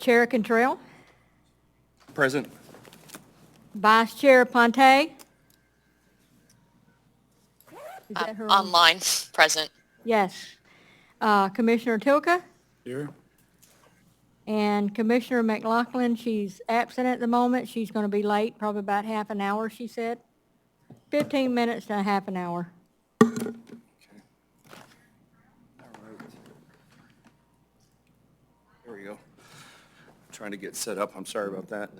Chair Cantrell, Present. Vice Chair Ponte. Is that her on? Online, present. Yes. Commissioner Tilka Here. and Commissioner McLaughlin, she's absent at the moment. She's going to be late, probably about half an hour, she said. 15 minutes to a half an hour. All right. There we go. Trying to get set up. I'm sorry about that.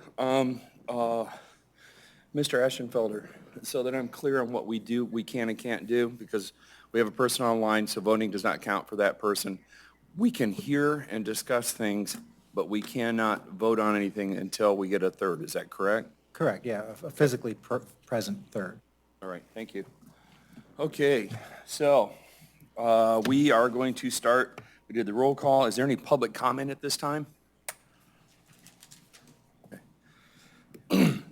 Mr. Ashenfelder, so that I'm clear on what we do, we can and can't do, because we have a person online, so voting does not count for that person. We can hear and discuss things, but we cannot vote on anything until we get a third. Is that correct? Correct, yeah, a physically present third. All right, thank you. Okay, so we are going to start, we did the roll call. Is there any public comment at this time? Okay.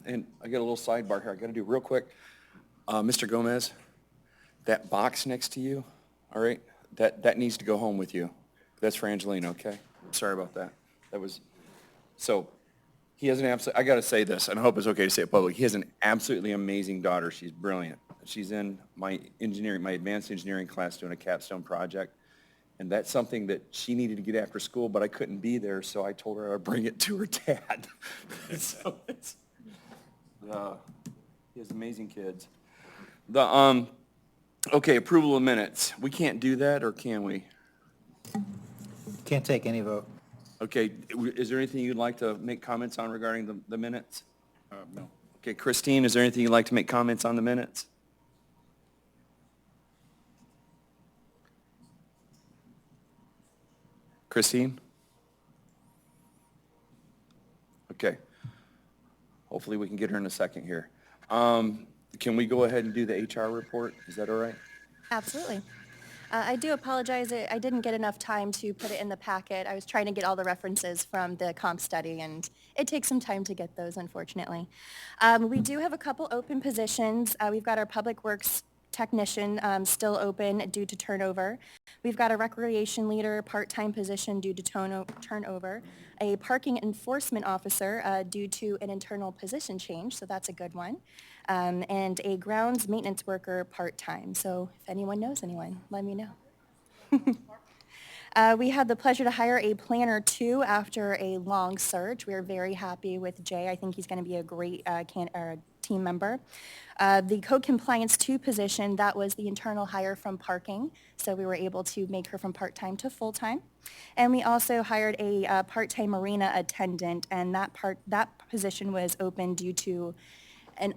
And I got a little sidebar here I got to do real quick. Mr. Gomez, that box next to you, all right, that needs to go home with you. That's for Angelina, okay? Sorry about that. So he has an absolute, I got to say this, and I hope it's okay to say it publicly. He has an absolutely amazing daughter. She's brilliant. She's in my advanced engineering class doing a capstone project. And that's something that she needed to get after school, but I couldn't be there, so I told her I would bring it to her dad. So he has amazing kids. Okay, approval of minutes. We can't do that, or can we? Can't take any vote. Okay, is there anything you'd like to make comments on regarding the minutes? No. Okay, Christine, is there anything you'd like to make comments on the minutes? Christine? Okay. Hopefully we can get her in a second here. Can we go ahead and do the HR report? Is that all right? Absolutely. I do apologize. I didn't get enough time to put it in the packet. I was trying to get all the references from the comp study, and it takes some time to get those, unfortunately. We do have a couple open positions. We've got our Public Works technician still open due to turnover. We've got a recreation leader part-time position due to turnover, a parking enforcement officer due to an internal position change, so that's a good one, and a grounds maintenance worker part-time. So if anyone knows anyone, let me know. We had the pleasure to hire a planner too after a long search. We are very happy with Jay. I think he's going to be a great team member. The Code Compliance 2 position, that was the internal hire from parking, so we were able to make her from part-time to full-time. And we also hired a part-time marina attendant, and that position was open due to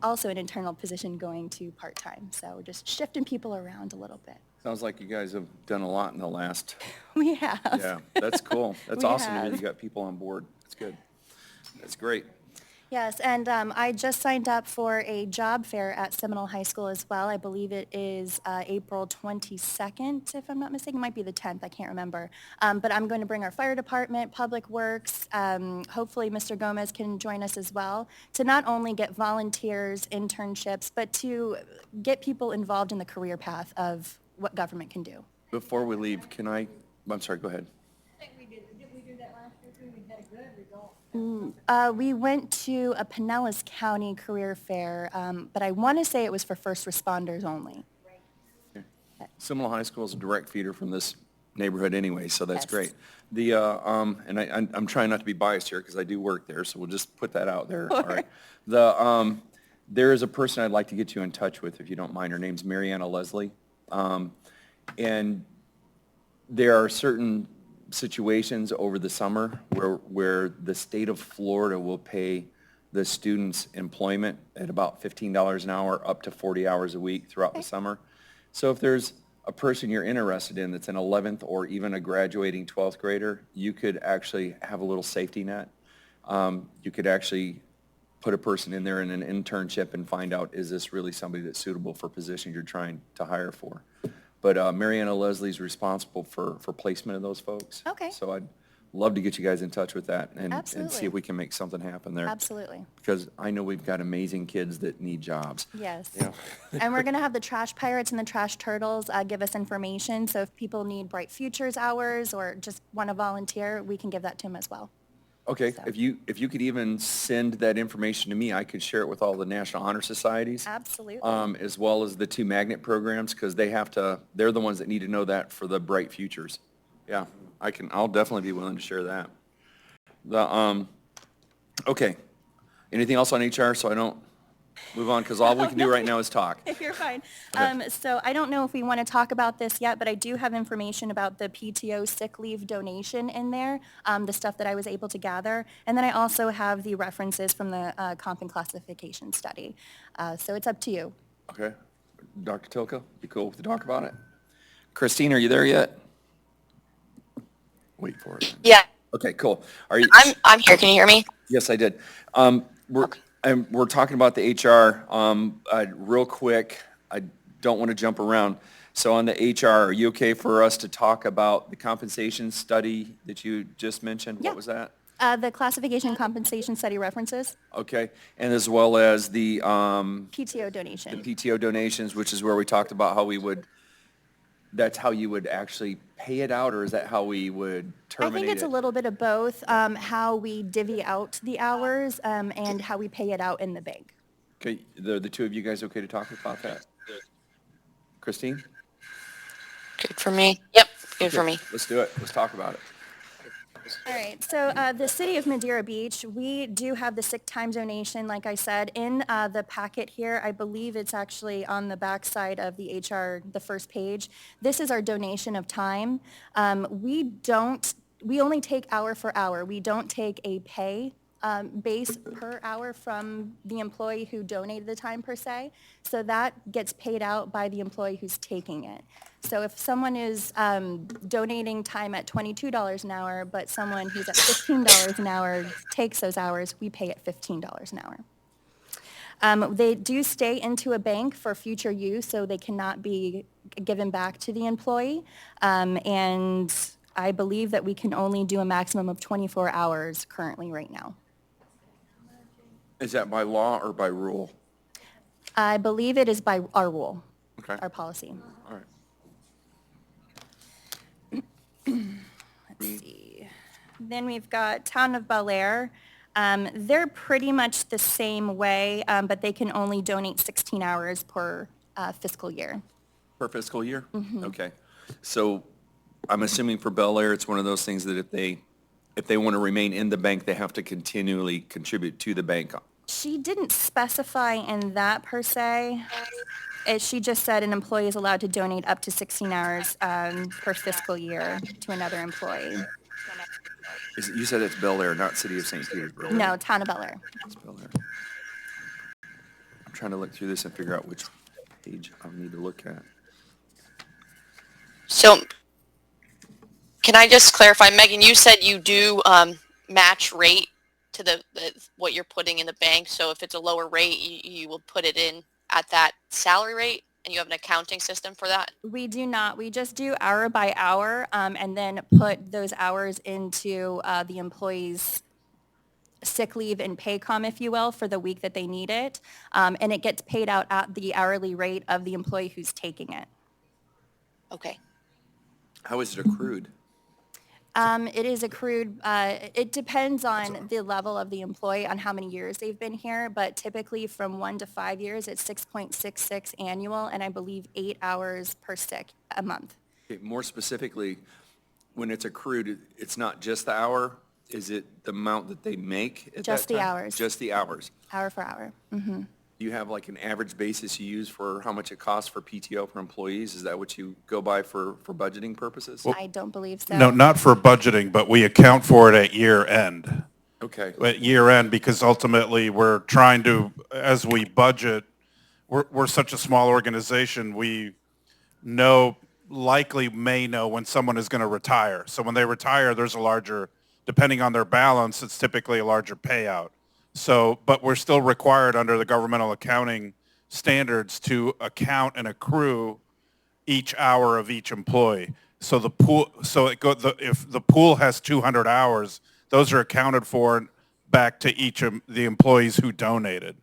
also an internal position going to part-time. So we're just shifting people around a little bit. Sounds like you guys have done a lot in the last. We have. Yeah, that's cool. That's We awesome to hear have. you got people on board. That's good. That's great. Yes, and I just signed up for a job fair at Seminole High School as well. I believe it is April 22nd, if I'm not mistaken. It might be the 10th, I can't remember. But I'm going to bring our fire department, Public Works, hopefully Mr. Gomez can join us as well, to not only get volunteers, internships, but to get people involved in the career path of what government can do. Before we leave, I'm sorry, go ahead. I think we did. Did we do that last year too? We had a good result. We went to a Pinellas County career fair, but I want to say it was for first responders only. Seminole High School is a direct feeder from this neighborhood anyway, so that's Yes. great. And I'm trying not to be biased here because I do work there, so we'll just put that out there. All right. There is a person I'd like to get you in touch with, if you don't mind. Her name's Mariana Leslie. And there are certain situations over the summer where the state of Florida will pay the students employment at about $15 an hour up to 40 hours a week throughout the summer. So if there's a person you're interested in that's an 11th or even a graduating 12th grader, you could actually have a little safety net. You could actually put a person in there in an internship and find out, is this really somebody that's suitable for positions you're trying to hire for? But Mariana Leslie's responsible for placement of those folks. Okay. So I'd love to get you guys in touch with that and see Absolutely. if we can make something happen there. Absolutely. Because I know we've got amazing kids that need jobs. Yes. Yeah. And we're going to have the Trash Pirates and the Trash Turtles give us information. So if people need Bright Futures hours or just want to volunteer, we can give that to them as well. Okay, So- if you could even send that information to me, I could share it with all the National Honor Societies. Absolutely. As well as the 2 magnet programs, because they're the ones that need to know that for the bright futures. Yeah, I'll definitely be willing to share that. Okay, anything else on HR so I don't move on, because all we can do right now is talk. You're fine. Okay. So I don't know if we want to talk about this yet, but I do have information about the PTO sick leave donation in there, the stuff that I was able to gather. And then I also have the references from the comp and classification study. So it's up to you. Okay, Dr. Tilka, you cool to talk about it? Christine, are you there yet? Wait for it. Yeah, Okay, cool. Are you? I'm here. Can you hear me? Yes, I did. We're talking about the HR, real quick. I don't want to jump around. So on the HR, are you okay for us to talk about the compensation study that you just mentioned? Yeah. What was that? The classification compensation study references, Okay, and as well as the PTO donation. PTO donations, which is where we talked about that's how you would actually pay it out, or is that how we would I terminate it? think it's a little bit of both, how we divvy out the hours and how we pay it out in the bank. Okay, the two of you guys okay to talk about that? Christine? Good for me. Yep, good for Okay, me. Let's do it. Let's talk about it. All right, so the city of Madeira Beach, we do have the sick time donation, like I said, in the packet here. I believe it's actually on the back side of the HR, the first page. This is our donation of time. We only take hour for hour. We don't take a pay base per hour from the employee who donated the time per se. So that gets paid out by the employee who's taking it. So if someone is donating time at $22 an hour, but someone who's at $15 an hour takes those hours, we pay at $15 an hour. They do stay into a bank for future use, so they cannot be given back to the employee. And I believe that we can only do a maximum of 24 hours currently right now. Is that by law or by rule? I believe it is by our rule, Okay, our policy. all right. Let's see. Then we've got Town of Bel Air. They're pretty much the same way, but they can only donate 16 hours per fiscal year. Per fiscal year? Mm-hmm. Okay. So I'm assuming for Bel Air, it's one of those things that if they want to remain in the bank, they have to continually contribute to the bank. She didn't specify in that per se. She just said an employee is allowed to donate up to 16 hours per fiscal year to another employee. You said it's Bel Air, not City of St. Petersburg. No, Town of Bel Air. It's Bel Air. I'm trying to look through this and figure out which page I need to look at. So, can I just clarify, Megan, you said you do match rate to the what you're putting in the bank, so if it's a lower rate, you will put it in at that salary rate, and you have an accounting system for that? We do not. We just do hour by hour and then put those hours into the employee's sick leave and paycom, if you will, for the week that they need it. And it gets paid out at the hourly rate of the employee who's taking it. Okay. How is it accrued? It is accrued, it depends on the level of the employee, on how many years they've been here, but typically from 1 to 5 years, it's 6.66 annual, and I believe 8 hours per sick a month. Okay, more specifically, when it's accrued, it's not just the hour? Is it the amount that they make at that Just the time? hours. Just the hours. Hour for hour. Do you have like an average basis you use for how much it costs for PTO for employees? Is that what you go by for budgeting purposes? I don't believe so. No, not for budgeting, but we account for it at year end. Okay, At year end, because ultimately we're trying to, as we budget, we're such a small organization, we may know when someone is going to retire. So when they retire, there's a larger, depending on their balance, it's typically a larger payout. So, but we're still required under the governmental accounting standards to account and accrue each hour of each employee. So the pool, if the pool has 200 hours, those are accounted for back to each of the employees who donated.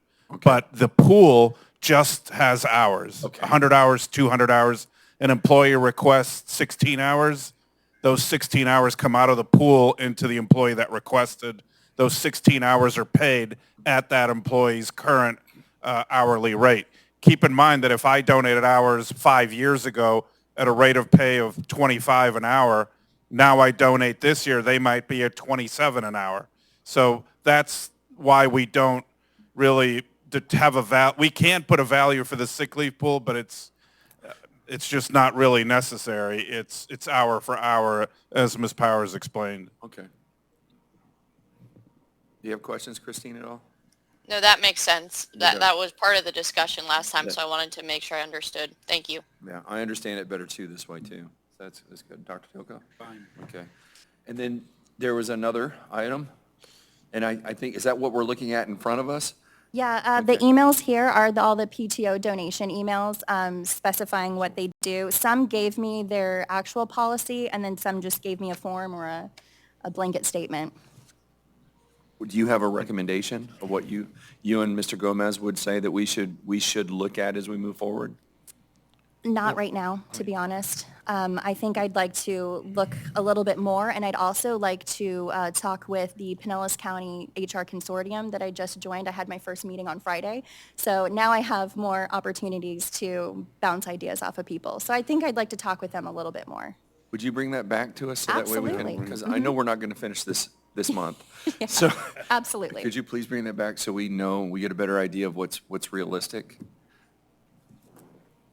But the pool just has hours, 100 hours, 200 hours. An employee requests 16 hours. Those 16 hours come out of the pool into the employee that requested those 16 hours are paid at that employee's current hourly rate. Keep in mind that if I donated hours 5 years ago at a rate of pay of 25 an hour, now I donate this year, they might be at 27 an hour. So that's why we don't really have we can't put a value for the sick leave pool, but it's just not really necessary. It's hour for hour, as Ms. Powers explained. Okay. Do you have questions, Christine, at all? No, that makes sense. Okay. That was part of the discussion last time, Yeah. so I wanted to make sure I understood. Thank you. Yeah, I understand it better too this way too. That's good. Dr. Toko? Fine. Okay. And then there was another item, and I think, is that what we're looking at in front of us? Yeah, the Okay. emails here are all the PTO donation emails specifying what they do. Some gave me their actual policy, and then some just gave me a form or a blanket statement. Do you have a recommendation of what you and Mr. Gomez would say that we should look at as we move forward? Not right now, to be honest. I think I'd like to look a little bit more, and I'd also like to talk with the Pinellas County HR Consortium that I just joined. I had my first meeting on Friday, so now I have more opportunities to bounce ideas off of people. So I think I'd like to talk with them a little bit more. Would you bring that back to us so that way we Absolutely. can, because I know we're not going to finish this month. So Absolutely. could you please bring that back so we know, we get a better idea of what's realistic?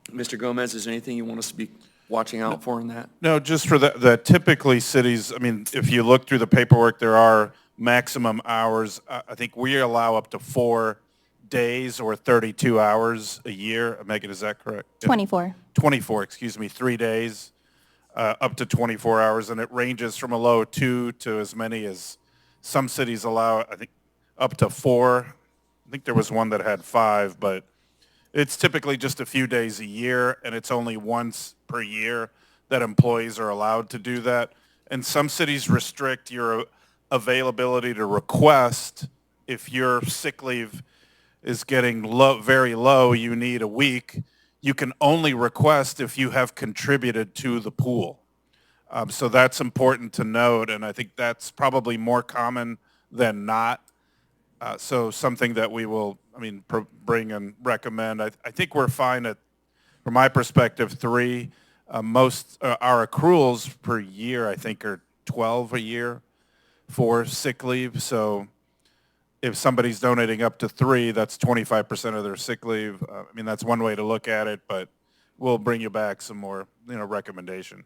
Mr. Gomez, is there anything you want us to be watching out for in that? No, just for the typically cities, I mean, if you look through the paperwork, there are maximum hours. I think we allow up to 4 days or 32 hours a year. Megan, is that correct? 24. 24, 3 days, up to 24 hours, and it ranges from a low of 2 to as many as some cities allow, I think, up to 4. I think there was one that had 5, but it's typically just a few days a year, and it's only once per year that employees are allowed to do that. And some cities restrict your availability to request. If your sick leave is getting low, very low, you need a week, you can only request if you have contributed to the pool. So that's important to note, and I think that's probably more common than not. So something that we will, bring and recommend. I think we're fine at, from my perspective, 3. Most our accruals per year, I think, are 12 a year for sick leave. So if somebody's donating up to 3, that's 25% of their sick leave. That's one way to look at it, but we'll bring you back some more, recommendation.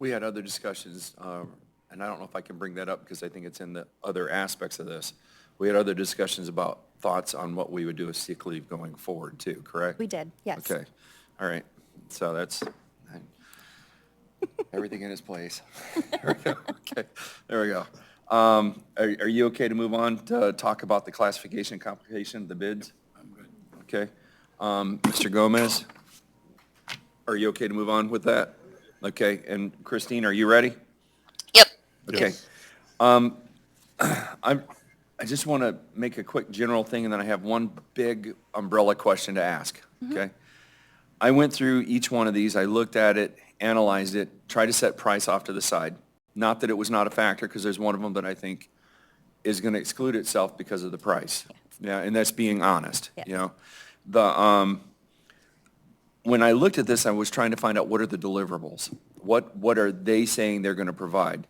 We had other discussions, and I don't know if I can bring that up because I think it's in the other aspects of this. We had other discussions about thoughts on what we would do with sick leave going forward too, correct? We did, yes. Okay, all right. So that's everything in its place. There we go. Okay, there we go. Are you okay to move on to talk about the classification and complication of the bids? I'm good. Okay. Mr. Gomez, are you okay to move on with that? Okay, and Christine, are you ready? Yep. Okay. I just want to make a quick general thing, and then I have one big umbrella question to ask, okay? I went through each one of these. I looked at it, analyzed it, tried to set price off to the side. Not that it was not a factor, because there's one of them that I think is going to exclude itself because of the price. Yeah, and that's being honest, you know? When I looked at this, I was trying to find out what are the deliverables? What are they saying they're going to provide?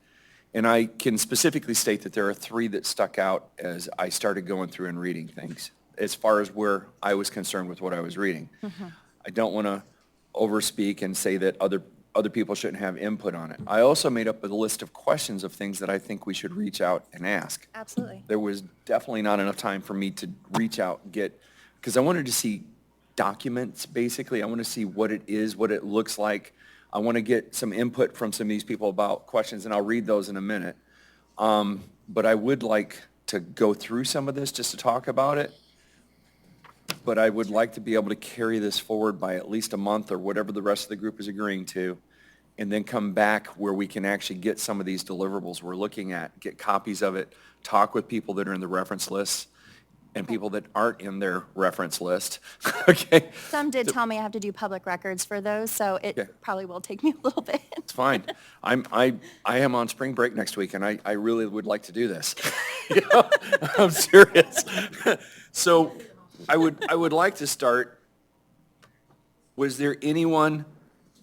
And I can specifically state that there are 3 that stuck out as I started going through and reading things, as far as where I was concerned with what I was reading. I don't want to overspeak and say that other people shouldn't have input on it. I also made up a list of questions of things that I think we should reach out and ask. Absolutely. There was definitely not enough time for me to reach out and because I wanted to see documents, basically. I want to see what it is, what it looks like. I want to get some input from some of these people about questions, and I'll read those in a minute. But I would like to go through some of this just to talk about it. But I would like to be able to carry this forward by at least a month or whatever the rest of the group is agreeing to, and then come back where we can actually get some of these deliverables we're looking at, get copies of it, talk with people that are in the reference lists, and people that aren't in their reference list, okay? Some did tell me I have to do public records for those, so Okay. it probably will take me a little bit. It's fine. I am on spring break next week, and I really would like to do this. You know, I'm serious. So I would like to start, was there anyone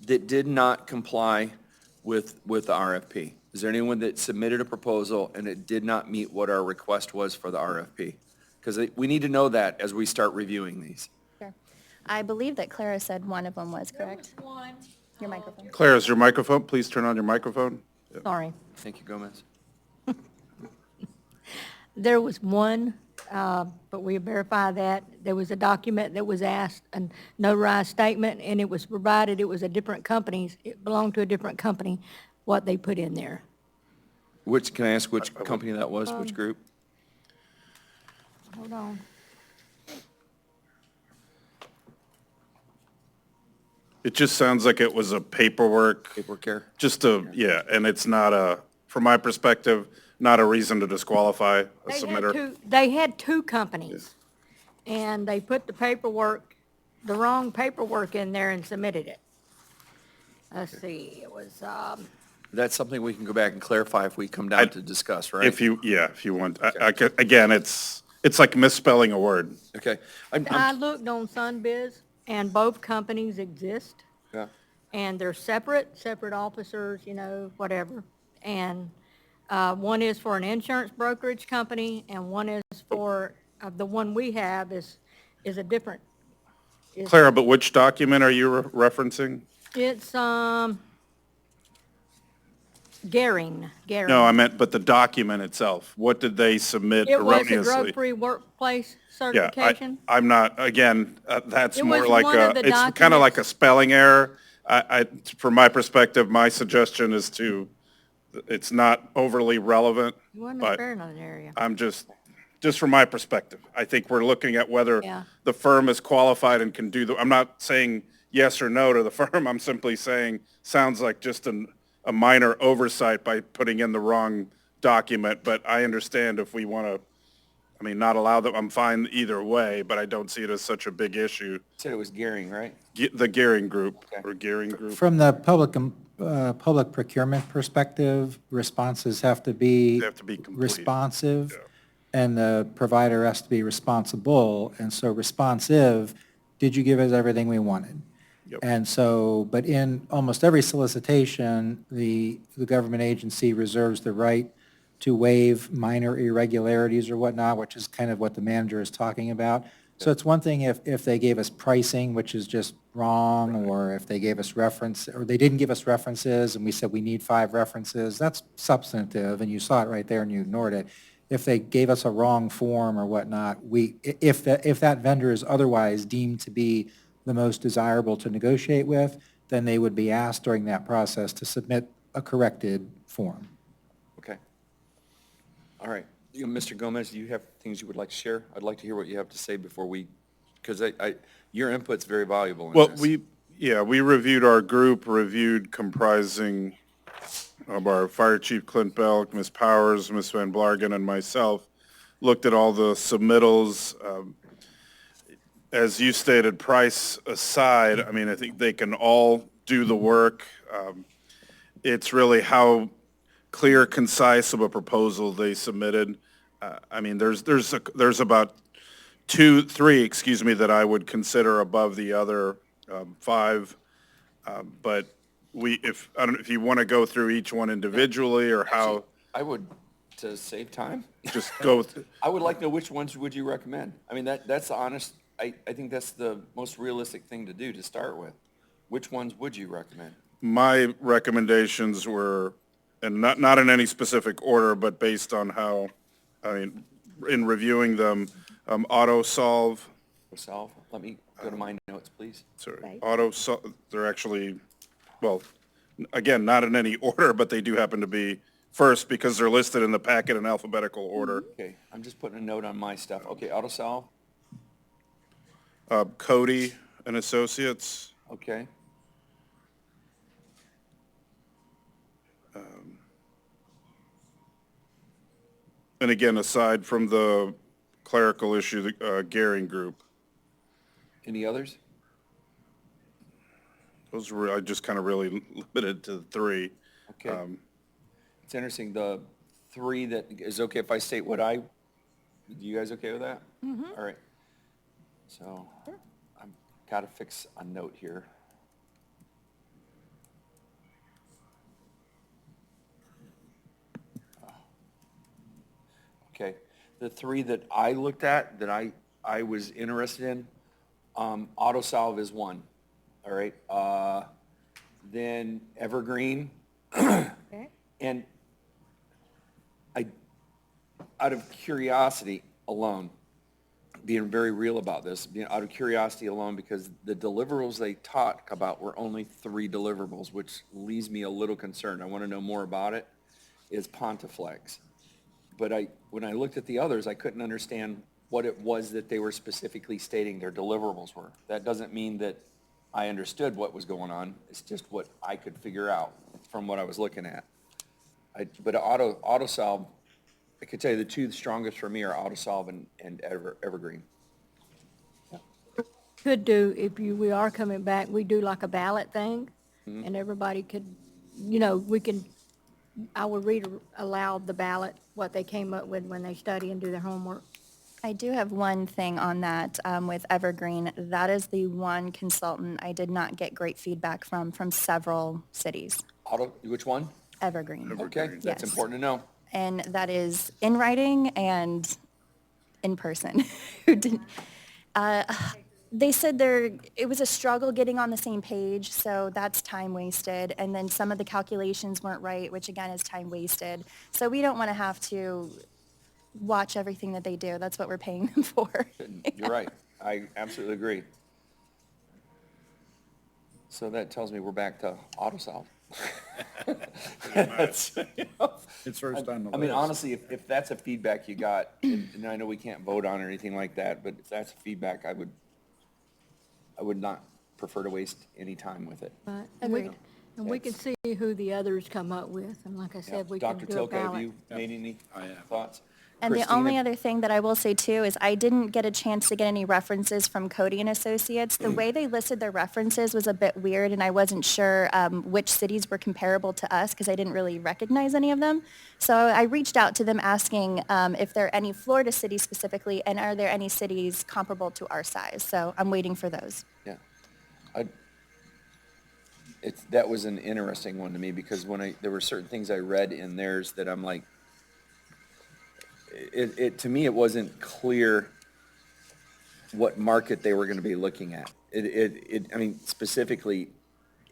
that did not comply with the RFP? Is there anyone that submitted a proposal and it did not meet what our request was for the RFP? Because we need to know that as we start reviewing these. Sure. I believe that Clara said one of them was correct. One, Your microphone. Claire, is your microphone, please turn on your microphone. sorry. Thank you, Gomez. There was one, but we verify that. There was a document that was asked, a notarized statement, and it was provided, it was a different company's, it belonged to a different company, what they put in there. Can I ask which company that was, which group? Hold on. It just sounds like it was a paperwork, Paperwork care? yeah, and it's not from my perspective, not a reason to disqualify a submitter. They had two companies, and they put the paperwork, the wrong paperwork in there and submitted it. Let's see, it was, That's something we can go back and clarify if we come down to discuss, right? If you want, again, it's like misspelling a word. Okay. I looked on Sunbiz, and both companies exist, Yeah. and they're separate officers, you know, whatever. And one is for an insurance brokerage company, and one is for, the one we have is a different. Clara, but which document are you referencing? It's, Garing. No, I meant, but the document itself. What did they submit It was a erroneously? drug-free workplace Yeah, certification. I'm not, again, that's It more was like one of the it's kind of like a documents. spelling error. From my perspective, my suggestion is it's not overly relevant, It wasn't a but fair enough area. I'm just from my perspective, I think we're looking at whether Yeah. the firm is qualified and can do I'm not saying yes or no to the firm. I'm simply saying, sounds like just a minor oversight by putting in the wrong document, but I understand if we want to, not allow them, I'm fine either way, but I don't see it as such a big issue. Said it was Gearing, right? The Gearing Group, Okay. or Gearing Group. From the public procurement perspective, responses have to be They have to be complete. responsive, Yeah. and the provider has to be responsible. And so responsive, did you give us everything we wanted? Yep. And so, but in almost every solicitation, the government agency reserves the right to waive minor irregularities or whatnot, which is kind of what the manager is talking about. So it's one thing if they gave us pricing, which is just wrong, or if they gave us reference, or they didn't give us references, and we said we need 5 references, that's substantive, and you saw it right there and you ignored it. If they gave us a wrong form or whatnot, if that vendor is otherwise deemed to be the most desirable to negotiate with, then they would be asked during that process to submit a corrected form. Okay. All right. Mr. Gomez, do you have things you would like to share? I'd like to hear what you have to say before because your input's very valuable in Well, this. we reviewed, our group reviewed comprising of our Fire Chief Clint Belk, Ms. Powers, Ms. Van Blargen, and myself, looked at all the submittals. As you stated, price aside, I think they can all do the work. It's really how clear, concise of a proposal they submitted. There's about 3, that I would consider above the other 5. But I don't know if you want to go through each one individually or how, I would, to save time, just go, I would like to know which ones would you recommend? That's the honest, I think that's the most realistic thing to do to start with. Which ones would you recommend? my recommendations were, and not in any specific order, but based on how, in reviewing them, AutoSolve, Yourself? Let me go to my notes, please. Right. they're actually, well, again, not in any order, but they do happen to be first because they're listed in the packet in alphabetical order. Okay, I'm just putting a note on my stuff. Okay, AutoSolve, Cody and Associates, okay. and again, aside from the clerical issue, the Garing Group. Any others? Those were, I just kind of really limited to the three. Okay. It's interesting, the three that, is okay if I state what I, you guys okay with that? Mm-hmm. All right. So, I've got to fix a note here. Okay, the three that I looked at, that I was interested in, AutoSolve is one, all right? Then Evergreen, Okay. and out of curiosity alone, being very real about this, being out of curiosity alone, because the deliverables they talk about were only 3 deliverables, which leaves me a little concerned. I want to know more about it, is Pontiflex. But when I looked at the others, I couldn't understand what it was that they were specifically stating their deliverables were. That doesn't mean that I understood what was going on. It's just what I could figure out from what I was looking at. But AutoSolve, I could tell you the two strongest for me are AutoSolve and Evergreen. Could do, if we are coming back, we do like a ballot thing, and everybody could, I would read aloud the ballot, what they came up with when they study and do their homework. I do have one thing on that with Evergreen. That is the one consultant I did not get great feedback from several cities. Which one? Evergreen. Okay, that's Yes. important to know. And that is in writing and in person. Who didn't? They said it was a struggle getting on the same page, so that's time wasted. And then some of the calculations weren't right, which again is time wasted. So we don't want to have to watch everything that they do. That's what we're paying them for. You're right. I absolutely agree. So that tells me we're back to AutoSolve. That's, It's first on the list. I mean, honestly, if that's a feedback you got, and I know we can't vote on it or anything like that, but if that's feedback, I would not prefer to waste any time with it. Right. Agreed. And we can see who the others come up with, and like I Yeah. said, we can Dr. do a Tilke, have ballot. you made any I have. thoughts? And the Christina? only other thing that I will say too is I didn't get a chance to get any references from Cody and Associates. The way they listed their references was a bit weird, and I wasn't sure which cities were comparable to us because I didn't really recognize any of them. So I reached out to them asking if there are any Florida cities specifically, and are there any cities comparable to our size? So I'm waiting for those. Yeah. That was an interesting one to me, because there were certain things I read in theirs that I'm like, to me, it wasn't clear what market they were going to be looking at. I mean, specifically,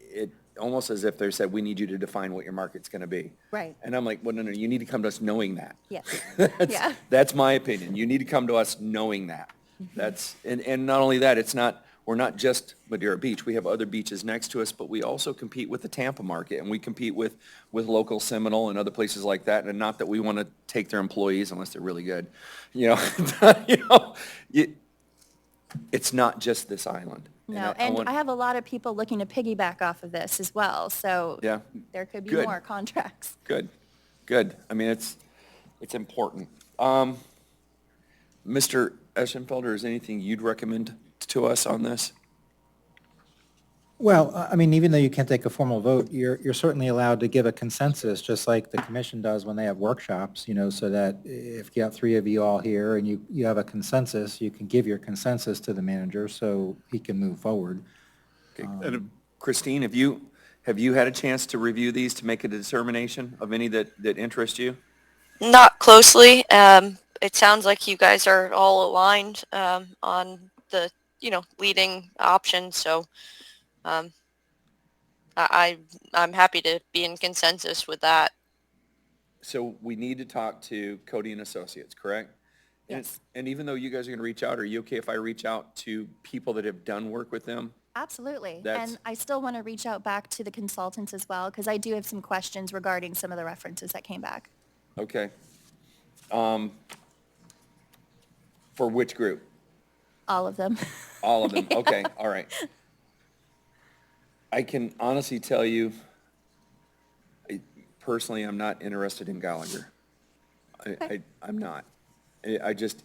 it almost as if they said, we need you to define what your market's going to be. Right. And I'm like, well, no, you need to come to us knowing that. Yes. That's- That's my opinion. You need to come to us knowing that. That's, and not only that, we're not just Madeira Beach. We have other beaches next to us, but we also compete with the Tampa market, and we compete with local Seminole and other places like that. And not that we want to take their employees unless they're really good, it's not just this island. No, I want- and I have a lot of people looking to piggyback off of this as well. So Yeah. there could be Good. more contracts. Good. I mean, it's important. Mr. Eschenfelder, is anything you'd recommend to us on this? Well, I mean, even though you can't take a formal vote, you're certainly allowed to give a consensus, just like the commission does when they have workshops, so that if you have 3 of you all here and you have a consensus, you can give your consensus to the manager so he can move forward. And Christine, have you had a chance to review these to make a determination of any that interest you? Not closely. It sounds like you guys are all aligned on the, leading option. So I'm happy to be in consensus with that. So we need to talk to Cody and Associates, correct? Yes. And even though you guys are going to reach out, are you okay if I reach out to people that have done work with them? Absolutely. That's- And I still want to reach out back to the consultants as well, because I do have some questions regarding some of the references that came back. Okay. For which group? All of them. All of them, okay, all right. I can honestly tell you, personally, I'm not interested in Gallagher. I'm not. I just,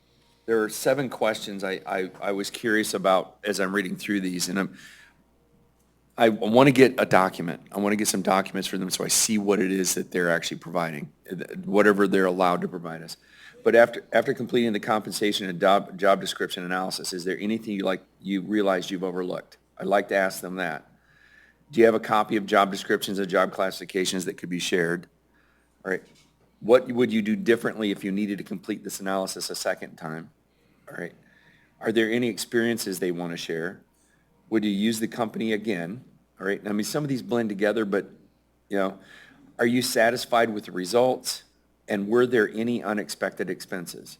There are 7 questions I was curious about as I'm reading through these, and I want to get a document. I want to get some documents for them so I see what it is that they're actually providing, whatever they're allowed to provide us. But after completing the compensation and job description analysis, is there anything you realize you've overlooked? I'd like to ask them that. Do you have a copy of job descriptions and job classifications that could be shared? All right. What would you do differently if you needed to complete this analysis a second time? All right. Are there any experiences they want to share? Would you use the company again? All right. I mean, some of these blend together, but, are you satisfied with the results? And were there any unexpected expenses?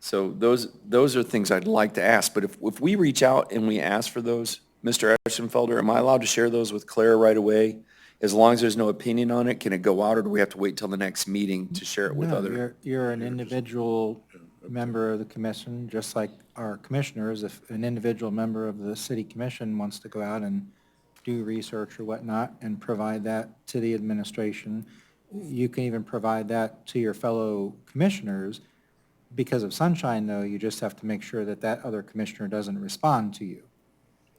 So those are things I'd like to ask. But if we reach out and we ask for those, Mr. Eschenfelder, am I allowed to share those with Clara right away? As long as there's no opinion on it, can it go out, or do we have to wait till the next meeting to share it with No, other? you're an individual member of the commission, just like our commissioners. If an individual member of the city commission wants to go out and do research or whatnot and provide that to the administration, you can even provide that to your fellow commissioners. Because of sunshine, though, you just have to make sure that that other commissioner doesn't respond to you.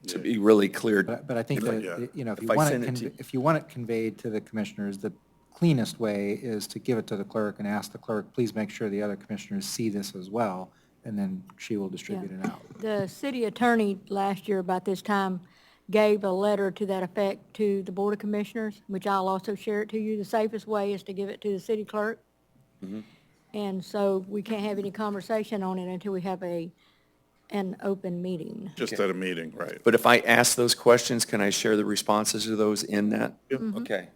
To be really clear. But I think that, if If I send it to- if you want it conveyed to the commissioners, the cleanest way is to give it to the clerk and ask the clerk, please make sure the other commissioners see this as well, and then she will distribute it out. The city attorney last year about this time gave a letter to that effect to the Board of Commissioners, which I'll also share it to you. The safest way is to give it to the city clerk. And so we can't have any conversation on it until we have an open meeting. Just at a meeting, right? But if I ask those questions, can I share the responses to those in that? Okay.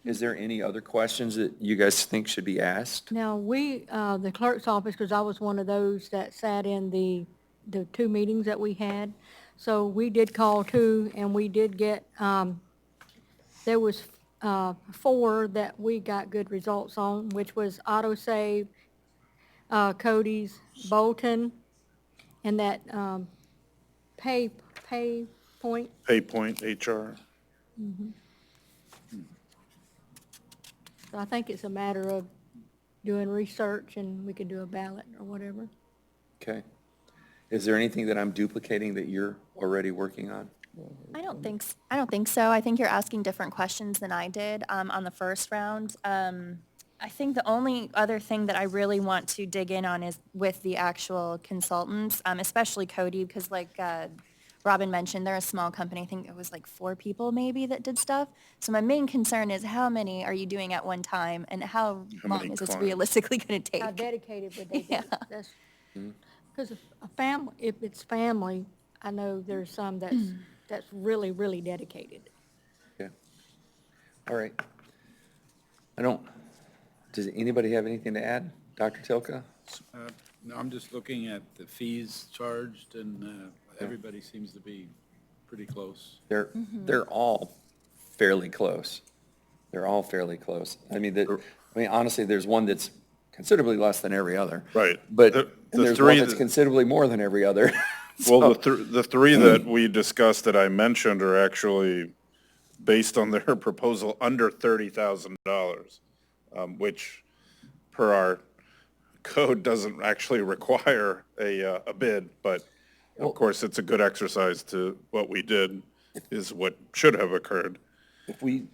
Is there any other questions that you guys think should be asked? Now, the clerk's office, because I was one of those that sat in the 2 meetings that we had, so we did call 2, and we did get, there was 4 that we got good results on, which was AutoSave, Cody's, Bolton, and that Pay Point. PayPoint HR. So I think it's a matter of doing research, and we could do a ballot or whatever. Okay. Is there anything that I'm duplicating that you're already working on? I don't think so. I think you're asking different questions than I did on the first round. I think the only other thing that I really want to dig in on is with the actual consultants, especially Cody, because like Robin mentioned, they're a small company. I think it was like 4 people maybe that did stuff. So my main concern is how many are you doing at one time, and how long many is this clients? realistically going to take? How dedicated would they be? Yeah. Because if it's family, I know there's some that's really, really dedicated. Okay. All right. Does anybody have anything to add? Dr. Tilka? No, I'm just looking at the fees charged, and everybody seems to be pretty close. They're all fairly close. They're all fairly close. I mean, honestly, there's one that's considerably less than every other. Right. But The there's three one that's that- considerably more than every other. Well, So- the 3 that we discussed that I mentioned are actually based on their proposal under $30,000, which per our code doesn't actually require a bid, but of course, it's a good exercise to what we did is what should have occurred. If you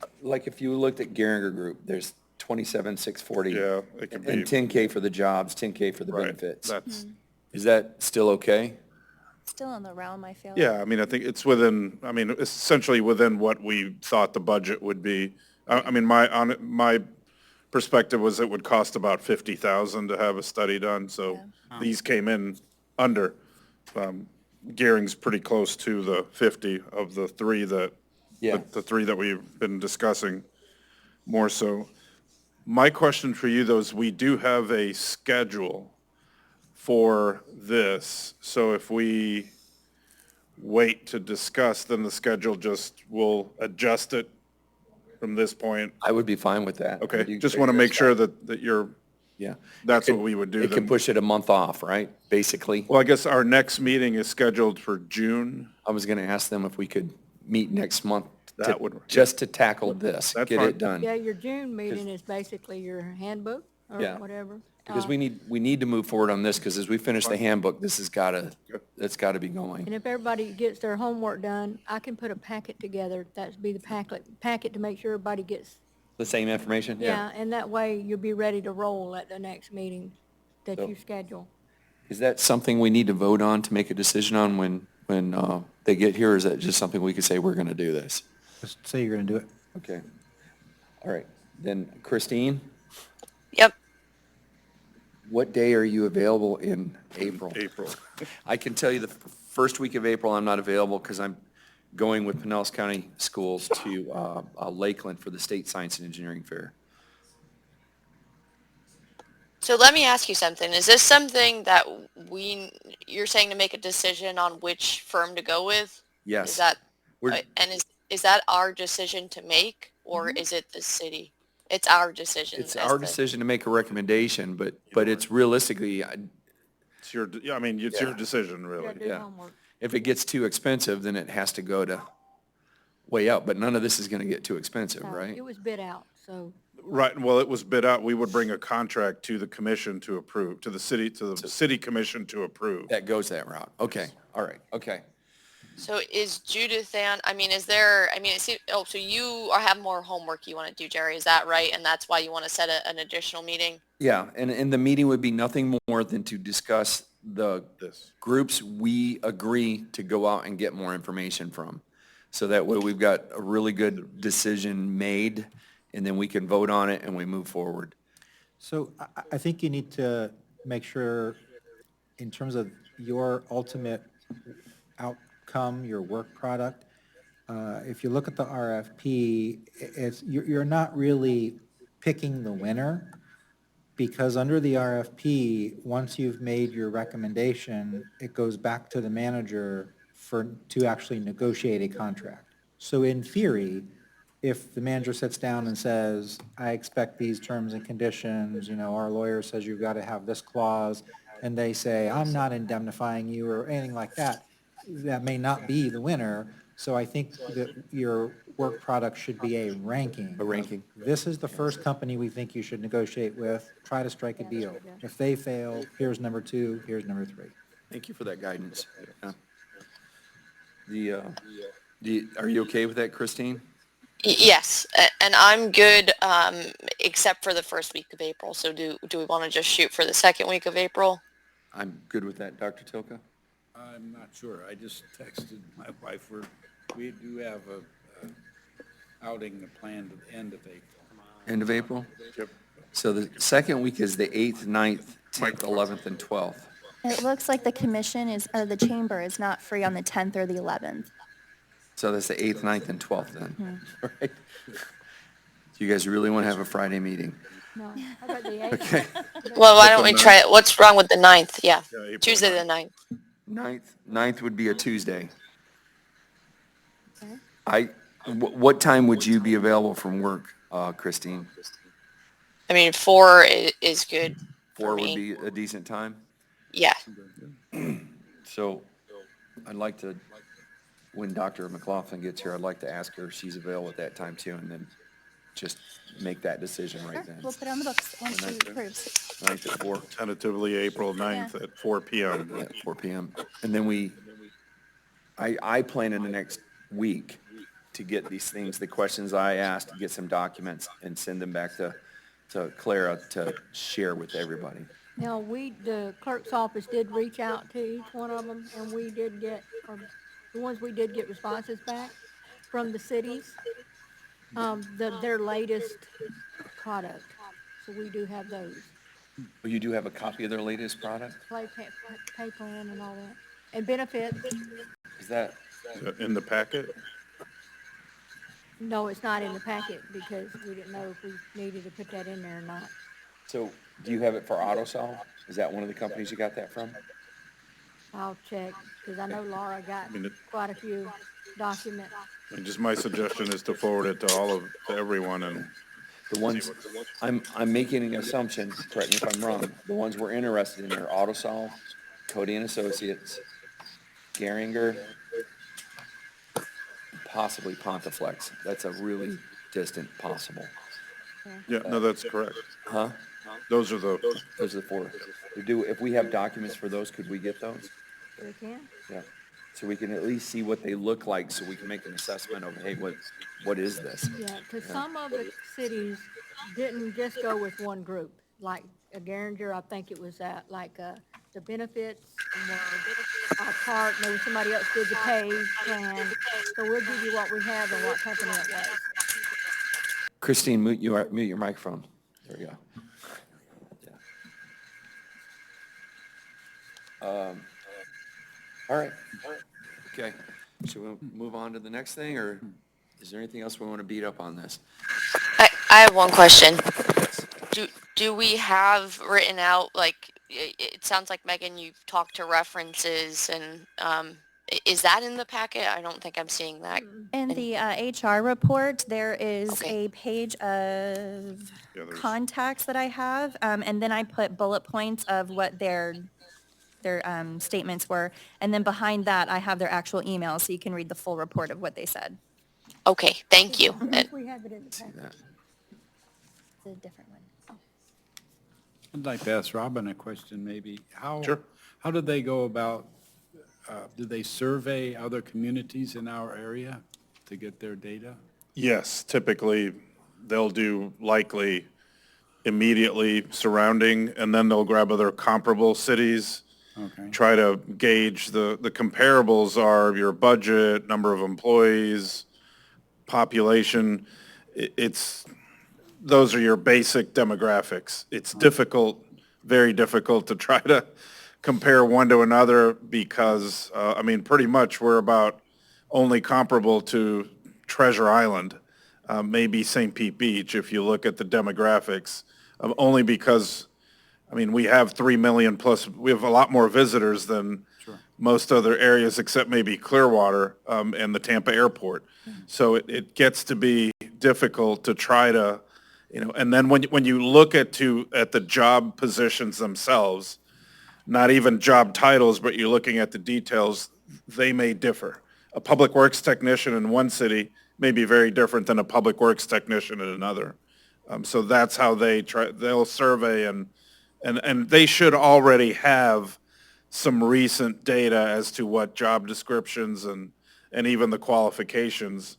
looked at Geringer Group, there's 27,640. Yeah, it could be. And 10K for the jobs, 10K for the Right. benefits. That's, Is that still okay? Still in the realm, I feel. yeah, I mean, I think it's within, I mean, essentially within what we thought the budget would be. I mean, my perspective was it would cost about 50,000 to have a study done, so these came in under. Gearing's pretty close to the 50 of the 3 that, Yeah. the 3 that we've been discussing more so. My question for you, though, is we do have a schedule for this, so if we wait to discuss, then the schedule just will adjust it from this point. I would be fine with that. Okay, You just figure want to make it sure out. that you're, Yeah. that's It what could- we would do It then. can push it a month off, right, basically? Well, I guess our next meeting is scheduled for June. I was going to ask them if we could meet next month That would- just to tackle this, That's get fine. it done. Yeah, your June meeting is basically your handbook or Yeah. whatever. Because we need to move forward on this, because as we finish the handbook, this has gotta, it's gotta be And going. if everybody gets their homework done, I can put a packet together. That'd be the packet to make sure everybody gets, The same information? yeah, and that way you'll be ready to roll at the next meeting that So- you schedule. Is that something we need to vote on to make a decision on when they get here, or is that just something we could say, we're gonna do this? Just say you're going to do it. Okay. All right. Then Christine, Yep. what day are you available in April? April. I can tell you the first week of April, I'm not available because I'm going with Pinellas County Schools to Lakeland for the State Science and Engineering Fair. So let me ask you something. Is this something that you're saying to make a decision on which firm to go with? Yes. Is that, We're- and is that our decision to make, or is it the city? It's our decision. It's as our the- decision to make a recommendation, but it's realistically, It's your, I mean, it's your decision, Yeah, really. do yeah. homework. If it gets too expensive, then it has to go to way out, but none of this is going to get too expensive, No, right? It was bid out, so, Right, well, it was bid out, we would bring a contract to the commission to approve, to the city commission to approve. That goes that route. Okay, all right, okay. So is Judith Ann, I mean, is there, I mean, so you have more homework you want to do, Jerry, is that right? And that's why you want to set an additional meeting? Yeah, and the meeting would be nothing more than to discuss the This. groups we agree to go out and get more information from. So that way we've got a really good decision made, and then we can vote on it and we move forward. So I think you need to make sure, in terms of your ultimate outcome, your work product, if you look at the RFP, you're not really picking the winner, because under the RFP, once you've made your recommendation, it goes back to the manager to actually negotiate a contract. So in theory, if the manager sits down and says, I expect these terms and conditions, our lawyer says you've got to have this clause, and they say, I'm not indemnifying you or anything like that, that may not be the winner. So I think that your work product should be a ranking. A ranking. This is the first company we think you should negotiate with, try to strike a deal. If they fail, here's number 2, here's number 3. Thank you for that guidance. Yeah. Are you okay with that, Christine? Yes, and I'm good, except for the first week of April. So do we want to just shoot for the second week of April? I'm good with that, Dr. Tilka? I'm not sure. I just texted my wife. We do have a outing planned at the end of April. End of April? Yep. So the second week is the 8th, 9th, 10th, 11th, and 12th. It looks like the commission the chamber is not free on the 10th or the 11th. So that's the 8th, 9th, and 12th then, right? Do you guys really want to have a Friday meeting? no. How about the 8th? Okay. Well, why don't we try it? What's wrong with the 9th? Yeah, Yeah, April Tuesday 9th. the 9th. 9th would be a Tuesday. Okay. What time would you be available from work, Christine? I mean, 4 is good for 4 would me. be a decent time? Yeah. So I'd like to, when Dr. McLaughlin gets here, I'd like to ask her if she's available at that time too, and then just make that decision right Sure, then. we'll put it on the books once she approves. 9th at 4, Tentatively April 9th at 4 PM. at 4 PM. And then I plan in the next week to get these things, the questions I asked, get some documents and send them back to Clara to share with everybody. Now, the clerk's office did reach out to each one of them, and we did get, the ones we did get responses back from the cities, their latest product. So we do have those, Well, you do have a copy of their latest product? pay plan and all that, and benefits. Is that, In the packet? No, it's not in the packet because we didn't know if we needed to put that in there or not. so do you have it for AutoSolve? Is that one of the companies you got that from? I'll check, because I know Laura got mean, quite a few documents. And just my suggestion is to forward it to everyone, and The ones, I'm making an assumption, correct me if I'm wrong, the ones we're interested in are AutoSolve, Cody and Associates, Geringer, possibly Ponteflex. That's a really distant possible. yeah, no, that's correct. Huh? Those are the, Those are the four. If we have documents for those, could we get those? We can? Yeah. So we can at least see what they look like, so we can make an assessment of, hey, what is this? Yeah, because some of the cities didn't just go with one group, like Garinger, I think it was the benefits, and Park, maybe somebody else did the pay plan. So we'll give you what we have and what company it was. Christine, mute your microphone. There we go. Yeah. All right. Okay. Should we move on to the next thing, or is there anything else we want to beat up on this? I have one question. Do we have written out, like, it sounds like, Megan, you've talked to references, and is that in the packet? I don't think I'm seeing that. In the HR report, there is Okay. a page of Yeah, there's- contacts that I have, and then I put bullet points of what their statements were. And then behind that, I have their actual email, so you can read the full report of what they said. Okay, thank you. We have it in the packet. That. It's a different one. I'd like to ask Robin a question, maybe. Sure. How do they go about, do they survey other communities in our area to get their data? yes, typically, they'll do likely immediately surrounding, and then they'll grab other comparable cities, Okay. try to gauge, the comparables are your budget, number of employees, population. Those are your basic demographics. It's difficult, very difficult to try to compare one to another because, pretty much we're about only comparable to Treasure Island, maybe St. Pete Beach, if you look at the demographics, only because, we have 3 million plus, we have a lot more visitors than most other areas except maybe Clearwater and the Tampa airport. So it gets to be difficult to try to, and then when you look at the job positions themselves, not even job titles, but you're looking at the details, they may differ. A public works technician in one city may be very different than a public works technician in another. So that's how they'll survey, and they should already have some recent data as to what job descriptions and even the qualifications.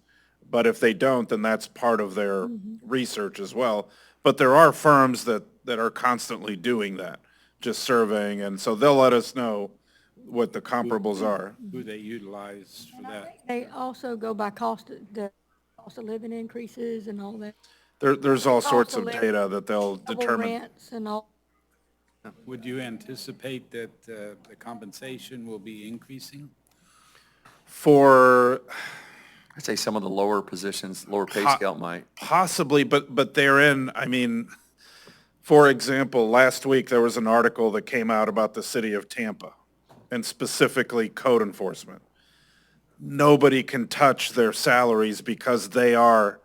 But if they don't, then that's part of their research as well. But there are firms that are constantly doing that, just surveying, and so they'll let us know what the comparables are. Who they utilize for that? They also go by the cost of living increases and all that. There's all sorts Also of their data that they'll Double determine. rents and all. Would you anticipate that the compensation will be increasing? For I'd say some of the lower positions, lower pay scale might. possibly, but therein, for example, last week there was an article that came out about the city of Tampa and specifically code enforcement. Nobody can touch their salaries because they are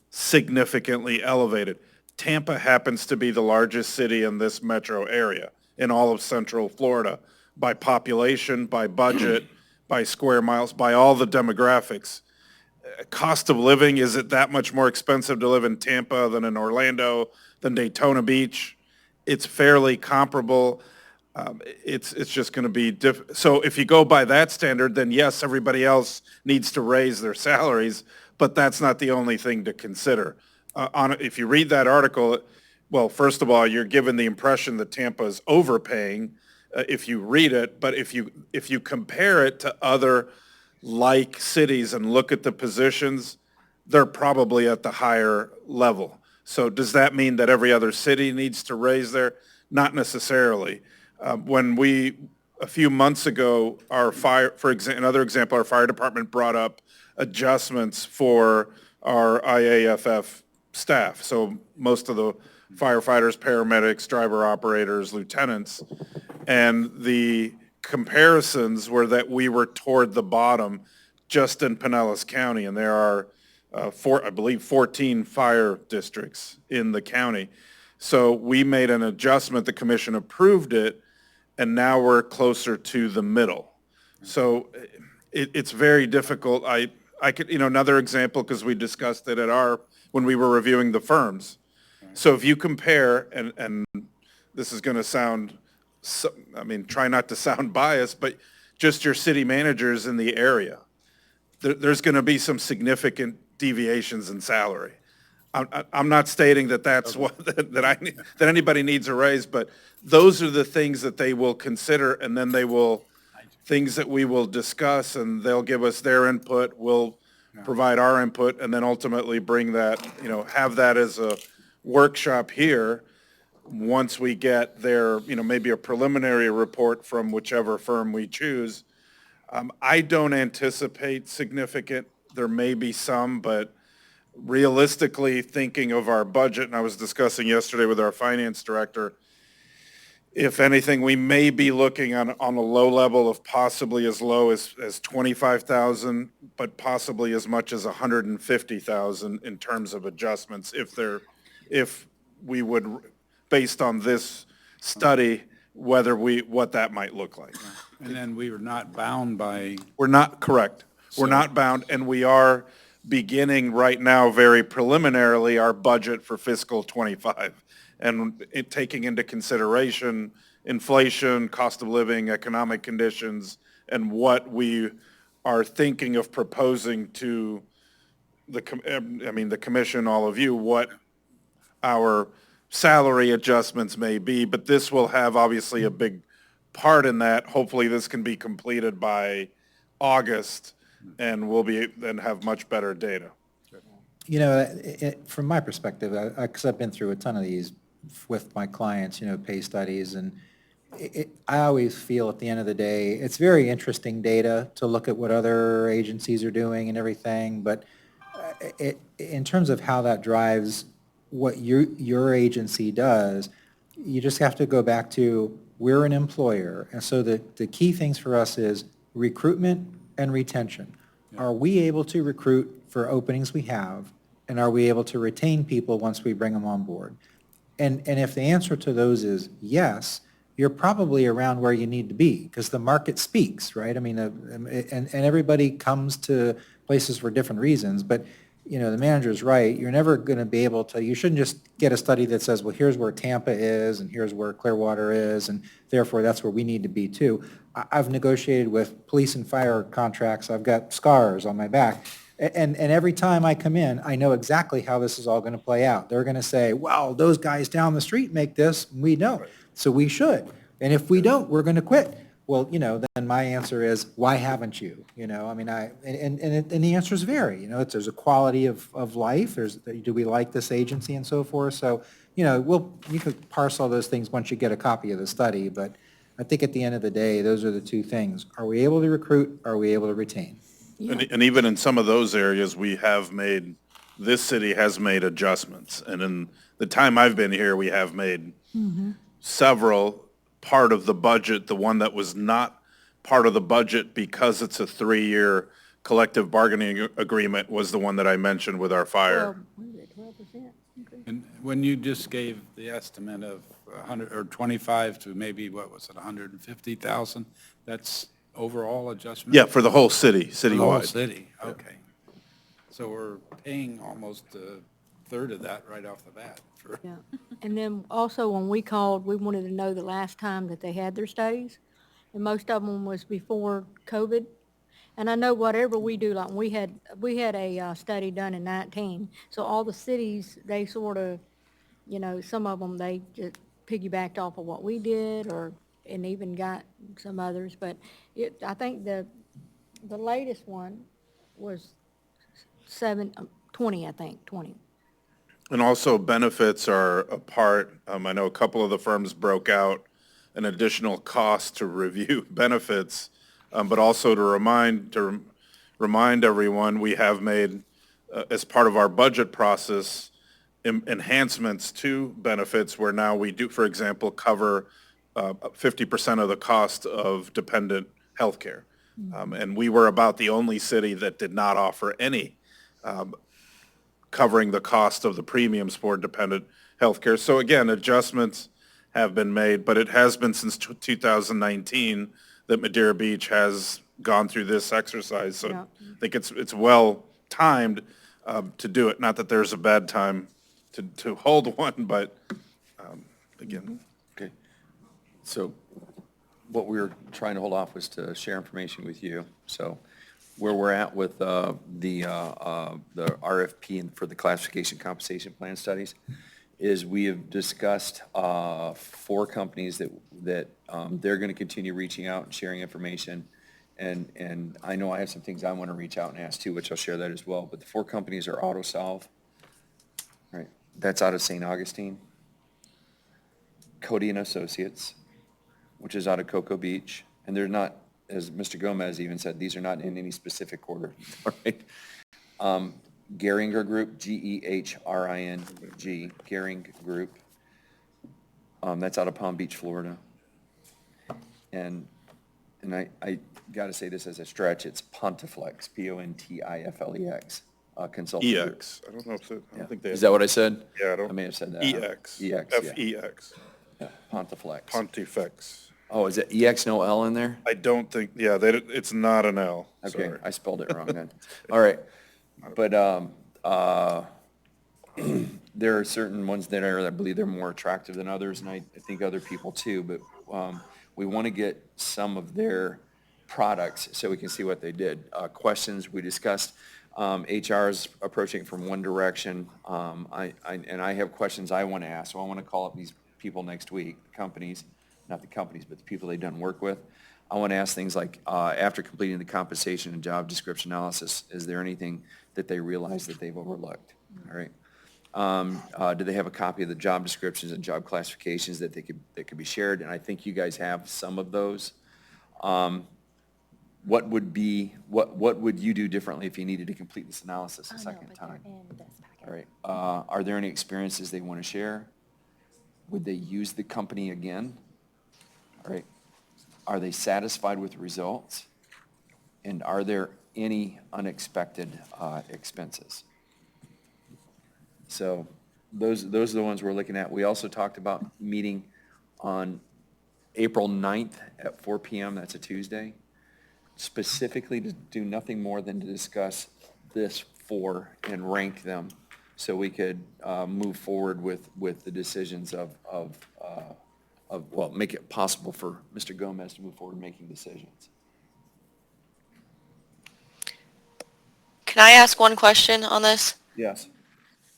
significantly elevated. Tampa happens to be the largest city in this metro area, in all of Central Florida, by population, by budget, by square miles, by all the demographics. Cost of living, is it that much more expensive to live in Tampa than in Orlando, than Daytona Beach? It's fairly comparable. It's just going to be so if you go by that standard, then yes, everybody else needs to raise their salaries, but that's not the only thing to consider. If you read that article, well, first of all, you're given the impression that Tampa is overpaying if you read it, but if you compare it to other like cities and look at the positions, they're probably at the higher level. So does that mean that every other city needs to raise their? Not necessarily. A few months ago, another example, our fire department brought up adjustments for our IAFF staff. So most of the firefighters, paramedics, driver operators, lieutenants, and the comparisons were that we were toward the bottom just in Pinellas County, and there are, I believe, 14 fire districts in the county. So we made an adjustment, the commission approved it, and now we're closer to the middle. So it's very difficult. I could, another example, because we discussed it when we were reviewing the firms. So if you compare, and this is going to sound, I mean, try not to sound biased, but just your city managers in the area. There's going to be some significant deviations in salary. I'm not stating that that's what, that anybody needs a raise, but those are the things that they will consider, and then they will, things that we will discuss, and they'll give us their input, we'll provide our input, and then ultimately bring that, have that as a workshop here once we get their, maybe a preliminary report from whichever firm we choose. I don't anticipate significant, there may be some, but realistically thinking of our budget, and I was discussing yesterday with our finance director, if anything, we may be looking on a low level of possibly as low as 25,000, but possibly as much as 150,000 in terms of adjustments if we would, based on this study, what that might look like. And then we were not bound by, We're not, correct. We're not bound, and we are beginning right now very preliminarily our budget for fiscal '25. And taking into consideration inflation, cost of living, economic conditions, and what we are thinking of proposing to the commission, all of you, what our salary adjustments may be. But this will have obviously a big part in that. Hopefully this can be completed by August, and we'll then have much better data. From my perspective, because I've been through a ton of these with my clients, pay studies, and I always feel at the end of the day, it's very interesting data to look at what other agencies are doing and everything, but in terms of how that drives what your agency does, you just have to go back to, we're an employer, and so the key things for us is recruitment and retention. Are we able to recruit for openings we have, and are we able to retain people once we bring them on board? And if the answer to those is yes, you're probably around where you need to be, because the market speaks, right? I mean, and everybody comes to places for different reasons, but the manager's right. You're never going to be able to, you shouldn't just get a study that says, well, here's where Tampa is, and here's where Clearwater is, and therefore that's where we need to be too. I've negotiated with police and fire contracts. I've got scars on my back. And every time I come in, I know exactly how this is all going to play out. They're going to say, well, those guys down the street make this, and we don't. So we should. And if we don't, we're going to quit. Well, then my answer is, why haven't you? And the answers vary. There's a quality of life. Do we like this agency and so forth? So, you could parse all those things once you get a copy of the study. But I think at the end of the day, those are the two things. Are we able to recruit? Are we able to retain? And even in some of those areas, this city has made adjustments. And in the time I've been here, we have made several part of the budget. The one that was not part of the budget because it's a 3-year collective bargaining agreement was the one that I mentioned with our fire. 12%? and when you just gave the estimate of 100 or 25 to maybe, what was it, 150,000, that's overall adjustment? Yeah, for the whole city, For the whole citywide. city, okay. So we're paying almost a third of that right off the bat for. Yeah. And then also when we called, we wanted to know the last time that they had their studies. And most of them was before COVID. And I know whatever we do, like we had a study done in 19. So all the cities, they sort of, some of them, they just piggybacked off of what we did and even got some others. But I think the latest one was 20, I think, 20. And also benefits are a part, I know a couple of the firms broke out an additional cost to review benefits, but also to remind everyone, we have made, as part of our budget process, enhancements to benefits where now we do, for example, cover 50% of the cost of dependent health care. And we were about the only city that did not offer any covering the cost of the premiums for dependent health care. So again, adjustments have been made, but it has been since 2019 that Madeira Beach has gone through this exercise. So Yeah. I think it's well timed to do it. Not that there's a bad time to hold one, but again. Okay. So what we were trying to hold off was to share information with you. So where we're at with the RFP for the classification compensation plan studies is we have discussed 4 companies that they're going to continue reaching out and sharing information. And I know I have some things I want to reach out and ask too, which I'll share that as well. But the 4 companies are AutoSolve, right? That's out of St. Augustine. Cody and Associates, which is out of Cocoa Beach. And they're not, as Mr. Gomez even said, these are not in any specific order, all right? Gehringer Group, Gehring, Gehring Group. That's out of Palm Beach, Florida. And I got to say this as a stretch, it's Pontiflex, Pontiflex, consulting group. EX. I don't know if it, I Yeah. don't think they. Is that what I said? Yeah, I don't. I may have said that. EX. EX, yeah. FEX. Yeah, Pontiflex. Pontifex. Oh, is it EX, no L in there? I don't think, yeah, it's not an L. Okay, Sorry. I spelled it wrong then. All right. But there are certain ones that I believe they're more attractive than others, and I think other people too, but we want to get some of their products so we can see what they did. Questions we discussed, HR is approaching from one direction, and I have questions I want to ask, so I want to call up these people next week, companies, not the companies, but the people they've done work with. I want to ask things like, after completing the compensation and job description analysis, is there anything that they realize that they've overlooked? All right. Do they have a copy of the job descriptions and job classifications that could be shared? And I think you guys have some of those. What would you do differently if you needed to complete this analysis a second time? All right. Are there any experiences they want to share? Would they use the company again? All right. Are they satisfied with the results? And are there any unexpected expenses? So those are the ones we're looking at. We also talked about meeting on April 9th at 4 p.m. That's a Tuesday, specifically to do nothing more than to discuss this 4 and rank them so we could move forward with the decisions well, make it possible for Mr. Gomez to move forward making decisions. Can I ask one question on this? Yes.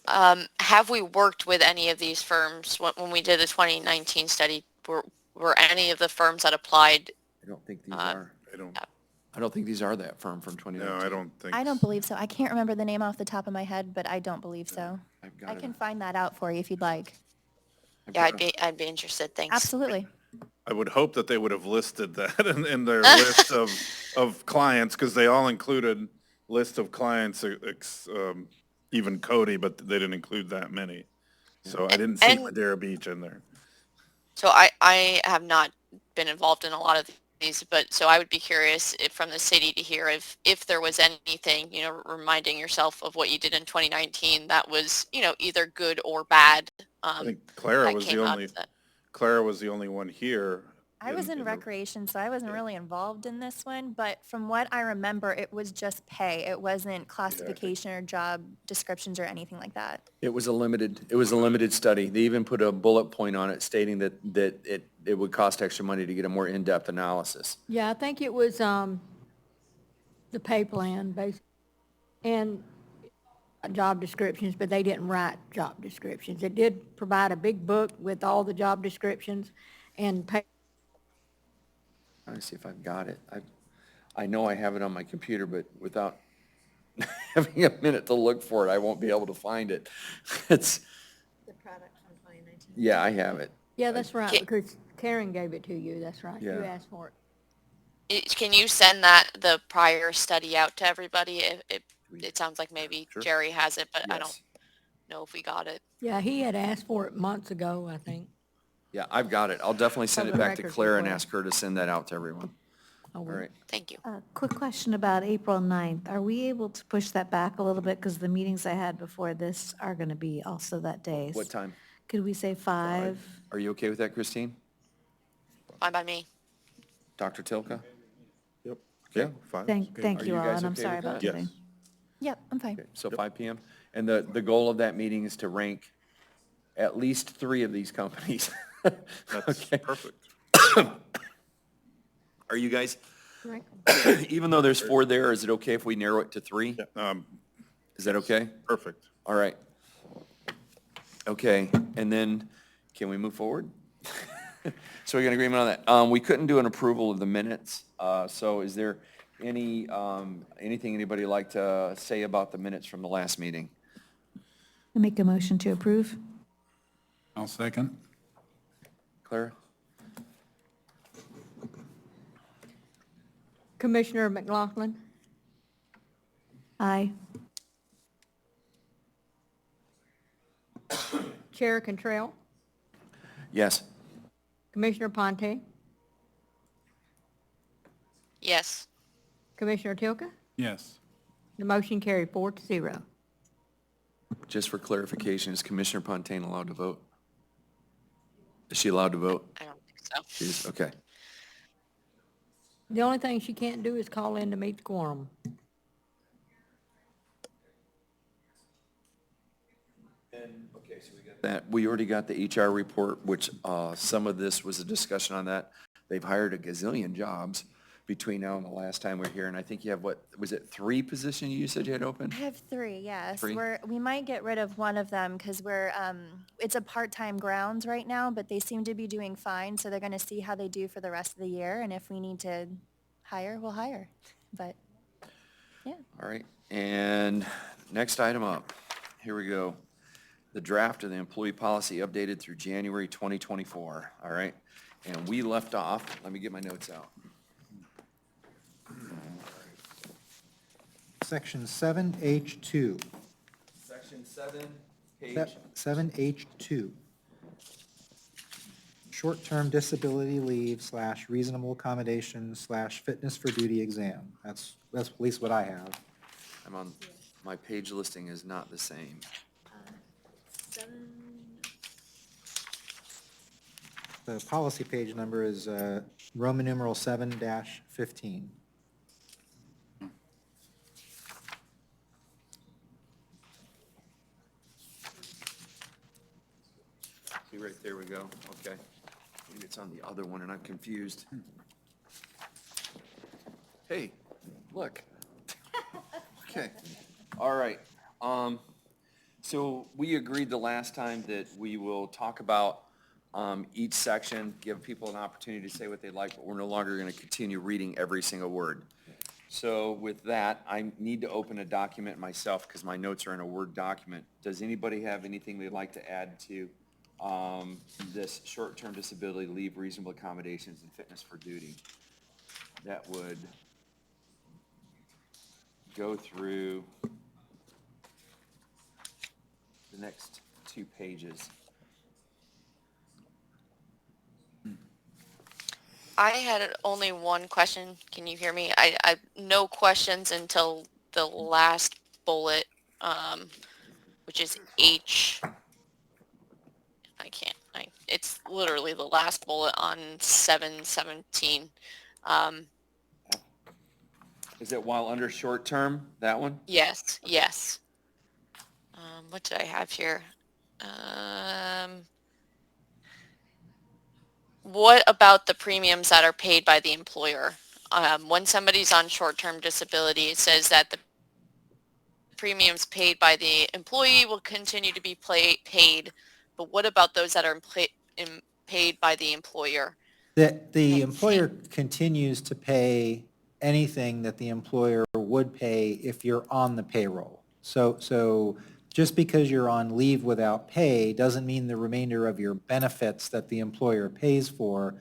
Have we worked with any of these firms when we did the 2019 study? Were any of the firms that applied? I don't think these are. I don't think these are that firm from 2019. No, I don't think. I don't believe so. I can't remember the name off the top of my head, but I don't believe so. I've got I it. can find that out for you if you'd like. Yeah, I'd be interested. Thanks. Absolutely. I would hope that they would have listed that in their list of clients, because they all included list of clients, even Cody, but they didn't include that many. So I didn't see Madeira Beach in there. So I have not been involved in a lot of these, but so I would be curious from the city to hear if there was anything, reminding yourself of what you did in 2019 that was, either good or bad. I think Clara that was came the out only, of that. Clara was the only one here. I was in the- recreation, so I wasn't really involved in this one, but from what I remember, it was just pay. It wasn't classification or job descriptions or anything like that. It was a limited study. They even put a bullet point on it stating that it would cost extra money to get a more in-depth analysis. Yeah, I think it was the pay plan, basically, and job descriptions, but they didn't write job descriptions. It did provide a big book with all the job descriptions and pay. Let me see if I've got it. I know I have it on my computer, but without having a minute to look for it, I won't be able to find it. It's, The product from 2019. yeah, I have it. Yeah, that's right, Okay. because Karen gave it to you, that's right. You Yeah. asked for it. Can you send the prior study out to everybody? It sounds like maybe Sure. Jerry has it, but I don't Yes. know if we got it. Yeah, he had asked for it months ago, I think. Yeah, I've got it. I'll definitely send it Public back to records Claire and request. ask her to send that out to everyone. Oh, All right. Thank you. Quick question about April 9th. Are we able to push that back a little bit? Because the meetings I had before this are going to be also that day. What time? Could we say 5? Are you okay with that, Christine? Fine by me. Dr. Tilka? Yep. Okay. Yeah, fine. Thank Are you you all, guys and I'm okay sorry with about that? Yes. today. Yep, I'm fine. Okay, so 5 PM? And the goal of that meeting is to rank at least 3 of these companies. That's Okay. perfect. Are you guys, Correct. even though there's 4 there, is it okay if we narrow it to 3? Is that okay? Perfect. All right. Okay, and then, can we move forward? So we got agreement on that. We couldn't do an approval of the minutes, so is there anything anybody like to say about the minutes from the last meeting? I make a motion to approve. I'll second. Clara? Commissioner McLaughlin, Aye. Chair Cantrell, Yes. Commissioner Ponte, Yes. Commissioner Tilka. Yes. The motion carried 4-0. Just for clarification, is Commissioner Fontaine allowed to vote? Is she allowed to vote? I don't think so. She's, okay. The only thing she can't do is call in to meet the quorum. Okay, so we got that. We already got the HR report, which some of this was a discussion on that. They've hired a gazillion jobs between now and the last time we were here, and I think you have, what, was it 3 positions you said you had open? I have 3, yes. 3? We might get rid of one of them because it's a part-time grounds right now, but they seem to be doing fine, so they're going to see how they do for the rest of the year, and if we need to hire, we'll hire. But, yeah. All right, and next item up, here we go. The draft of the employee policy updated through January 2024, all right? And we left off, let me get my notes out. Section 7H2. Section 7, page, 7H2. Short-term disability leave / reasonable accommodation / fitness for duty exam. That's at least what I have. I'm on, my page listing is not the same. The policy page number is Roman numeral 7-15. See, right there we go, okay. Maybe it's on the other one and I'm confused. Hey, look. Okay, all right. So we agreed the last time that we will talk about each section, give people an opportunity to say what they'd like, but we're no longer going to continue reading every single word. So with that, I need to open a document myself because my notes are in a Word document. Does anybody have anything they'd like to add to this short-term disability leave, reasonable accommodations, and fitness for duty? That would go through the next 2 pages. I had only one question. Can you hear me? I no questions until the last bullet, which is H. It's literally the last bullet on 717. Is it while under short-term, that one? Yes, yes. What did I have here? What about the premiums that are paid by the employer? When somebody's on short-term disability, it says that the premiums paid by the employee will continue to be paid, but what about those that are paid by the employer? The employer continues to pay anything that the employer would pay if you're on the payroll. So just because you're on leave without pay doesn't mean the remainder of your benefits that the employer pays for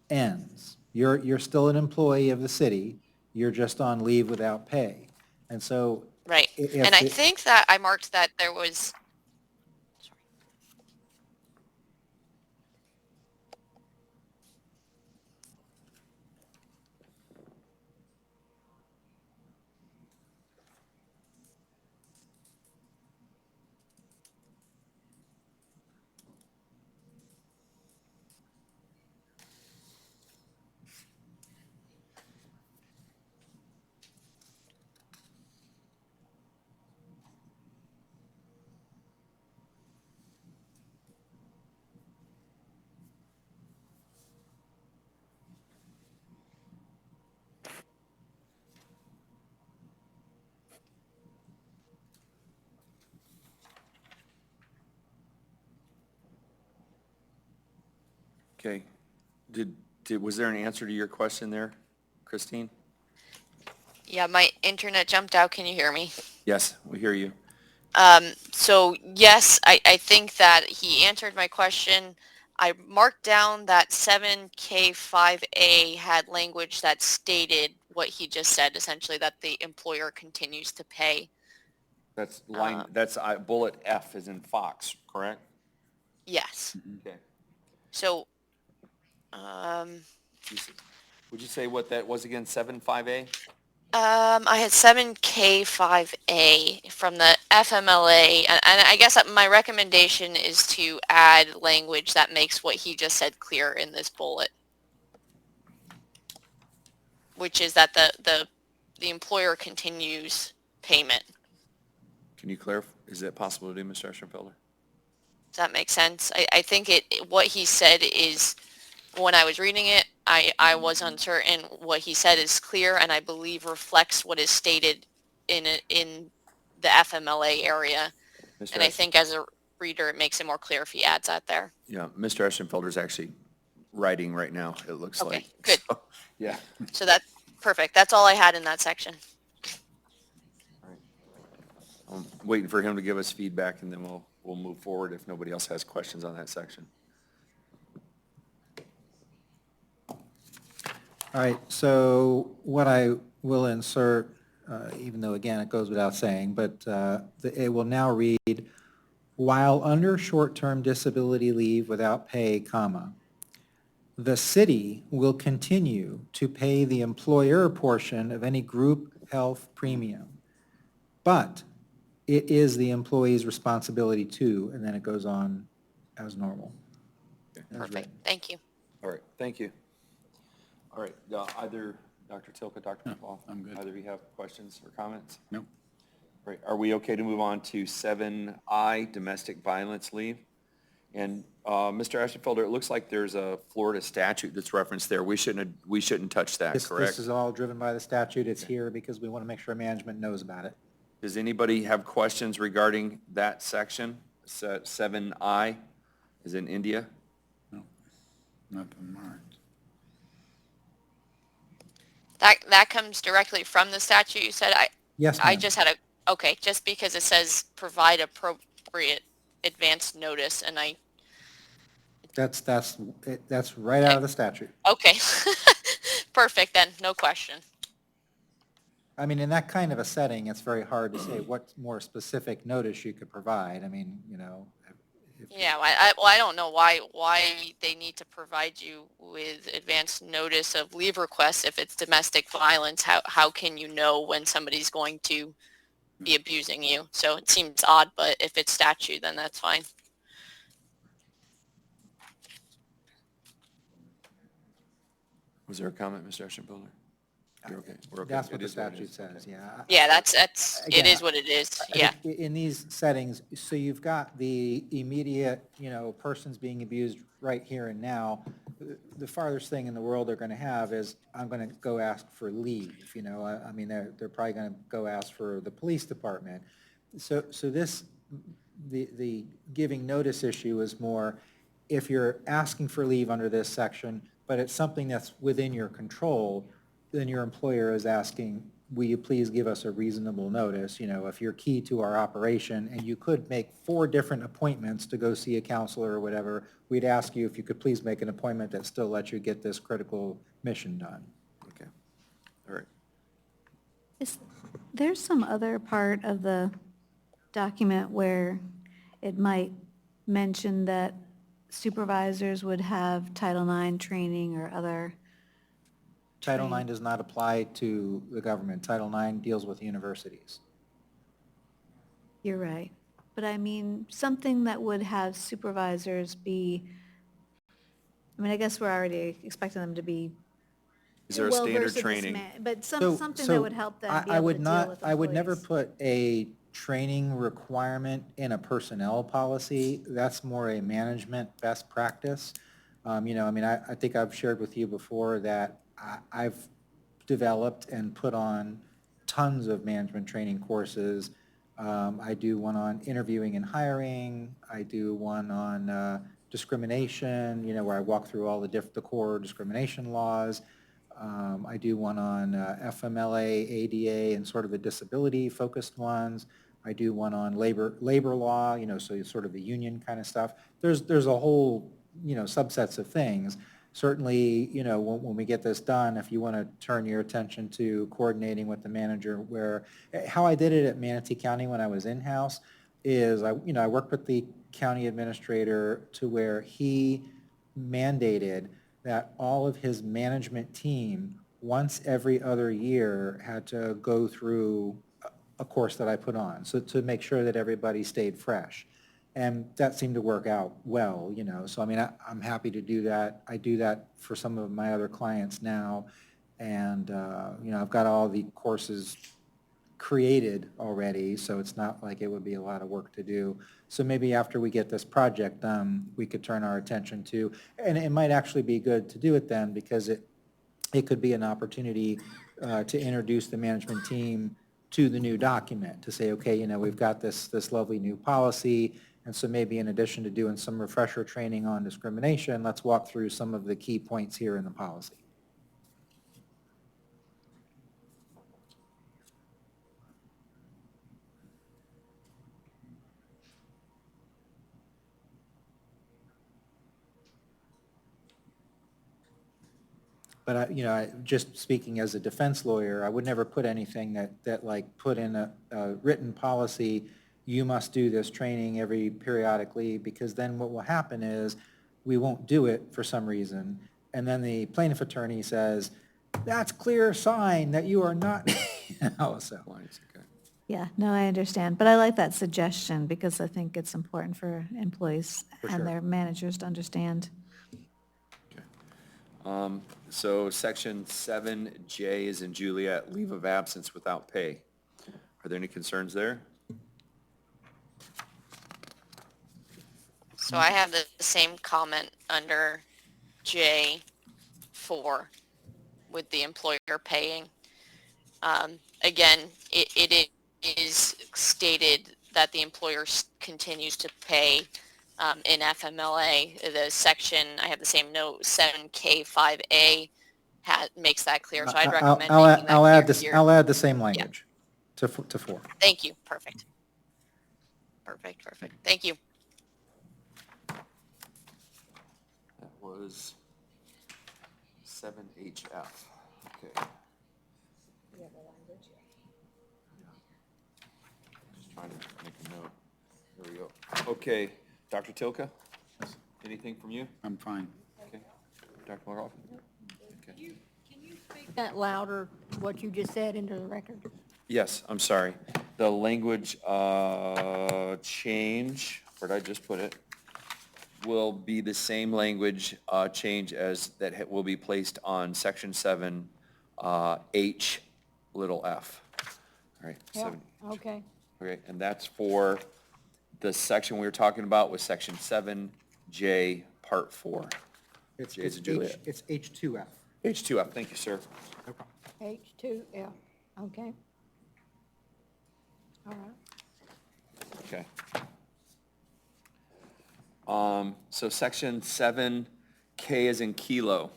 ends. You're still an employee of the city, you're just on leave without pay. And so. Right. if And I it- think that I marked that there was, Okay. Was there an answer to your question there, Christine? Yeah, my internet jumped out. Can you hear me? Yes, we hear you. So yes, I think that he answered my question. I marked down that 7K5A had language that stated what he just said, essentially that the employer continues to pay. That's that's bullet F is in Fox, correct? Yes. Okay. So, Would you say what that was again, 75A? I had 7K5A from the FMLA, and I guess that my recommendation is to add language that makes what he just said clear in this bullet, which is that the employer continues payment. Can you clarify? Is that possible to do, Mr. Eschenfelder? Does that make sense? I think what he said is, when I was reading it, I was uncertain. What he said is clear and I believe reflects what is stated in the FMLA area. And I think as a reader, it makes it more clear if he adds that there. Yeah, Mr. Eschenfelder is actually writing right now, it looks Okay, like. good. So, yeah. So that's perfect. That's all I had in that section. I'm waiting for him to give us feedback, and then we'll move forward if nobody else has questions on that section. All right, so what I will insert, even though again it goes without saying, but it will now read, while under short-term disability leave without pay, comma, the city will continue to pay the employer portion of any group health premium, but it is the employee's responsibility to, and then it goes on as normal. As Perfect. written. Thank you. All right, thank you. All right, either Dr. Tilka, Dr. McFall? I'm good. Either of you have questions or comments? No. Right, are we okay to move on to 7I, domestic violence leave? And Mr. Eschenfelder, it looks like there's a Florida statute that's referenced there. We shouldn't touch that, This correct? is all driven by the statute. It's here because we want to make sure management knows about it. Does anybody have questions regarding that section? 7I is in India? Nothing marked. That comes directly from the statute. You said Yes, I ma'am. just had okay, just because it says provide appropriate advance notice, and That's right out of the statute. okay, perfect then, no question. I mean, in that kind of a setting, it's very hard to say what more specific notice you could provide. I mean, you know. Yeah, I don't know why they need to provide you with advance notice of leave requests if it's domestic violence. How can you know when somebody's going to be abusing you? So it seems odd, but if it's statute, then that's fine. Was there a comment, Mr. Eschenfelder? You're okay. We're okay. That's what It the is what it statute is. says, Okay. yeah. Yeah, it Again, is what it is. I Yeah. think in these settings, so you've got the immediate, person's being abused right here and now. The farthest thing in the world they're going to have is, I'm going to go ask for leave, I mean, they're probably going to go ask for the police department. So this, the giving notice issue is more, if you're asking for leave under this section, but it's something that's within your control, then your employer is asking, will you please give us a reasonable notice? If you're key to our operation and you could make 4 different appointments to go see a counselor or whatever, we'd ask you if you could please make an appointment that still lets you get this critical mission done. Okay. All right. Is there some other part of the document where it might mention that supervisors would have Title IX training or other? Title IX does not apply to the government. Title IX deals with universities. You're right. But I mean, something that would have supervisors be, I guess we're already expecting them to be Is there a well-versed standard in this training? But So- something so that would help them be I able to would deal not, with I would never employees. put a training requirement in a personnel policy. That's more a management best practice. I think I've shared with you before that I've developed and put on tons of management training courses. I do one on interviewing and hiring. I do one on discrimination, where I walk through all the core discrimination laws. I do one on FMLA, ADA, and sort of the disability-focused ones. I do one on labor law, so sort of the union kind of stuff. There's a whole, subsets of things. Certainly, when we get this done, if you want to turn your attention to coordinating with the manager, how I did it at Manatee County when I was in-house is I worked with the county administrator to where he mandated that all of his management team, once every other year, had to go through a course that I put on, so to make sure that everybody stayed fresh. And that seemed to work out well, So, I'm happy to do that. I do that for some of my other clients now. And, I've got all the courses created already, so it's not like it would be a lot of work to do. So maybe after we get this project done, we could turn our attention to, and it might actually be good to do it then, because it could be an opportunity to introduce the management team to the new document, to say, okay, we've got this lovely new policy, and so maybe in addition to doing some refresher training on discrimination, let's walk through some of the key points here in the policy. But just speaking as a defense lawyer, I would never put anything that like put in a written policy, you must do this training every periodically, because then what will happen is we won't do it for some reason. And then the plaintiff attorney says, that's clear sign that you are not, so. Yeah, no, I understand, but I like that suggestion because I think it's important for employees For sure. and their managers to understand. So section 7J is in Juliet, leave of absence without pay. Are there any concerns there? So I have the same comment under J4 with the employer paying. Again, it is stated that the employer continues to pay in FMLA. The section, I have the same note, 7K5A makes that clear, so I'd recommend making that clear here. I'll add the same language to 4. Thank you, perfect. Perfect, thank you. That was 7HF. Okay. Just trying to make a note. There we go. Okay, Dr. Tilka? Anything from you? I'm fine. Okay. Dr. McGraw? Okay. That louder, what you just said into the record. Yes, I'm sorry. The language change, where'd I just put it, will be the same language change as that will be placed on section 7, H, little f. All right, Yeah, 7. okay. Okay, and that's for the section we were talking about with section 7J, part 4. It's J as in Juliet. It's H2F. H2F, thank you, sir. No problem. H2F, okay. All right. Okay. So section 7K is in kilo,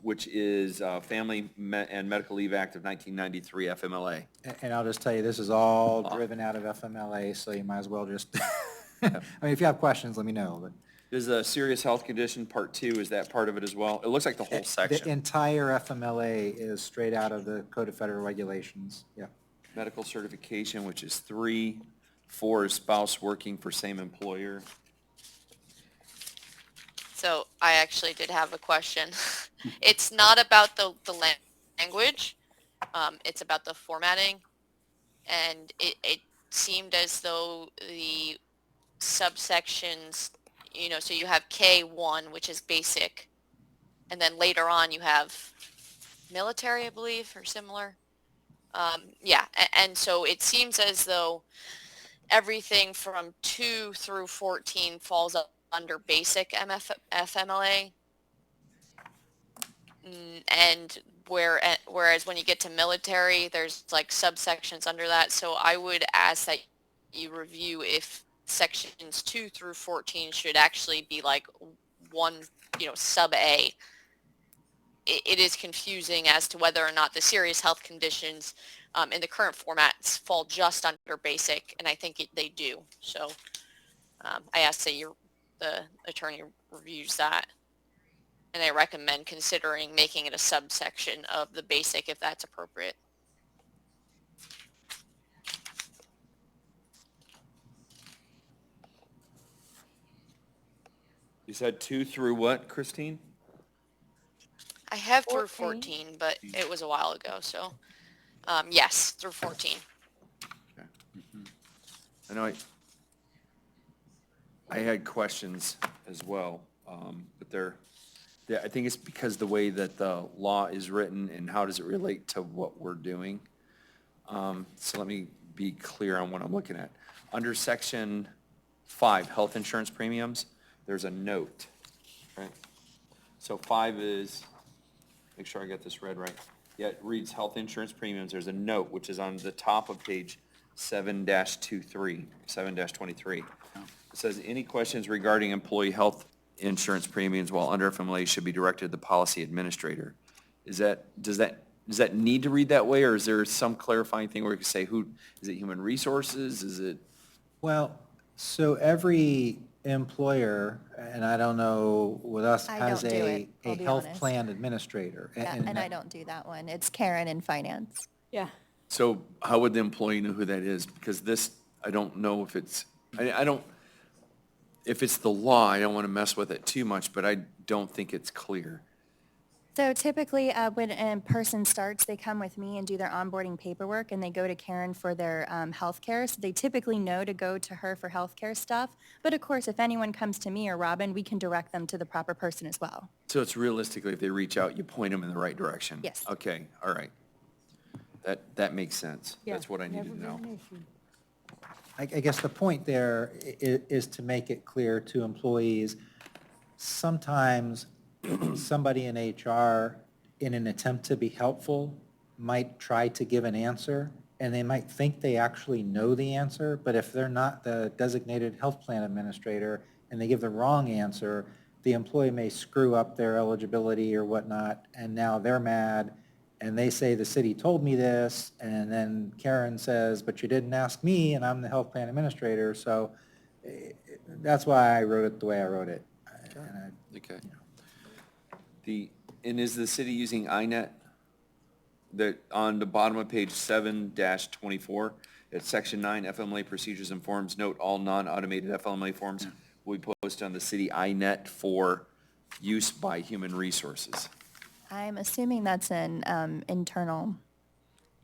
which is Family and Medical Leave Act of 1993, FMLA. And I'll just tell you, this is all driven out of FMLA, so you might as well just, if you have questions, let me know, but. Is a serious health condition, part 2, is that part of it as well? It looks like the whole The section. entire FMLA is straight out of the Code of Federal Regulations, yeah. Medical certification, which is 3. 4 is spouse working for same employer. So I actually did have a question. It's not about the language, it's about the formatting. And it seemed as though the subsections, so you have K1, which is basic, and then later on you have military, I believe, or similar. Yeah, and so it seems as though everything from 2 through 14 falls up under basic FMLA. And whereas when you get to military, there's like subsections under that. So I would ask that you review if sections 2 through 14 should actually be like one, sub A. It is confusing as to whether or not the serious health conditions in the current formats fall just under basic, and I think they do. So I ask that the attorney reviews that, and I recommend considering making it a subsection of the basic if that's appropriate. You said 2 through what, Christine? I have through 14. 14, but it was a while ago, so yes, through 14. I know I had questions as well, but I think it's because the way that the law is written and how does it relate to what we're doing. So let me be clear on what I'm looking at. Under section 5, health insurance premiums, there's a note, right? So 5 is, make sure I get this read right. Yeah, it reads health insurance premiums. There's a note, which is on the top of page 7-23, 7-23. It says, any questions regarding employee health insurance premiums while under FMLA should be directed to the policy administrator. Does that need to read that way, or is there some clarifying thing where you can say is it human resources? Is it? Well, so every employer, and I don't know with us, I has don't do it, a I'll be health honest. plan administrator. Yeah, and I don't do that one. It's Karen in finance. Yeah. So how would the employee know who that is? Because this, I don't know if it's, if it's the law, I don't want to mess with it too much, but I don't think it's clear. So typically, when a person starts, they come with me and do their onboarding paperwork, and they go to Karen for their healthcare. So they typically know to go to her for healthcare stuff. But of course, if anyone comes to me or Robin, we can direct them to the proper person as well. So it's realistically, if they reach out, you point them in the right direction? Yes. Okay, all right. That makes sense. Yeah, That's what I never needed to been know. an issue. I guess the point there is to make it clear to employees, sometimes somebody in HR, in an attempt to be helpful, might try to give an answer, and they might think they actually know the answer, but if they're not the designated health plan administrator and they give the wrong answer, the employee may screw up their eligibility or whatnot, and now they're mad, and they say, the city told me this, and then Karen says, but you didn't ask me, and I'm the health plan administrator, so that's why I wrote it the way I wrote it. Okay. And is the city using INET? On the bottom of page 7-24, it's section 9, FMLA procedures and forms, note all non-automated FMLA forms will be posted on the city INET for use by human resources. I'm assuming that's an internal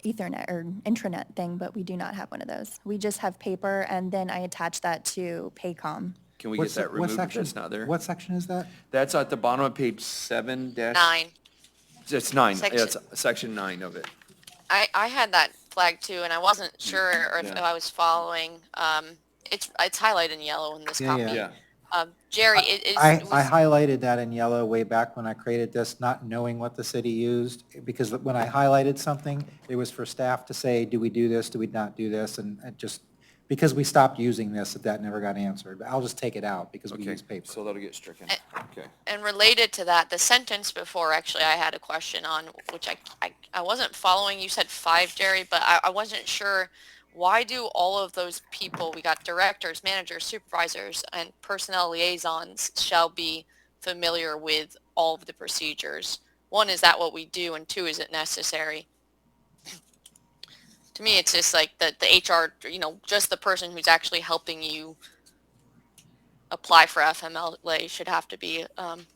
Ethernet or intranet thing, but we do not have one of those. We just have paper, and then I attach that to Paycom. Can we get that removed if section? that's not there? What section is that? That's at the bottom of page 7 dash. 9. It's 9, Section- yeah, it's section 9 of it. I had that flag too, and I wasn't sure if Yeah. I was following. It's highlighted in yellow in this Yeah, copy. yeah. Jerry, I highlighted that in yellow way back when I created this, not knowing what the city used, because when I highlighted something, it was for staff to say, do we do this, do we not do this, and it just, because we stopped using this, that never got answered. But I'll just take it out because we Okay, use paper. so that'll get stricken. Okay. And related to that, the sentence before, actually, I had a question on, which I wasn't following. You said 5, Jerry, but I wasn't sure. Why do all of those people, we got directors, managers, supervisors, and personnel liaisons shall be familiar with all of the procedures? 1, is that what we do? And 2, is it necessary? To me, it's just like the HR, just the person who's actually helping you apply for FMLA should have to be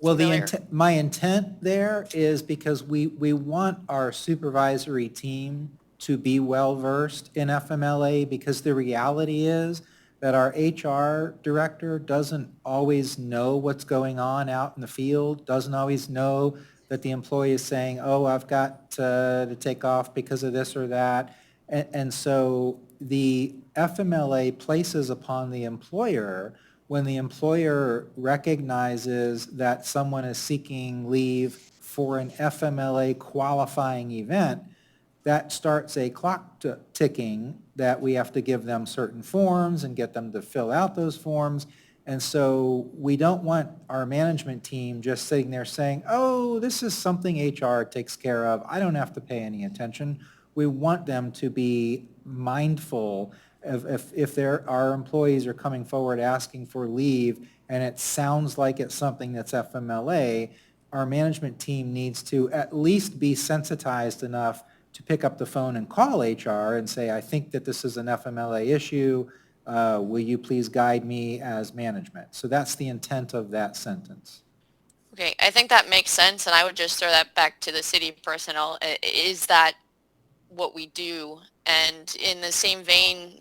Well, familiar. my intent there is because we want our supervisory team to be well-versed in FMLA, because the reality is that our HR director doesn't always know what's going on out in the field, doesn't always know that the employee is saying, oh, I've got to take off because of this or that. And so the FMLA places upon the employer, when the employer recognizes that someone is seeking leave for an FMLA qualifying event, that starts a clock ticking that we have to give them certain forms and get them to fill out those forms. And so we don't want our management team just sitting there saying, oh, this is something HR takes care of. I don't have to pay any attention. We want them to be mindful of if our employees are coming forward asking for leave and it sounds like it's something that's FMLA, our management team needs to at least be sensitized enough to pick up the phone and call HR and say, I think that this is an FMLA issue. Will you please guide me as management? So that's the intent of that sentence. Okay, I think that makes sense, and I would just throw that back to the city personnel. Is that what we do? And in the same vein,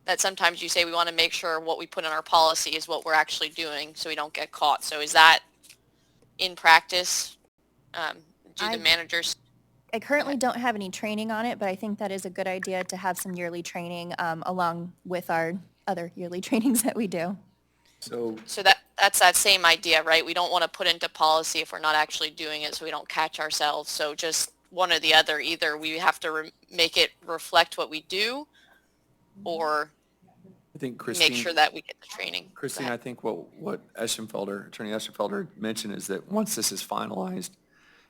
that sometimes you say we want to make sure what we put in our policy is what we're actually doing so we don't get caught. So is that in practice? Do the managers? I currently don't have any training on it, but I think that is a good idea to have some yearly training along with our other yearly trainings that we do. So So that's that same idea, right? We don't want to put into policy if we're not actually doing it so we don't catch ourselves. So just one or the other. Either we have to make it reflect what we do or I think Christine. make sure that we get the training. Christine, I think what Attorney Eschenfelder mentioned is that once this is finalized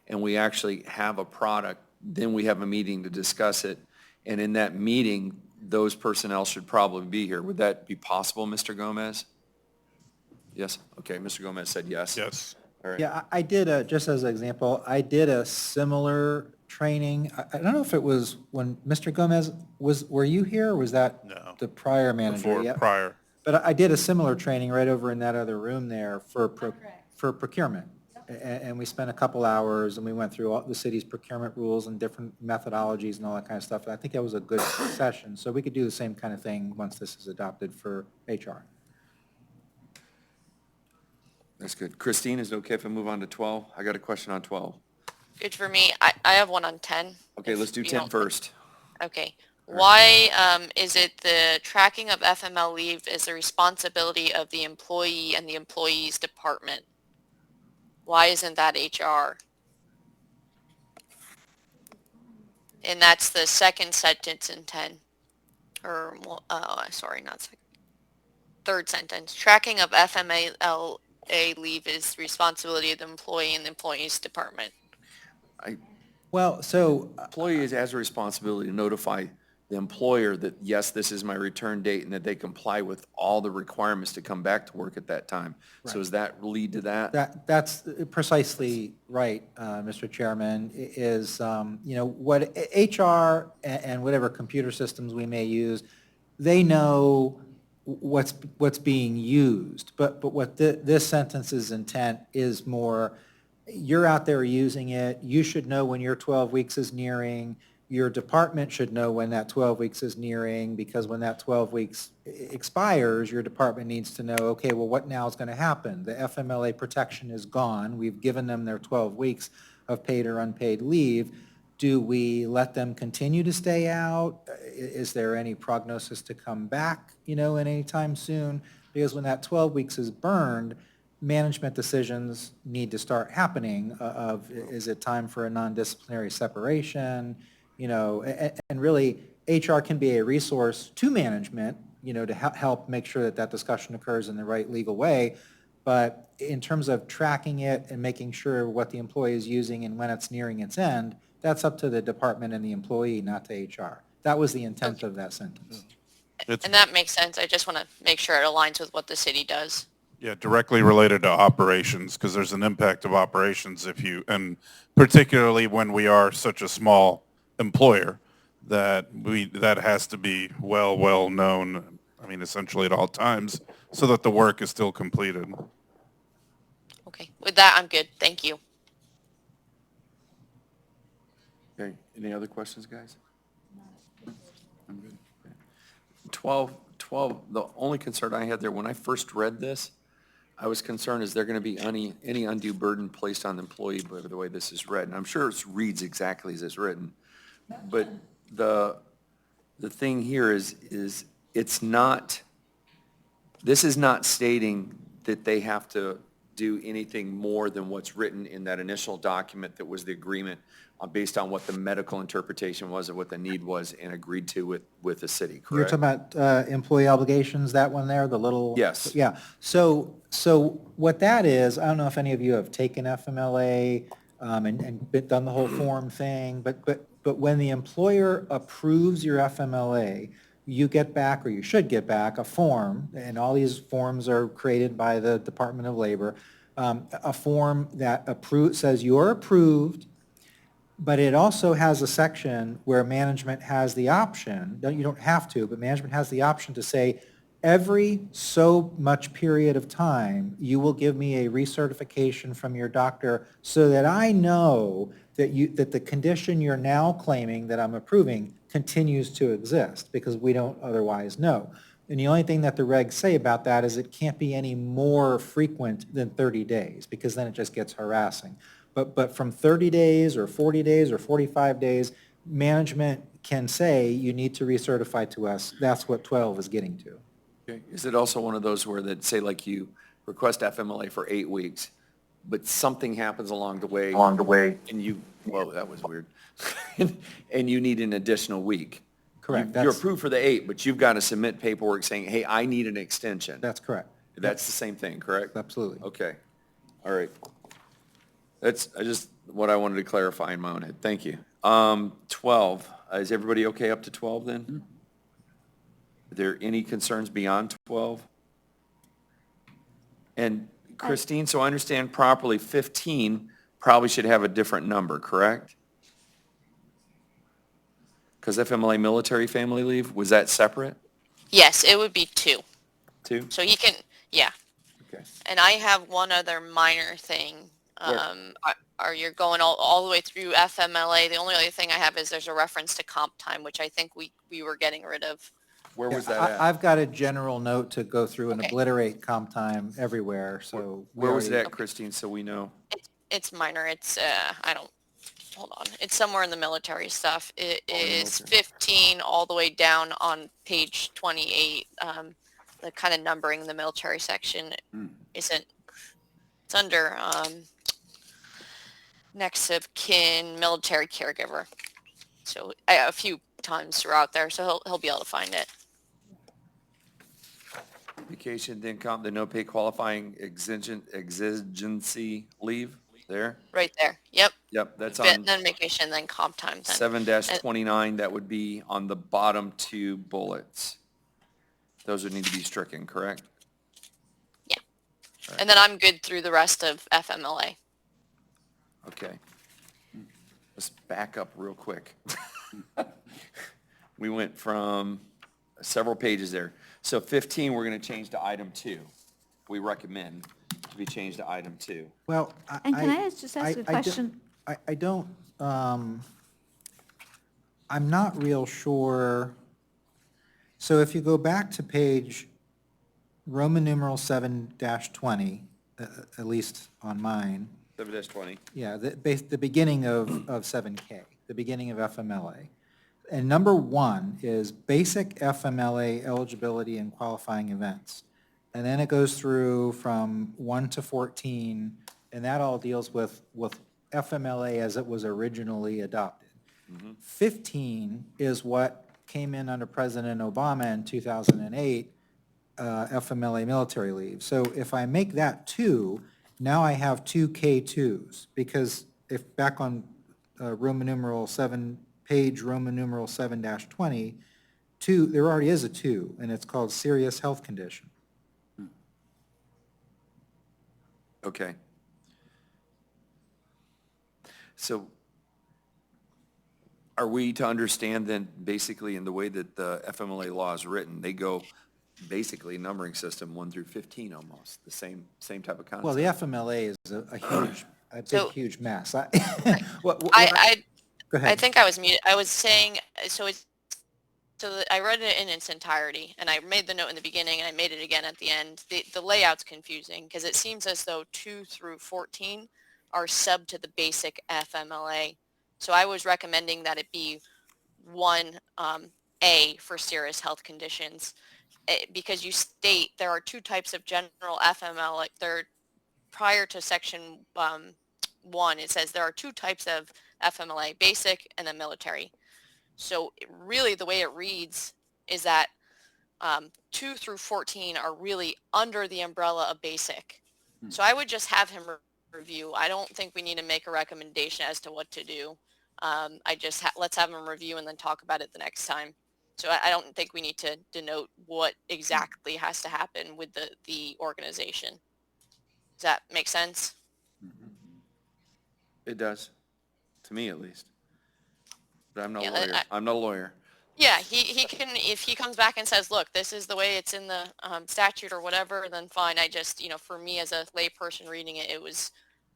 and we actually have a product, then we have a meeting to discuss it. And in that meeting, those personnel should probably be here. Would that be possible, Mr. Gomez? Yes? Okay, Mr. Gomez said yes. Yes. All right. Yeah, I did just as an example, I did a similar training. I don't know if it was when Mr. Gomez were you here or was that No. the prior manager? Before, Yeah. prior. But I did a similar training right over in that other room there for procurement. And we spent a couple hours and we went through all the city's procurement rules and different methodologies and all that kind of stuff. And I think that was a good session. So we could do the same kind of thing once this is adopted for HR. That's good. Christine, is it okay if I move on to 12? I got a question on 12. Good for me. I have one on 10. Okay, if let's do you 10 don't- first. Okay. Why is it the tracking of FML leave is the responsibility of the employee and the employee's department? Why isn't that HR? And that's the second sentence in 10. Or, sorry, not second. Third sentence. Tracking of FMLA leave is the responsibility of the employee and the employee's department. Well, so Employee has a responsibility to notify the employer that, yes, this is my return date, and that they comply with all the requirements to come back to work at that time. So does that lead to that? that's precisely right, Mr. Chairman, is, what HR and whatever computer systems we may use, they know what's being used. But what this sentence's intent is more, you're out there using it, you should know when your 12 weeks is nearing, your department should know when that 12 weeks is nearing, because when that 12 weeks expires, your department needs to know, okay, well, what now is going to happen? The FMLA protection is gone. We've given them their 12 weeks of paid or unpaid leave. Do we let them continue to stay out? Is there any prognosis to come back, in any time soon? Because when that 12 weeks is burned, management decisions need to start happening of, is it time for a non-disciplinary separation? And really, HR can be a resource to management, to help make sure that discussion occurs in the right legal way. But in terms of tracking it and making sure what the employee is using and when it's nearing its end, that's up to the department and the employee, not to HR. That was the intent of that sentence. And that makes sense. I just want to make sure it aligns with what the city does. Yeah, directly related to operations, because there's an impact of operations and particularly when we are such a small employer, that has to be well known, essentially at all times, so that the work is still completed. Okay. With that, I'm good. Thank you. Okay, any other questions, guys? I'm good. 12, the only concern I had there, when I first read this, I was concerned, is there going to be any undue burden placed on the employee by the way this is read? And I'm sure it reads exactly as it's written. But the thing here is it's not, this is not stating that they have to do anything more than what's written in that initial document that was the agreement based on what the medical interpretation was of what the need was and agreed to with the city, You're correct? talking about employee obligations, that one there, the little? Yes. Yeah. So what that is, I don't know if any of you have taken FMLA and done the whole form thing, but when the employer approves your FMLA, you get back, or you should get back, a form, and all these forms are created by the Department of Labor, a form that says you're approved, but it also has a section where management has the option, you don't have to, but management has the option to say, every so much period of time, you will give me a recertification from your doctor so that I know that the condition you're now claiming that I'm approving continues to exist, because we don't otherwise know. And the only thing that the regs say about that is it can't be any more frequent than 30 days, because then it just gets harassing. But from 30 days or 40 days or 45 days, management can say, you need to recertify to us. That's what 12 is getting to. Okay. Is it also one of those where that, say like you request FMLA for 8 weeks, but something happens along the way? And you, whoa, that was weird. And you need an additional week. Correct. You're approved for the 8, but you've got to submit paperwork saying, hey, I need an extension. That's correct. That's the same thing, correct? Absolutely. Okay, all right. That's what I wanted to clarify in my own head. Thank you. 12, is everybody okay up to 12 then? Are there any concerns beyond 12? And Christine, so I understand properly, 15 probably should have a different number, correct? Because FMLA military family leave, was that separate Yes, it would be 2. too? So he can, yeah. Okay. And I have one other minor thing. Are you going all the way through FMLA? The only other thing I have is there's a reference to comp time, which I think we were getting rid of. Where was Yeah, that at? I've got a general note to go through and Okay. obliterate comp time everywhere, so. we Where was it already- at, Christine, so we know? It's minor. It's, I don't, hold on. It's somewhere in the military stuff. It Oh, the is military. 15 all the way down on page 28. The kind of numbering in the military section isn't, it's under next of kin, military caregiver. So a few times throughout there, so he'll be able to find it. Vacation, then comp, the no pay qualifying exigency leave there? Right there. Yep. Yep, that's Then on vacation, then comp time. Then. 7-29, that would be on the bottom 2 bullets. Those would need to be stricken, correct? Yeah. And then I'm good through the rest of FMLA. Okay. Let's back up real quick. We went from several pages there. So 15, we're going to change to item 2. We recommend to be changed to item 2. Well, And can I just ask a I don't- question? I don't, I'm not real sure. So if you go back to page Roman numeral 7-20, at least on mine, 7-20. yeah, the beginning of 7K, the beginning of FMLA. And number 1 is basic FMLA eligibility and qualifying events. And then it goes through from 1 to 14, and that all deals with FMLA as it was originally adopted. 15 is what came in under President Obama in 2008, FMLA military leave. So if I make that 2, now I have 2 K2s, because if back on Roman numeral 7, page Roman numeral 7-20, 2, there already is a 2, and it's called serious health condition. Okay. So are we to understand then, basically, in the way that the FMLA law is written, they go basically numbering system 1 through 15 almost, the same type of concept? Well, the FMLA is a So- big, huge mess. Go I ahead. think I was muted. I was saying, I read it in its entirety, and I made the note in the beginning, and I made it again at the end. The layout's confusing, because it seems as though 2 through 14 are sub to the basic FMLA. So I was recommending that it be 1A for serious health conditions, because you state there are 2 types of general FMLA. Prior to section 1, it says there are 2 types of FMLA basic, and then military. So really the way it reads is that 2 through 14 are really under the umbrella of basic. So I would just have him review. I don't think we need to make a recommendation as to what to do. I just let's have him review and then talk about it the next time. So I don't think we need to denote what exactly has to happen with the organization. Does that make sense? It does, to me at least. But I'm not a Yeah, lawyer. I'm not a lawyer. Yeah, he can, if he comes back and says, look, this is the way it's in the statute or whatever, then fine. I just, for me as a lay person reading it, it was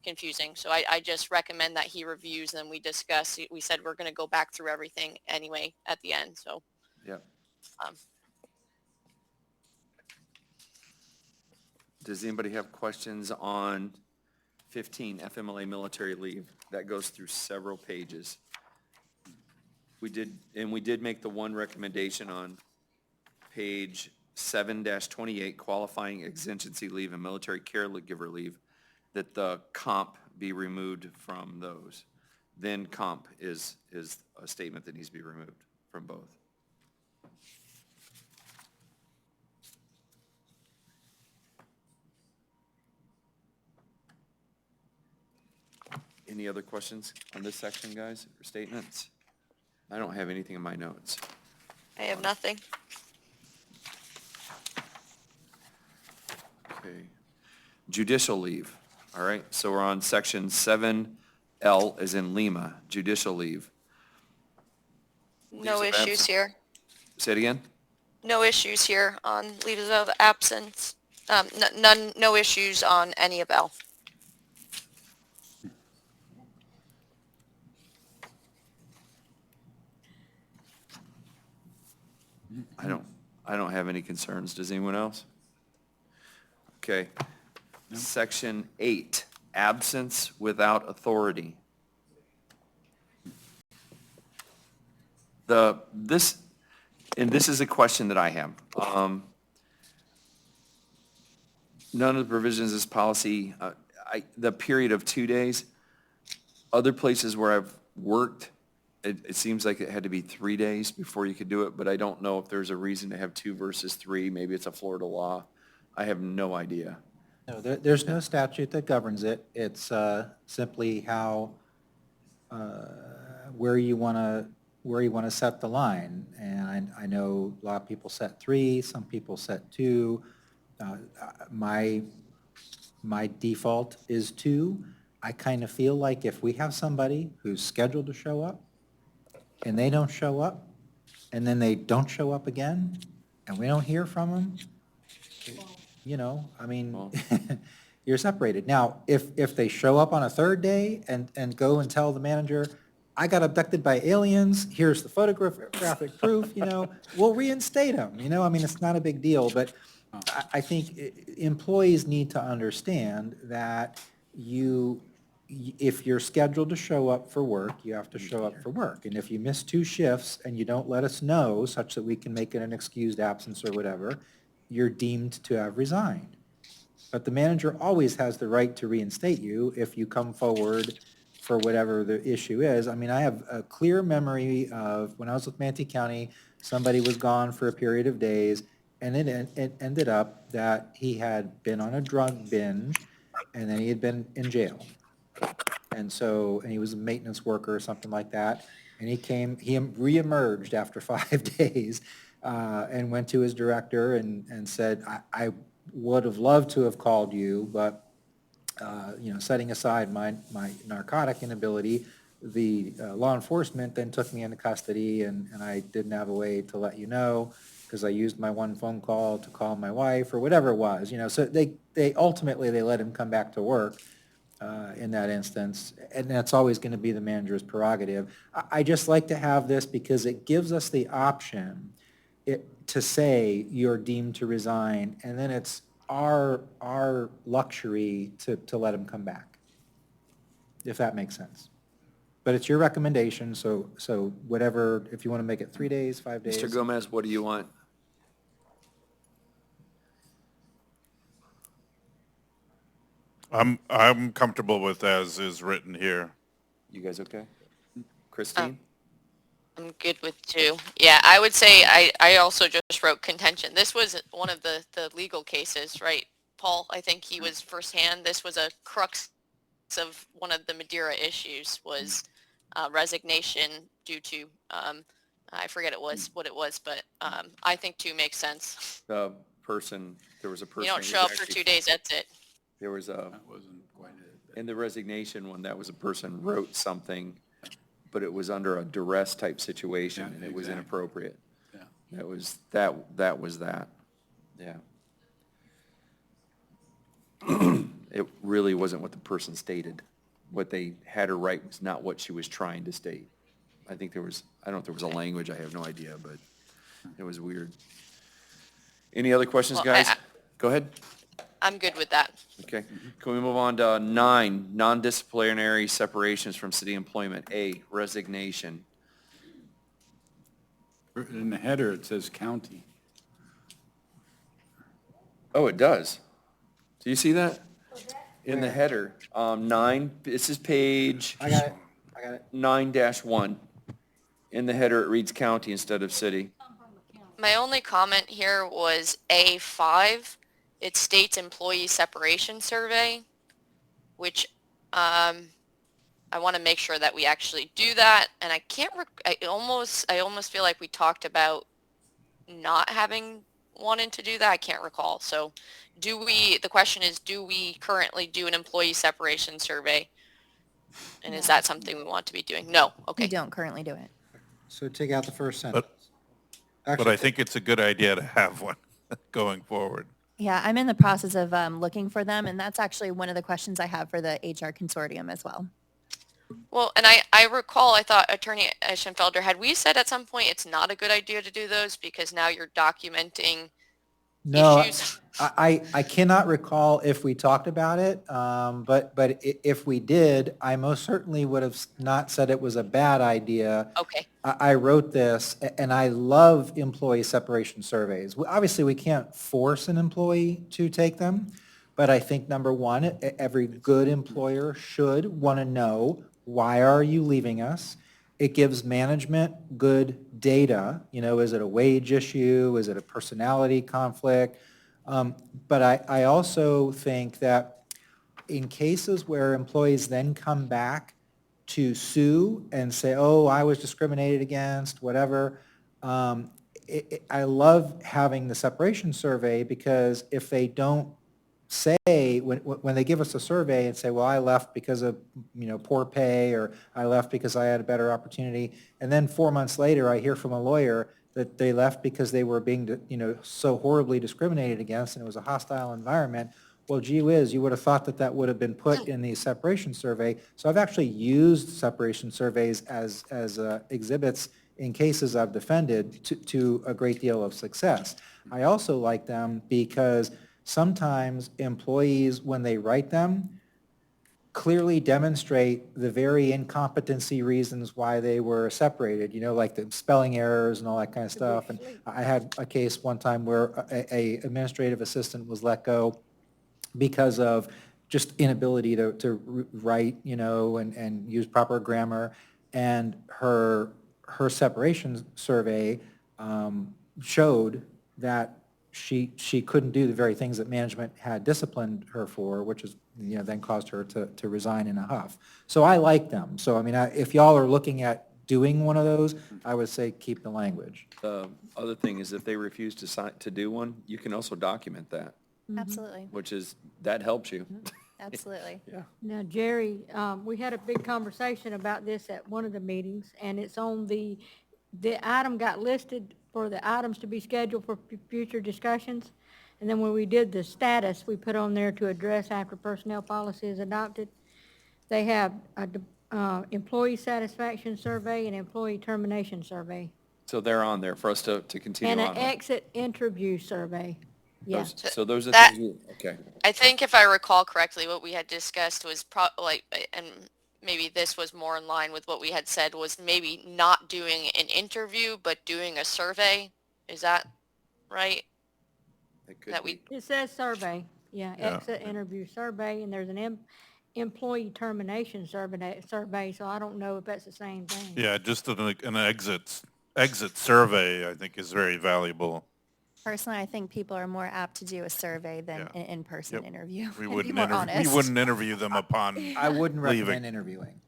confusing. So I just recommend that he reviews and we discuss. We said we're going to go back through everything anyway at the end. So, Yeah. um, Does anybody have questions on 15, FMLA military leave? That goes through several pages. We did make the one recommendation on page 7-28, qualifying exigency leave and military caregiver leave, that the comp be removed from those. Then comp is a statement that needs to be removed from both. Any other questions on this section, guys, or statements? I don't have anything in my notes. I have nothing. Okay. Judicial leave, all right? So we're on section 7L as in Lima, judicial leave. No Leaves of issues here. Say it again? No issues here on leaves of absence. None, no issues on any of L. I don't have any concerns. Does anyone else? Okay. Section 8, absence without authority. This is a question that I have. None of the provisions of this policy, the period of 2 days, other places where I've worked, it seems like it had to be 3 days before you could do it, but I don't know if there's a reason to have 2 versus 3. Maybe it's a Florida law. I have no idea. No, there's no statute that governs it. It's simply how, where you want to set the line. And I know a lot of people set 3, some people set 2. My default is 2. I kind of feel like if we have somebody who's scheduled to show up and they don't show up, and then they don't show up again, and we don't hear from them, you're separated. Now, if they show up on a 3rd day and go and tell the manager, I got abducted by aliens, here's the photographic proof, we'll reinstate them, it's not a big deal, but I think employees need to understand that if you're scheduled to show up for work, you have to show up for work. And if you miss 2 shifts and you don't let us know such that we can make it an excused absence or whatever, you're deemed to have resigned. But the manager always has the right to reinstate you if you come forward for whatever the issue is. I mean, I have a clear memory of when I was with Manatee County, somebody was gone for a period of days, and it ended up that he had been on a drug binge, and then he had been in jail. And he was a maintenance worker or something like that, and he reemerged after 5 days, and went to his director and said, I would have loved to have called you, but, setting aside my narcotic inability, the law enforcement then took me into custody, and I didn't have a way to let you know, because I used my one phone call to call my wife, or whatever it was, so they ultimately let him come back to work in that instance, and that's always going to be the manager's prerogative. I just like to have this because it gives us the option to say you're deemed to resign, and then it's our luxury to let him come back, if that makes sense. But it's your recommendation, so whatever, if you want to make it 3 days, 5 days. Mr. Gomez, what do you want? I'm comfortable with as is written here. You guys okay? Christine? I'm good with 2. Yeah, I would say I also just wrote contention. This was one of the legal cases, right? Paul, I think he was firsthand. This was a crux of one of the Madeira issues was resignation due to, I forget what it was, but I think 2 makes sense. The person, there was a person. You don't who show was up for actually- 2 days, that's it. There was a, That wasn't quite it. in the resignation one, that was a person wrote something, but it was under a duress type situation, Yeah, and it was exactly. inappropriate. Yeah. That was that. Yeah. It really wasn't what the person stated. What they had her write was not what she was trying to state. I think there was, I don't know if there was a language, I have no idea, but it was weird. Any other questions, Well, guys? Go ahead. I'm good with that. Okay. Can we move on to 9, non-disciplinary separations from city employment? A, resignation. In the header, it says county. Oh, it does. Do you see that? In the header, 9, this is page I got it. 9-1. In the header, it reads county instead of city. My only comment here was A5. It states employee separation survey, which I want to make sure that we actually do that. And I can't, I almost feel like we talked about not having wanted to do that. I can't recall. So the question is, do we currently do an employee separation survey? And is that something we want to be doing? No. We Okay. don't currently do it. So take out the first sentence. But Actually, I think it's a good idea to have one going forward. Yeah, I'm in the process of looking for them, and that's actually one of the questions I have for the HR consortium as well. Well, and I recall, I thought Attorney Eschenfelder, had we said at some point it's not a good idea to do those because now you're documenting No, issues? I cannot recall if we talked about it, but if we did, I most certainly would have not said it was a bad idea. Okay. I wrote this, and I love employee separation surveys. Obviously, we can't force an employee to take them, but I think, number one, every good employer should want to know, why are you leaving us? It gives management good data. You know, is it a wage issue? Is it a personality conflict? But I also think that in cases where employees then come back to sue and say, oh, I was discriminated against, whatever, I love having the separation survey, because if they don't say, when they give us a survey and say, well, I left because of, poor pay, or I left because I had a better opportunity, and then 4 months later I hear from a lawyer that they left because they were being, so horribly discriminated against and it was a hostile environment, well, gee whiz, you would have thought that that would have been put in the separation survey. So I've actually used separation surveys as exhibits in cases I've defended to a great deal of success. I also like them because sometimes employees, when they write them, clearly demonstrate the very incompetency reasons why they were separated, like the spelling errors and all that kind of stuff. And I had a case one time where a administrative assistant was let go because of just inability to write, and use proper grammar. And her separation survey showed that she couldn't do the very things that management had disciplined her for, which is, then caused her to resign in a huff. So I like them. So, if y'all are looking at doing one of those, I would say keep the language. The other thing is, if they refuse to do one, you can also document that, Absolutely, that helps you. absolutely. Yeah. Now, Jerry, we had a big conversation about this at one of the meetings, and it's on the item got listed for the items to be scheduled for future discussions. And then when we did the status, we put on there to address after personnel policy is adopted. They have a employee satisfaction survey and employee termination survey, So they're on there for us to continue and on an with. exit interview survey. Yeah. So those are That- things, okay. I think if I recall correctly, what we had discussed was and maybe this was more in line with what we had said, was maybe not doing an interview, but doing a survey. Is that right? It could That we- be. It says survey, yeah, Yeah. exit interview survey, and there's an employee termination survey, so I don't know if that's the same thing. Yeah, just an exit survey, I think, is very valuable. Personally, I think people are more apt to do a survey than Yeah. an in-person Yep. interview. We and be wouldn't more we honest. wouldn't interview them upon I wouldn't leaving. recommend interviewing.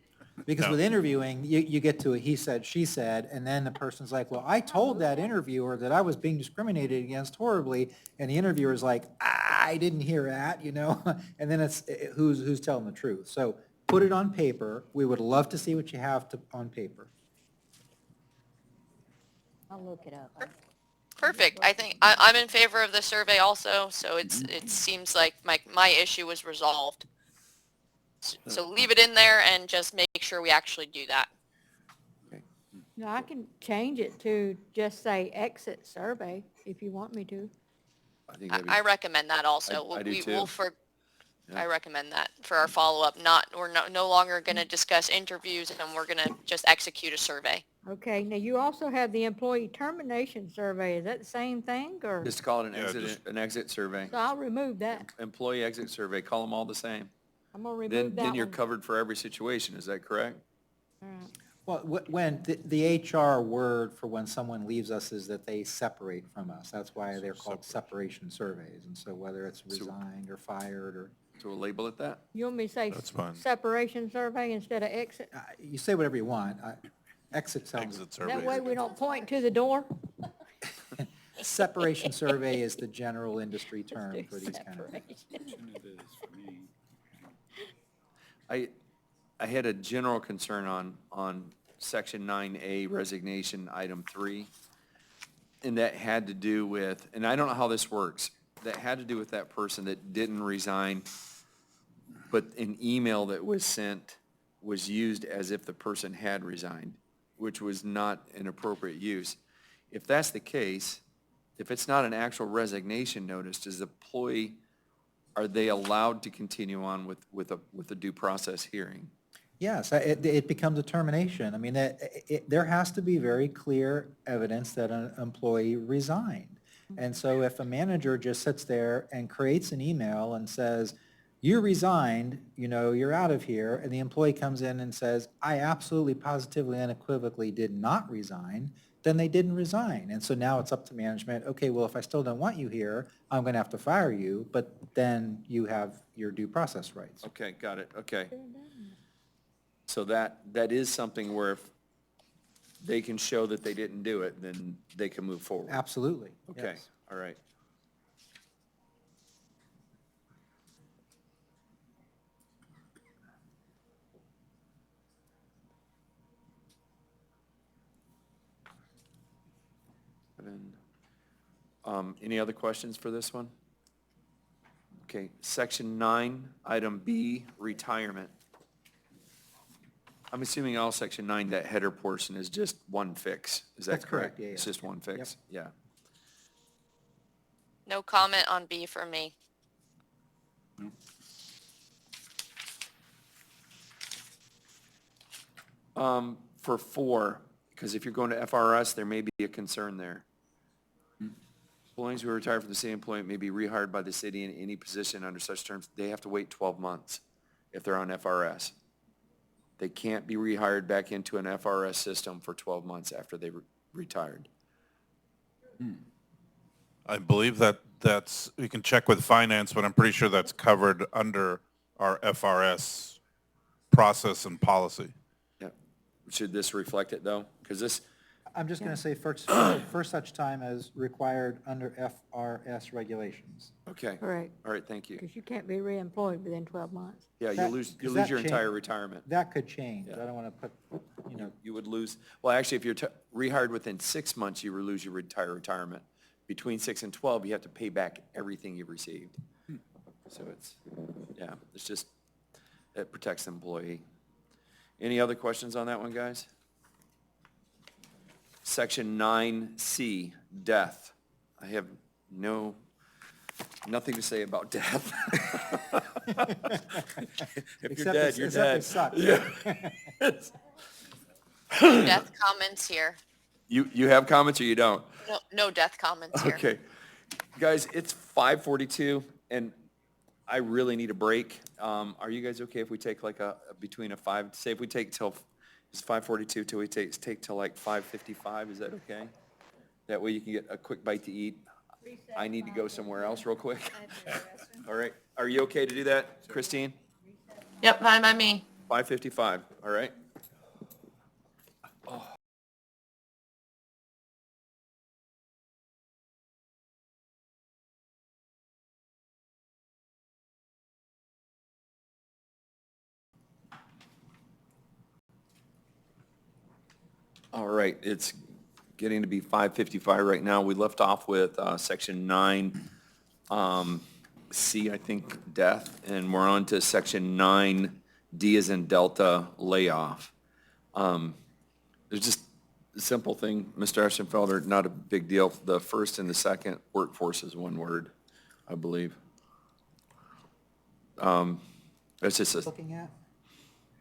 Because No. with interviewing, you get to a he said, she said, and then the person's like, well, I told that interviewer that I was being discriminated against horribly, and the interviewer's like, I didn't hear that, you know? And then it's, who's telling the truth? So put it on paper. We would love to see what you have on paper. I'll look it up. Perfect. I think I'm in favor of the survey also, so it seems like my issue was resolved. So leave it in there and just make sure we actually do that. No, I can change it to just say exit survey if you want me to. I think that'd be, I recommend that also. I do We too. will for, Yeah. I recommend that for our follow-up. We're no longer going to discuss interviews and we're going to just execute a survey. Okay, now you also have the employee termination survey. Is that the same thing, or? just call it Yeah, just- an exit survey. So I'll remove that. Employee exit survey, call them all the same. I'm gonna Then, remove that then you're one. covered for every situation, is that correct? Well, when the HR word for when someone leaves us is that they separate from us. That's why they're called separation surveys. And so whether it's resigned or fired or, So we'll label it that? You want me to say That's fine. separation survey instead of exit? you say whatever you want. Exit sounds, Exit That way survey. we don't point to the door? separation survey is the general industry term for these kind of things. It is for me. I had a general concern on section 9A resignation, item 3. And that had to do with, and I don't know how this works, that had to do with that person that didn't resign, but an email that was sent was used as if the person had resigned, which was not an appropriate use. If that's the case, if it's not an actual resignation notice, does the employee, are they allowed to continue on with a due process hearing? Yes, it becomes a termination. I mean, there has to be very clear evidence that an employee resigned. And so if a manager just sits there and creates an email and says, you resigned, you know, you're out of here, and the employee comes in and says, I absolutely, positively, unequivocally did not resign, then they didn't resign. And so now it's up to management, okay, well, if I still don't want you here, I'm going to have to fire you, but then you have your due process rights. Okay, got it, okay. So that is something where if they can show that they didn't do it, then they can move forward. Absolutely. Okay, yes. all right. Any other questions for this one? Okay, section 9, item B, retirement. I'm assuming all section 9, that header portion is just one fix, is that That's correct, correct? yeah, It's yeah. just one fix, yeah. No comment on B for me. For 4, because if you're going to FRS, there may be a concern there. Employees who retire from the same employment may be rehired by the city in any position under such terms. They have to wait 12 months if they're on FRS. They can't be rehired back into an FRS system for 12 months after they retired. I believe that's, we can check with finance, but I'm pretty sure that's covered under our FRS process and policy. Yeah. Should this reflect it, though? Because this, I'm just going to say first such time as required under FRS regulations. okay. Correct, All right, thank you. because you can't be reemployed within 12 months. Yeah, That- you lose does that your change? entire retirement. That could change. Yeah. I don't want to put, you know, You would lose, well, actually, if you're rehired within 6 months, you would lose your entire retirement. Between 6 and 12, you have to pay back everything you received. So it's, yeah, it's just, it protects the employee. Any other questions on that one, guys? Section 9C, death. I have nothing to say about death. If you're dead, you're dead. Except it sucks. Yeah. Death comments here. You have comments or you don't? No death comments here. Okay. Guys, it's 5:42, and I really need a break. Are you guys okay if we take like between a five, say if we take till, it's 5:42 till we take till like 5:55, is that okay? That way you can get a quick bite to eat. I need to go somewhere else real quick. All right, are you okay to do that, Christine? Yep, fine by me. 5:55, all right? All right, it's getting to be 5:55 right now. We left off with Section 9, C, I think, death, and we're on to Section 9D as in Delta, layoff. There's just a simple thing, Mr. Ashenfelder, not a big deal. The first and the second, workforce is one word, I believe. It's just Looking at?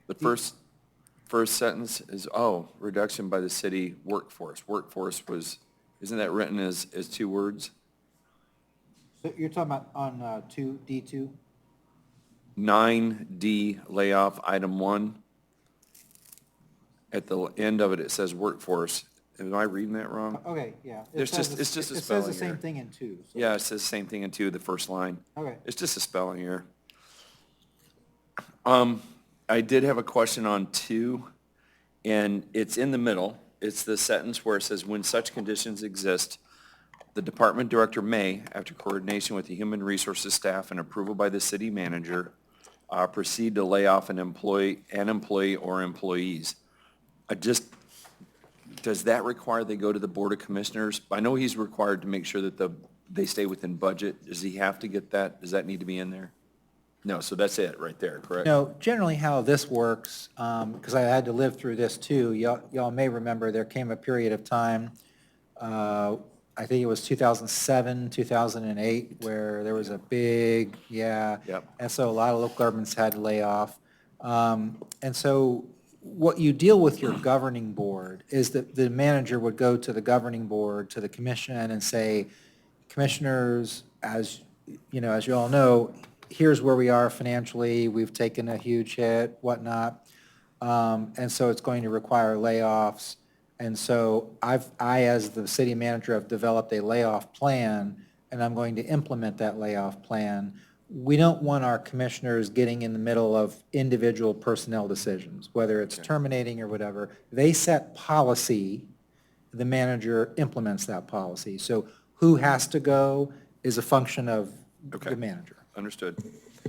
the first sentence is, reduction by the city workforce. Workforce was, isn't that written as two words? So you're talking about on D2? 9D layoff, item 1. At the end of it, it says workforce. Am I reading that wrong? Okay, yeah. It's just a It says the spelling same error. thing in 2. so- Yeah, it says the same thing in 2, the first line. Okay. It's just a spelling error. I did have a question on 2, and it's in the middle. It's the sentence where it says, when such conditions exist, the department director may, after coordination with the human resources staff and approval by the city manager, proceed to lay off an employee or employees. Does that require they go to the Board of Commissioners? I know he's required to make sure that they stay within budget. Does he have to get that? Does that need to be in there? No, so that's it right there, correct? No, generally how this works, because I had to live through this too, y'all may remember there came a period of time, I think it was 2007, 2008, where there was a big, Yep. and so a lot of local governments had to lay off. And so what you deal with your governing board is that the manager would go to the governing board, to the commission, and say, commissioners, as you all know, here's where we are financially, we've taken a huge hit, whatnot, and so it's going to require layoffs. And so I, as the city manager, have developed a layoff plan, and I'm going to implement that layoff plan. We don't want our commissioners getting in the middle of individual personnel decisions, whether it's terminating or whatever. They set policy, the manager implements that policy. So who has to go is a function of Okay. the manager. Understood.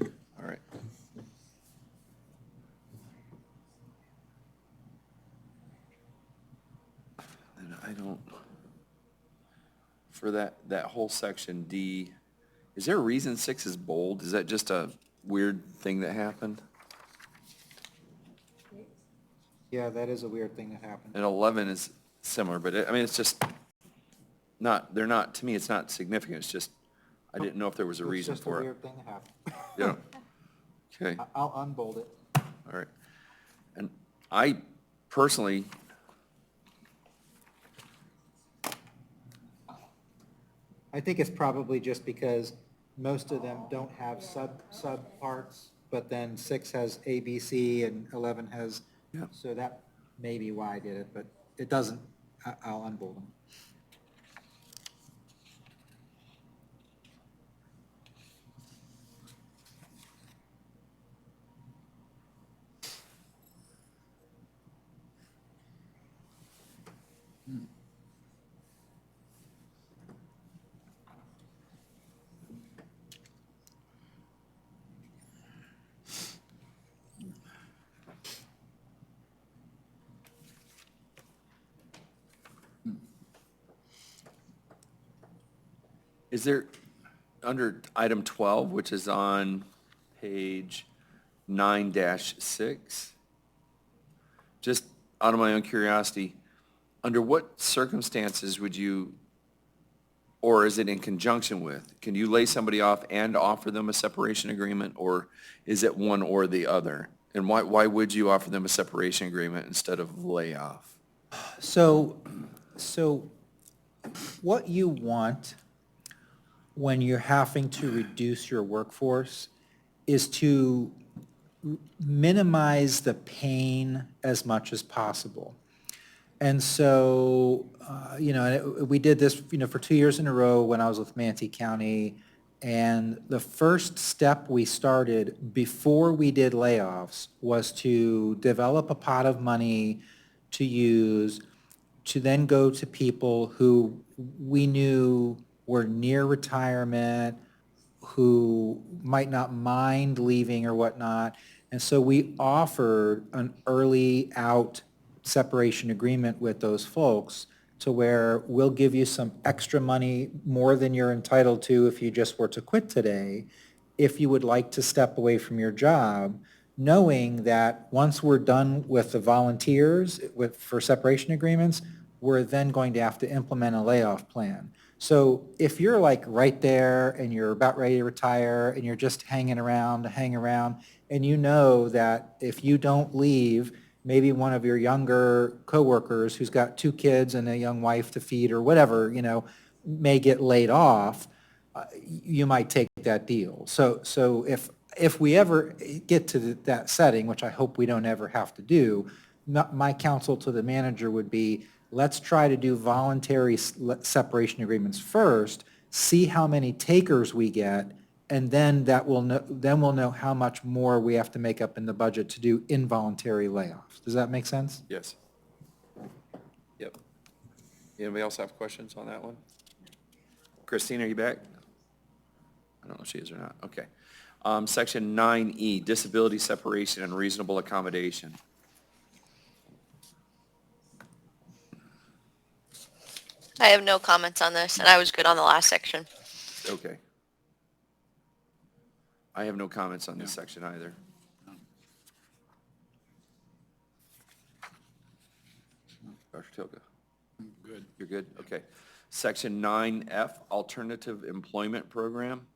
All right. And I don't, for that whole section D, is there a reason 6 is bold? Is that just a weird thing that happened? Yeah, that is a weird thing that happened. And 11 is similar, but it's just not, to me, it's not significant. It's just, I didn't know if there was a reason for it. It's just a weird thing that happened. Yeah. Okay. I'll unbold it. All right. And I personally, I think it's probably just because most of them don't have sub parts, but then 6 has A, B, C, and 11 has, Yeah. so that may be why I did it, but it doesn't, I'll unbold them. is there, under item 12, which is on page 9-6, just out of my own curiosity, under what circumstances would you, or is it in conjunction with, can you lay somebody off and offer them a separation agreement, or is it one or the other? And why would you offer them a separation agreement instead of layoff? So what you want when you're having to reduce your workforce is to minimize the pain as much as possible. And so, we did this, for 2 years in a row when I was with Manatee County. And the first step we started before we did layoffs was to develop a pot of money to use to then go to people who we knew were near retirement, who might not mind leaving or whatnot. And so we offered an early out separation agreement with those folks to where we'll give you some extra money, more than you're entitled to if you just were to quit today, if you would like to step away from your job, knowing that once we're done with the volunteers for separation agreements, we're then going to have to implement a layoff plan. So if you're like right there and you're about ready to retire and you're just hanging around to hang around, and you know that if you don't leave, maybe one of your younger coworkers who's got 2 kids and a young wife to feed or whatever, may get laid off, you might take that deal. So if we ever get to that setting, which I hope we don't ever have to do, my counsel to the manager would be, let's try to do voluntary separation agreements first, see how many takers we get, and then we'll know how much more we have to make up in the budget to do involuntary layoffs. Does that make sense? Yes. Yep. Anybody else have questions on that one? Christine, are you back? I don't know if she is or not. Okay. Section 9E, disability separation and reasonable accommodation. I have no comments on this, and I was good on the last section. Okay. I have no comments on this section either. Dr. Tilka? Good. You're good? Okay. Section 9F, alternative employment program.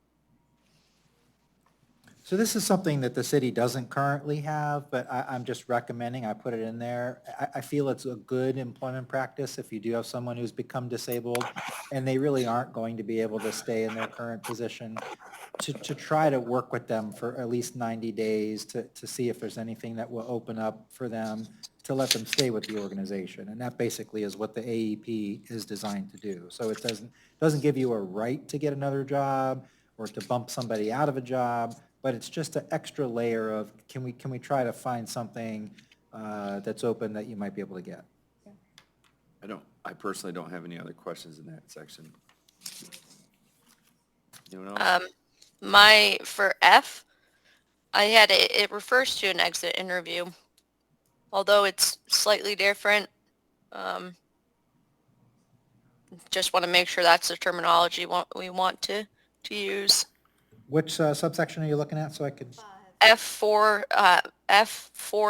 So this is something that the city doesn't currently have, but I'm just recommending I put it in there. I feel it's a good employment practice if you do have someone who's become disabled and they really aren't going to be able to stay in their current position, to try to work with them for at least 90 days to see if there's anything that will open up for them to let them stay with the organization. And that basically is what the AEP is designed to do. So it doesn't give you a right to get another job or to bump somebody out of a job, but it's just an extra layer of, can we try to find something that's open that you might be able to get? I personally don't have any other questions in that section. Anyone else? For F, it refers to an exit interview, although it's slightly different. Just want to make sure that's the terminology we want to use. Which subsection are you looking at so I could? F4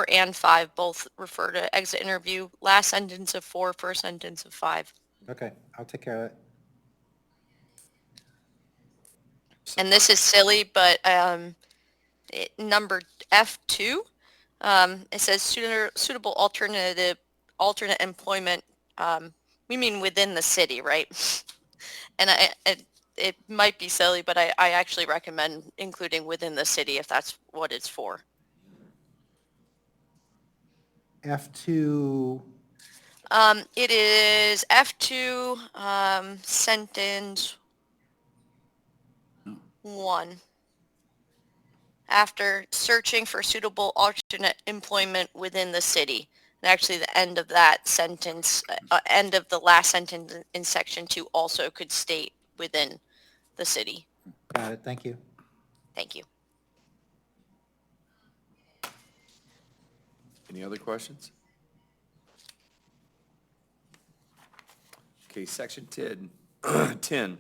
and 5 both refer to exit interview. Last sentence of 4, first sentence of 5. Okay, I'll take care of it. And this is silly, but number F2, it says suitable alternate employment. We mean within the city, right? And it might be silly, but I actually recommend including within the city if that's what it's for. F2, It is F2, sentence 1. After searching for suitable alternate employment within the city. And actually the end of that sentence, end of the last sentence in section 2 also could state within the city. got it, thank you. Thank you. Any other questions? Okay, section 10, 10,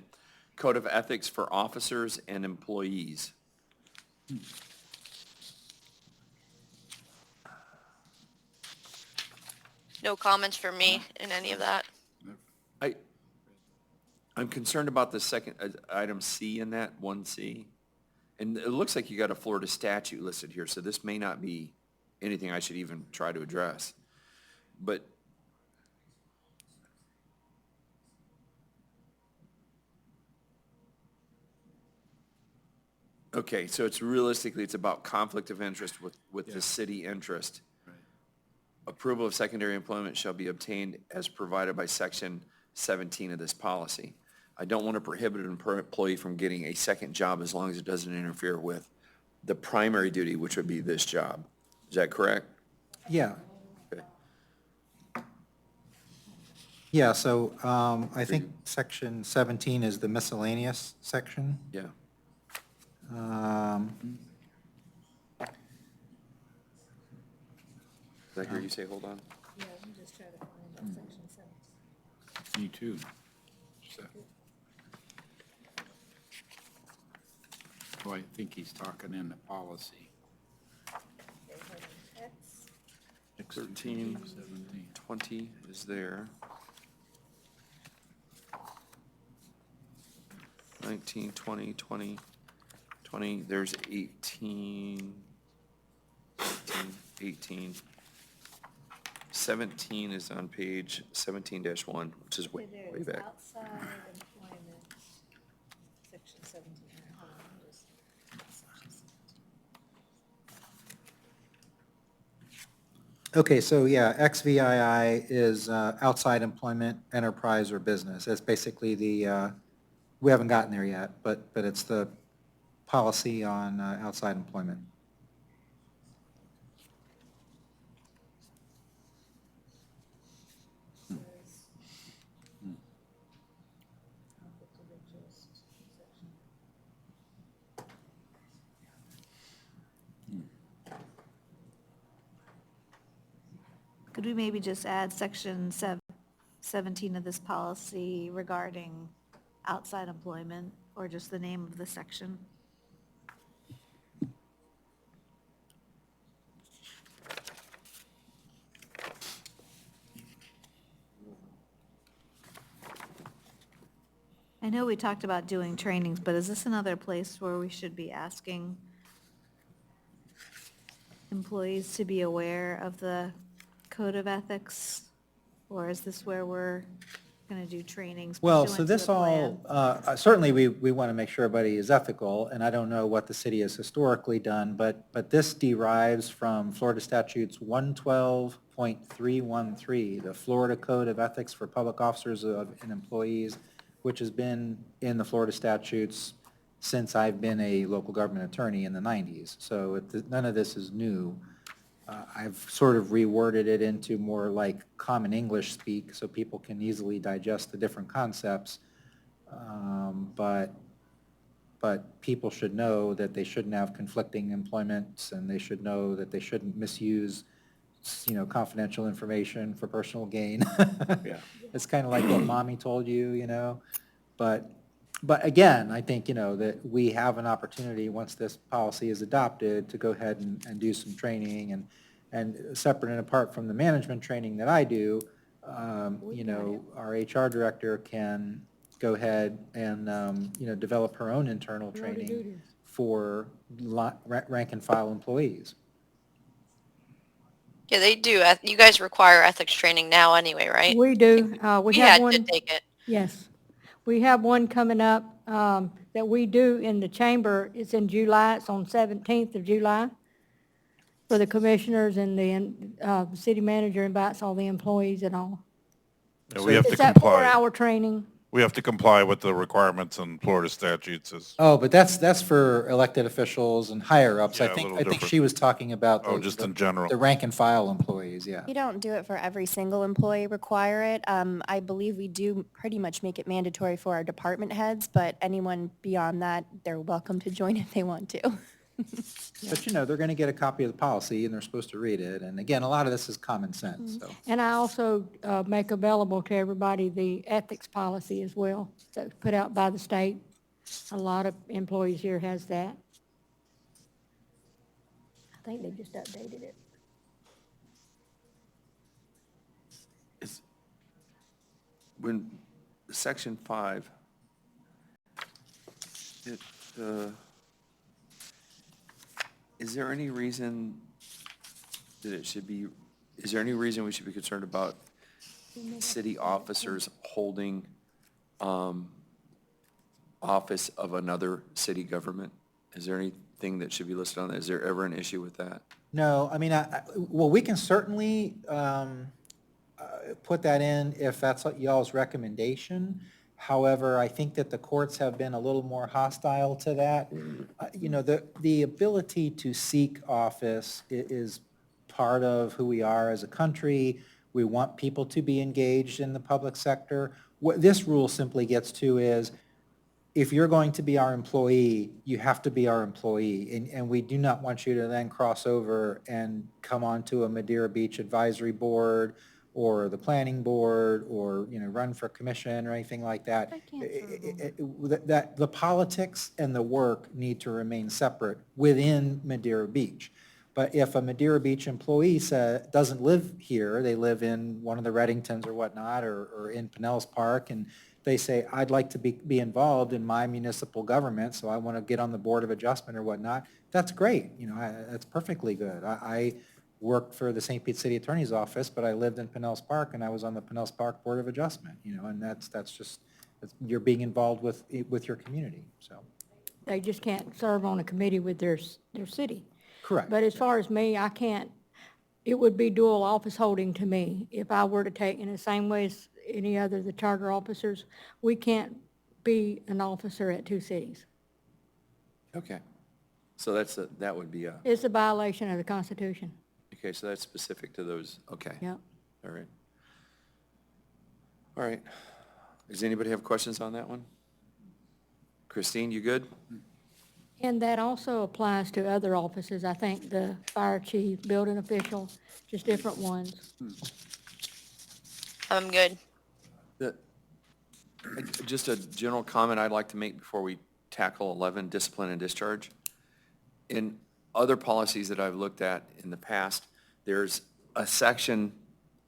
Code of Ethics for Officers and Employees. No comments from me in any of that. I'm concerned about the second, item C in that, 1C. And it looks like you got a Florida statute listed here, so this may not be anything I should even try to address. But Okay, so it's realistically, it's about conflict of interest with the city interest. Approval of secondary employment shall be obtained as provided by section 17 of this policy. I don't want to prohibit an employee from getting a second job as long as it doesn't interfere with the primary duty, which would be this job. Is that correct? Yeah. Okay. Yeah, so I think section 17 is the miscellaneous section. Yeah. Did I hear you say, hold on? Me too. So- Oh, I think he's talking in the policy. 13, 17. 20 is there. 19, 20, 20, 20, there's 18, 18. 17 is on page 17-1, which is way back. Outside employment, section 17. Okay, so yeah, XVII is outside employment, enterprise, or business. That's basically the, we haven't gotten there yet, but it's the policy on outside employment. Could we maybe just add section 17 of this policy regarding outside employment, or just the name of the section? I know we talked about doing trainings, but is this another place where we should be asking employees to be aware of the code of ethics? Or is this where we're going to do trainings Well, pursuant so to this the plan? all, certainly we want to make sure everybody is ethical, and I don't know what the city has historically done, but this derives from Florida statutes 112.313, the Florida Code of Ethics for Public Officers and Employees, which has been in the Florida statutes since I've been a local government attorney in the 90s. So none of this is new. I've sort of reworded it into more like common English speak so people can easily digest the different concepts. But people should know that they shouldn't have conflicting employments, and they should know that they shouldn't misuse, confidential information for personal gain. Yeah. It's kind of like what mommy told you, But again, I think, that we have an opportunity, once this policy is adopted, to go ahead and do some training, and separate and apart from the management training that I do, our HR director can go ahead and, develop her own internal training for rank and file employees. Yeah, they do. You guys require ethics training now anyway, right? We do. We We have had to one, take it. yes. We have one coming up that we do in the chamber. It's in July. It's on 17th of July for the commissioners, and the city manager invites all the employees and all. Yeah, we have to It's that comply. 4-hour training. We have to comply with the requirements in Florida statutes as, Oh, but that's for elected officials and higher ups. Yeah, I a think little I think different. she was talking about just the in general. the rank and file employees, yeah. We don't do it for every single employee require it. I believe we do pretty much make it mandatory for our department heads, but anyone beyond that, they're welcome to join if they want to. But they're going to get a copy of the policy, and they're supposed to read it. And again, a lot of this is common sense, so. And I also make available to everybody the ethics policy as well, that's put out by the state. A lot of employees here has that. I think they just updated it. When, section 5, is there any reason that it should be, is there any reason we should be concerned about city officers holding office of another city government? Is there anything that should be listed on that? Is there ever an issue with that? No, I mean, well, we can certainly put that in if that's what y'all's recommendation. However, I think that the courts have been a little more hostile to that. You know, the ability to seek office is part of who we are as a country. We want people to be engaged in the public sector. What this rule simply gets to is, if you're going to be our employee, you have to be our employee. And we do not want you to then cross over and come onto a Madeira Beach Advisory Board or the Planning Board or, you know, run for commission or anything like that. I can't That the politics and the work need to remain separate within Madeira Beach. But if a Madeira Beach employee doesn't live here, they live in one of the Reddingtons or whatnot, or in Pinellas Park, and they say, I'd like to be involved in my municipal government, so I want to get on the Board of Adjustment or whatnot, that's great. You know, that's perfectly good. I worked for the St. Pete City Attorney's Office, but I lived in Pinellas Park, and I was on the Pinellas Park Board of Adjustment, you know, and that's just, you're being involved with your community, so. They just can't serve on a committee with their city. Correct. But as far as me, I can't, it would be dual office holding to me if I were to take, in the same way as any other of the charter officers, we can't be an officer at two cities. Okay. So that would be It's a violation of the Constitution. okay, so that's specific to those, okay. Yep. All right. All right. Does anybody have questions on that one? Christine, you good? And that also applies to other offices, I think, the fire chief, building official, just different ones. I'm good. Just a general comment I'd like to make before we tackle 11, discipline and discharge. In other policies that I've looked at in the past, there's a section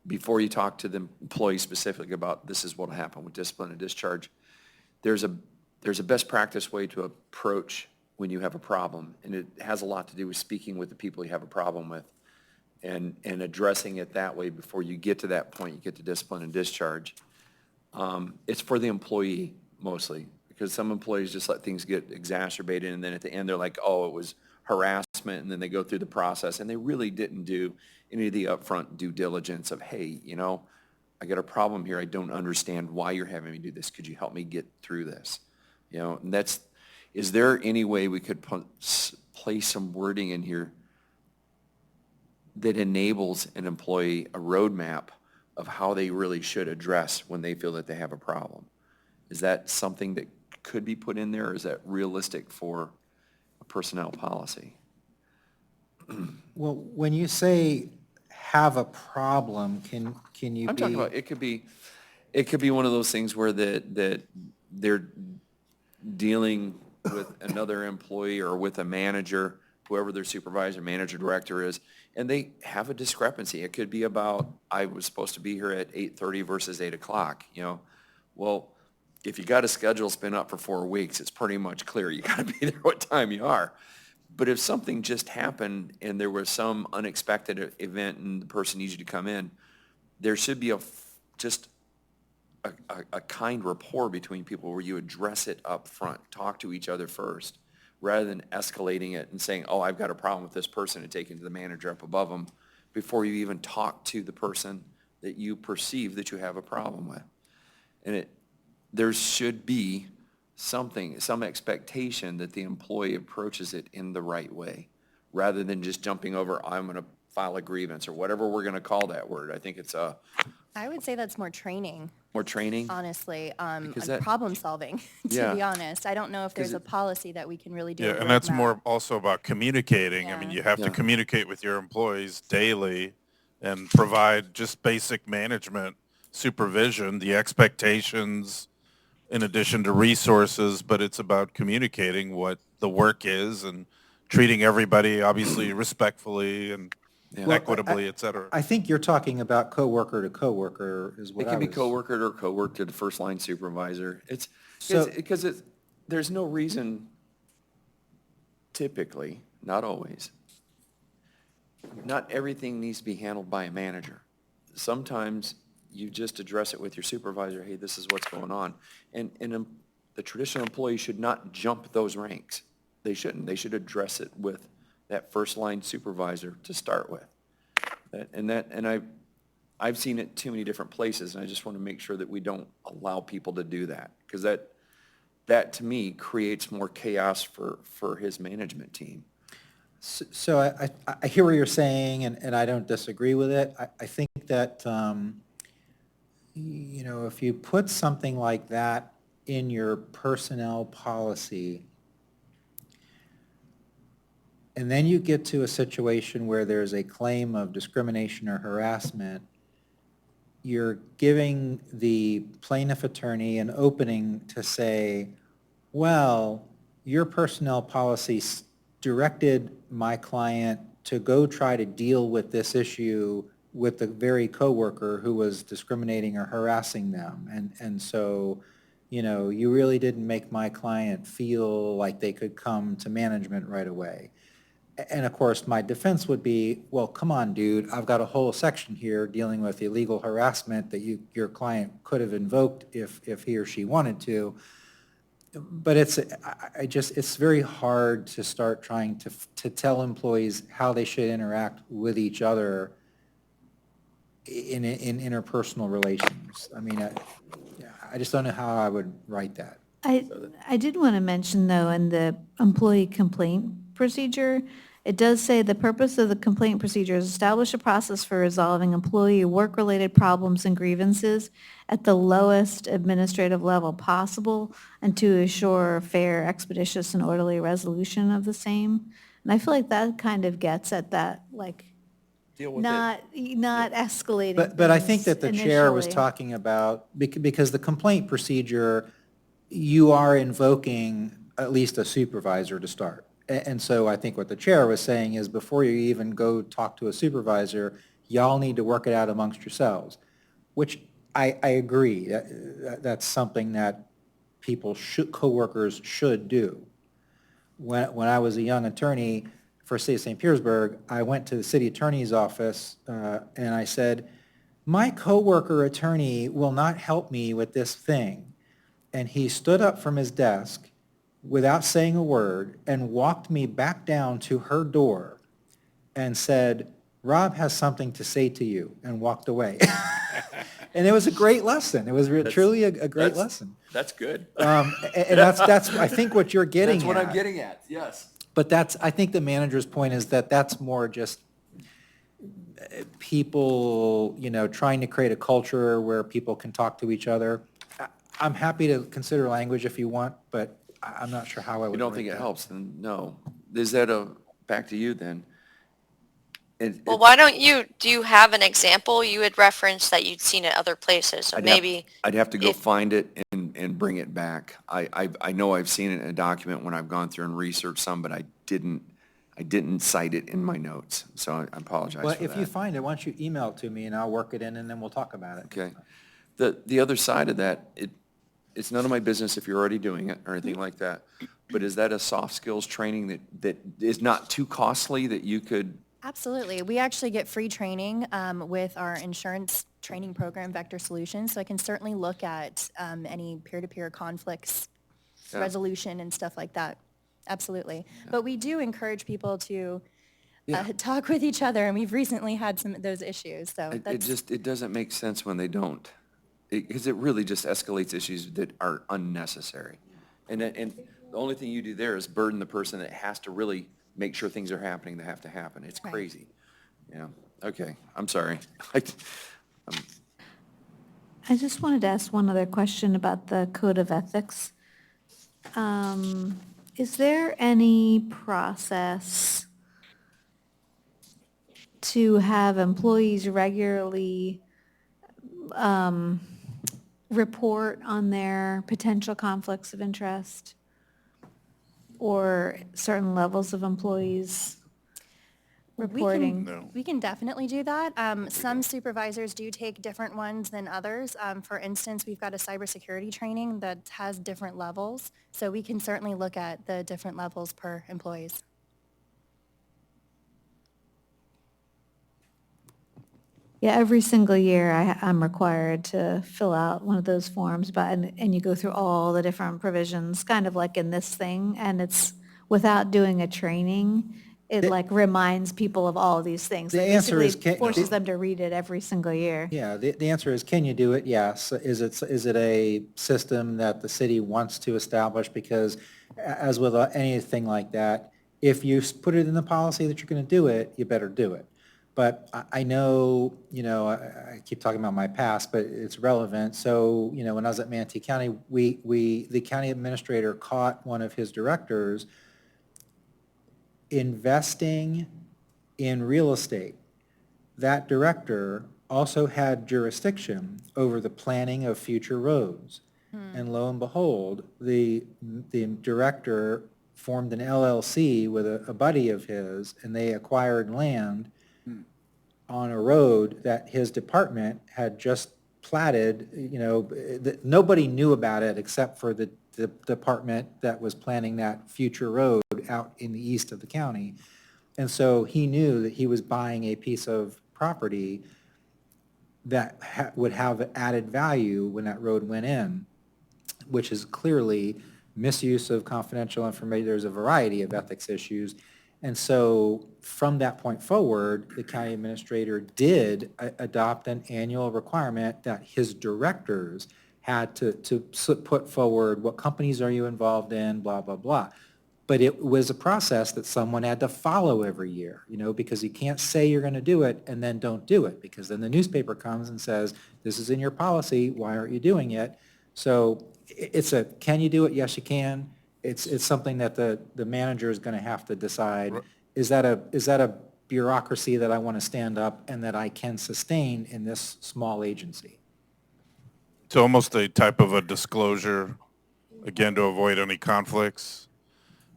before you talk to the employee specifically about this is what will happen with discipline and discharge. There's a best practice way to approach when you have a problem, and it has a lot to do with speaking with the people you have a problem with and addressing it that way before you get to that point, you get to discipline and discharge. It's for the employee mostly, because some employees just let things get exacerbated, and then at the end, they're like, oh, it was harassment, and then they go through the process, and they really didn't do any of the upfront due diligence of, hey, you know, I got a problem here. I don't understand why you're having me do this. Could you help me get through this? You know, and is there any way we could place some wording in here that enables an employee a roadmap of how they really should address when they feel that they have a problem? Is that something that could be put in there, or is that realistic for a personnel policy? Well, when you say have a problem, can you be? I'm talking about, it could be one of those things where that they're dealing with another employee or with a manager, whoever their supervisor, manager, director is, and they have a discrepancy. It could be about, I was supposed to be here at 8:30 versus 8 o'clock, you know. Well, if you got a schedule that's been up for 4 weeks, it's pretty much clear you got to be there what time you are. But if something just happened and there was some unexpected event and the person needs you to come in, there should be just a kind rapport between people where you address it up front, talk to each other first, rather than escalating it and saying, oh, I've got a problem with this person, and taking it to the manager up above them before you even talk to the person that you perceive that you have a problem with. And there should be some expectation that the employee approaches it in the right way, rather than just jumping over, I'm going to file a grievance, or whatever we're going to call that word. I think it's I would say that's more training, more training. honestly, Because on that- problem solving, to Yeah. be honest. I don't know if there's a policy that we can really do. Yeah, a and that's roadmap. more also about communicating. I mean, Yeah. you have Yeah. to communicate with your employees daily and provide just basic management supervision, the expectations in addition to resources, but it's about communicating what the work is and treating everybody obviously respectfully and Yeah. equitably, et cetera. I think you're talking about coworker to coworker is what It I can be was. coworker or coworker to the first line supervisor. So- There's no reason, typically, not always, not everything needs to be handled by a manager. Sometimes you just address it with your supervisor, hey, this is what's going on. And the traditional employee should not jump those ranks. They shouldn't. They should address it with that first line supervisor to start with. I've seen it too many different places, and I just want to make sure that we don't allow people to do that, because that to me creates more chaos for his management team. So I hear what you're saying, and I don't disagree with it. I think that, you know, if you put something like that in your personnel policy, and then you get to a situation where there's a claim of discrimination or harassment, you're giving the plaintiff attorney an opening to say, well, your personnel policy directed my client to go try to deal with this issue with the very coworker who was discriminating or harassing them. And so, you know, you really didn't make my client feel like they could come to management right away. And of course, my defense would be, well, come on, dude, I've got a whole section here dealing with illegal harassment that your client could have invoked if he or she wanted to. But it's very hard to start trying to tell employees how they should interact with each other in interpersonal relations. I mean, I just don't know how I would write that. I did want to mention, though, in the employee complaint procedure, it does say the purpose of the complaint procedure is establish a process for resolving employee work-related problems and grievances at the lowest administrative level possible and to assure fair, expeditious, and orderly resolution of the same. And I feel like that kind of gets at that, like, Deal with not escalating. But I think that the chair was initially. talking about, because the complaint procedure, you are invoking at least a supervisor to start. And so I think what the chair was saying is before you even go talk to a supervisor, y'all need to work it out amongst yourselves, which I agree. That's something that people coworkers should do. When I was a young attorney for City of St. Petersburg, I went to the city attorney's office and I said, my coworker attorney will not help me with this thing. And he stood up from his desk without saying a word and walked me back down to her door and said, Rob has something to say to you, and walked away. And it was a great lesson. It was truly a great lesson. That's good. And that's I think what you're getting That's what at. I'm getting at, yes. But I think the manager's point is that that's more just people, you know, trying to create a culture where people can talk to each other. I'm happy to consider language if you want, but I'm not sure how I would. You don't write think it that. helps, then no. Is that back to you then? Well, why don't do you have an example? You had referenced that you'd seen it other places, so maybe. I'd have to go if- find it and bring it back. I know I've seen it in a document when I've gone through and researched some, but I didn't cite it in my notes, so I apologize Well, for if you that. find it, why don't you email it to me and I'll work it in and then we'll talk about it. Okay. The other side of that, it's none of my business if you're already doing it or anything like that, but is that a soft skills training that is not too costly that you could? Absolutely. We actually get free training with our insurance training program, Vector Solutions. So I can certainly look at any peer-to-peer conflicts Yeah. resolution and stuff like that. Absolutely. But we do encourage people to talk with each other, and we've recently had some of those issues. So It doesn't make sense when they don't, because it really just escalates issues that are unnecessary. And the only thing you do there is burden the person that has to really make sure things are happening that have to happen. It's Right. crazy. Yeah, okay, I'm sorry. I just wanted to ask one other question about the code of ethics. Is there any process to have employees regularly report on their potential conflicts of interest or certain levels of employees reporting? We can definitely do that. Some supervisors do take different ones than others. For instance, we've got a cybersecurity training that has different levels, so we can certainly look at the different levels per employees. Yeah, every single year I'm required to fill out one of those forms, and you go through all the different provisions, kind of like in this thing, and it's without doing a training, it like reminds people of all of these things. The Like, answer is basically forces them to read it every single year. Yeah, the answer is, can you do it? Yes. Is it a system that the city wants to establish? Because as with anything like that, if you put it in the policy that you're going to do it, you better do it. But I know, I keep talking about my past, but it's relevant. So, when I was at Manatee County, the county administrator caught one of his directors investing in real estate. That director also had jurisdiction over the planning of future roads. And lo and behold, the director formed an LLC with a buddy of his, and they acquired land on a road that his department had just platted, nobody knew about it except for the department that was planning that future road out in the east of the county. And so he knew that he was buying a piece of property that would have added value when that road went in, which is clearly misuse of confidential information. There's a variety of ethics issues. And so from that point forward, the county administrator did adopt an annual requirement that his directors had to put forward, what companies are you involved in, blah, blah, blah. But it was a process that someone had to follow every year, because you can't say you're going to do it and then don't do it, because then the newspaper comes and says, this is in your policy, why aren't you doing it? So can you do it? Yes, you can. It's something that the manager is going to have to decide, is that a bureaucracy that I want to stand up and that I can sustain in this small agency? It's almost a type of a disclosure, again, to avoid any conflicts.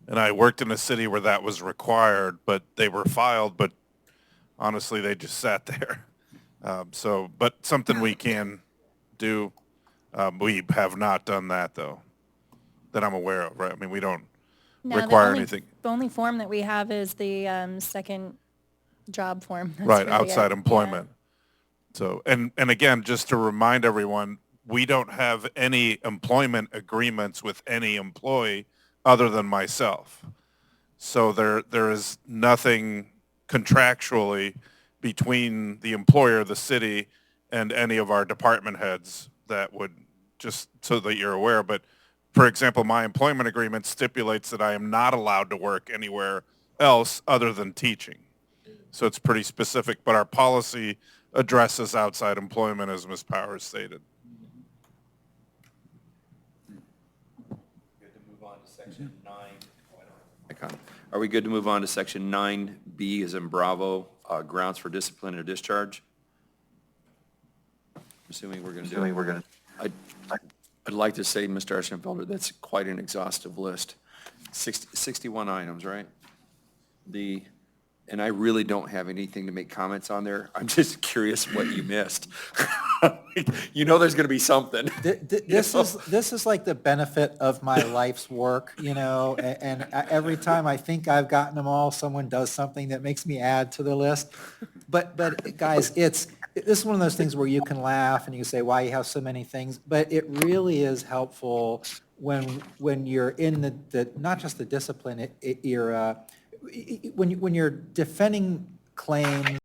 And I worked in a city where that was required, but they were filed, but honestly, they just sat there. But something we can do. We have not done that, though, that I'm aware of, right? I mean, we don't No, require anything. The only form that we have is the second job form. That's Right, really outside it. employment. So, and again, just to remind everyone, we don't have any employment agreements with any employee other than myself. So there is nothing contractually between the employer, the city, and any of our department heads that would, just so that you're aware. But for example, my employment agreement stipulates that I am not allowed to work anywhere else other than teaching. So it's pretty specific, but our policy addresses outside employment, as Ms. Powers stated. Good to move on to section 9. Are we good to move on to section 9B as in Bravo, grounds for discipline or discharge? Assuming we're going to do it. I'd like to say, Mr. Archenfelder, that's quite an exhaustive list. 61 items, right? And I really don't have anything to make comments on there. I'm just curious what you missed. There's going to be something. This is like the benefit of my life's work, and every time I think I've gotten them all, someone does something that makes me add to the list. But guys, this is one of those things where you can laugh and you say, why you have so many things, but it really is helpful when you're in the not just the discipline era, when you're defending claims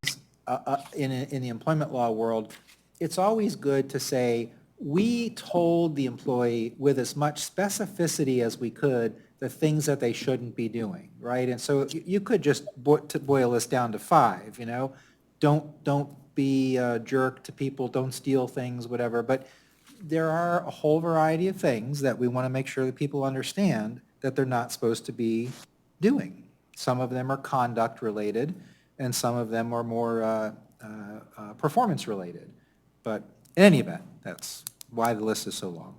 in the employment law world. It's always good to say, we told the employee with as much specificity as we could the things that they shouldn't be doing, right? And so you could just boil this down to 5, Don't be a jerk to people, don't steal things, whatever. But there are a whole variety of things that we want to make sure that people understand that they're not supposed to be doing. Some of them are conduct related, and some of them are more performance related. But in any event, that's why the list is so long.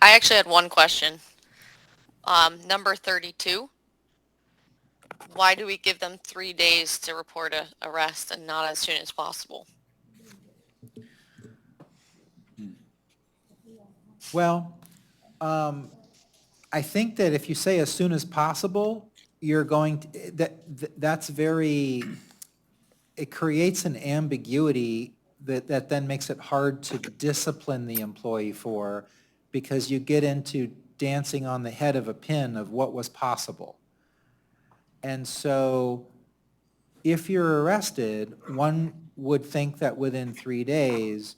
I actually had one question. Number 32. Why do we give them 3 days to report a arrest and not as soon as possible? Well, I think that if you say as soon as possible, you're going to, that's very, it creates an ambiguity that then makes it hard to discipline the employee for, because you get into dancing on the head of a pin of what was possible. And so if you're arrested, one would think that within 3 days,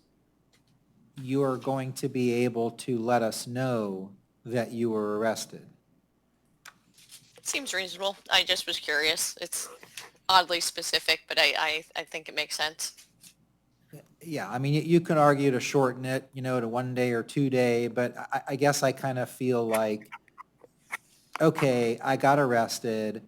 you're going to be able to let us know that you were arrested. Seems reasonable. I just was curious. It's oddly specific, but I think it makes sense. Yeah, I mean, you can argue to shorten it, to 1 day or 2 day, but I guess I kind of feel like, okay, I got arrested.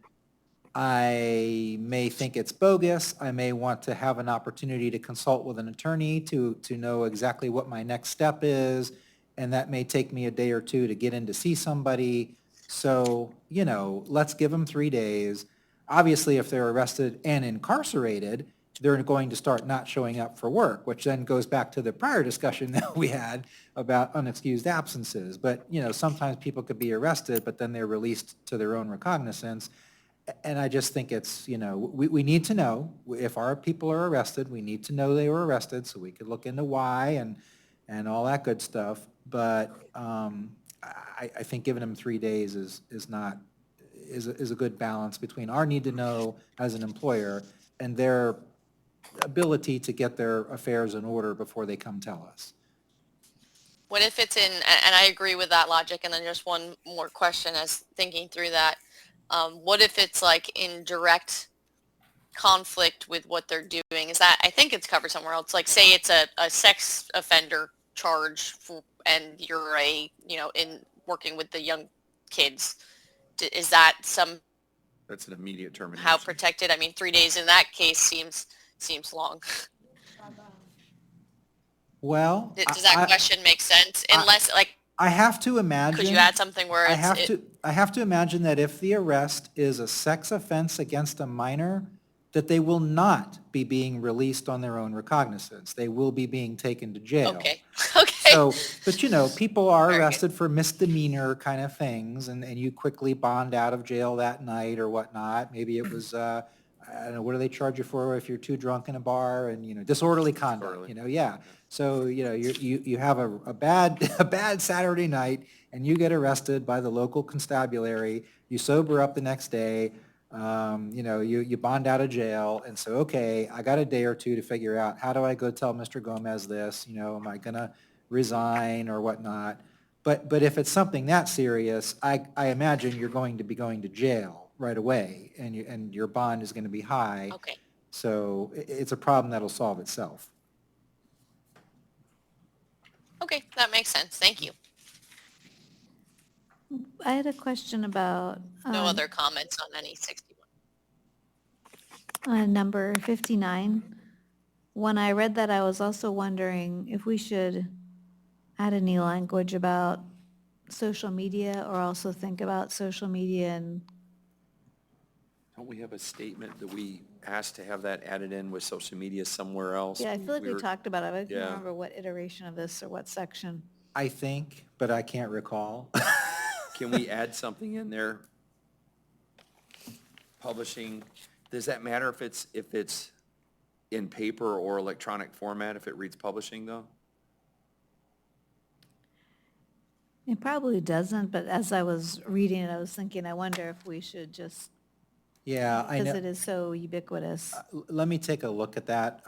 I may think it's bogus. I may want to have an opportunity to consult with an attorney to know exactly what my next step is, and that may take me a day or two to get in to see somebody. So, let's give them 3 days. Obviously, if they're arrested and incarcerated, they're going to start not showing up for work, which then goes back to the prior discussion that we had about unexcused absences. But, sometimes people could be arrested, but then they're released to their own recognizance. And I just think it's, we need to know, if our people are arrested, we need to know they were arrested so we could look into why and all that good stuff. But I think giving them 3 days is a good balance between our need to know as an employer and their ability to get their affairs in order before they come tell us. What if it's in, and I agree with that logic, and then just one more question as thinking through that. What if it's like in direct conflict with what they're doing? Is that, I think it's covered somewhere else. Like say it's a sex offender charge and you're in working with the young kids. Is that That's an immediate termination. how protected? I mean, 3 days in that case seems long. Well, Does that question make sense? Unless I have to imagine. could you add something where I it's, have to imagine that if the arrest is a sex offense against a minor, that they will not be being released on their own recognizance. They will be being taken to jail. okay. Okay. So, but people are Very good. arrested for misdemeanor kind of things, and you quickly bond out of jail that night or whatnot. Maybe it was, I don't know, what do they charge you for if you're too drunk in a bar and, disorderly conduct, yeah. So, you have a bad Saturday night and you get arrested by the local constabulary, you sober up the next day, you bond out of jail and say, okay, I got a day or two to figure out, how do I go tell Mr. Gomez this, am I gonna resign or whatnot? But if it's something that serious, I imagine you're going to be going to jail right away and your bond is gonna be high. Okay. So it's a problem that'll solve itself. Okay, that makes sense. Thank you. I had a question about No other comments on any 61. number 59. When I read that, I was also wondering if we should add any language about social media or also think about social media and Don't we have a statement that we asked to have that added in with social media somewhere else? yeah, I feel like we were- talked about it. I can't Yeah. remember what iteration of this or what section. I think, but I can't recall. Can we add something in there? Publishing, does that matter if it's in paper or electronic format, if it reads publishing though? It probably doesn't, but as I was reading it, I was thinking, I wonder if we should just, Yeah, I know. because it is so ubiquitous. Let me take a look at that.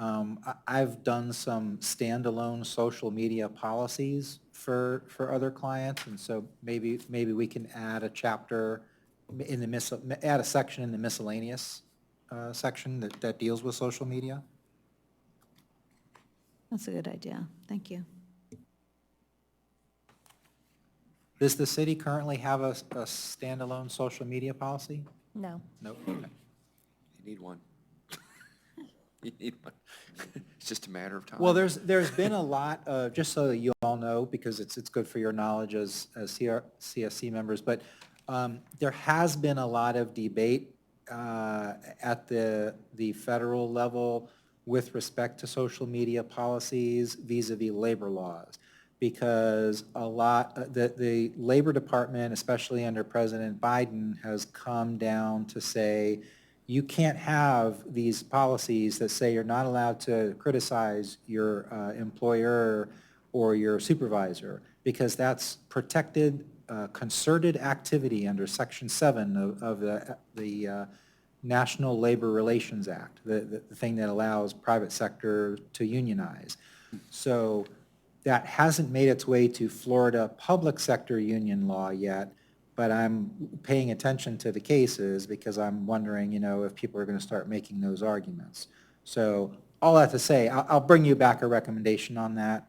I've done some standalone social media policies for other clients, and so maybe we can add a chapter in the add a section in the miscellaneous section that deals with social media. That's a good idea. Thank you. Does the city currently have a standalone social media policy? No. No. Okay. You need one. You need one. It's just a matter of time. Well, there's been a lot of, just so that you all know, because it's good for your knowledge as CSC members, but there has been a lot of debate at the federal level with respect to social media policies vis-a-vis labor laws, because the Labor Department, especially under President Biden, has come down to say, you can't have these policies that say you're not allowed to criticize your employer or your supervisor. because that's protected concerted activity under Section 7 of the National Labor Relations Act, the thing that allows private sector to unionize. So that hasn't made its way to Florida public sector union law yet, but I'm paying attention to the cases because I'm wondering, if people are going to start making those arguments. So all that to say, I'll bring you back a recommendation on that,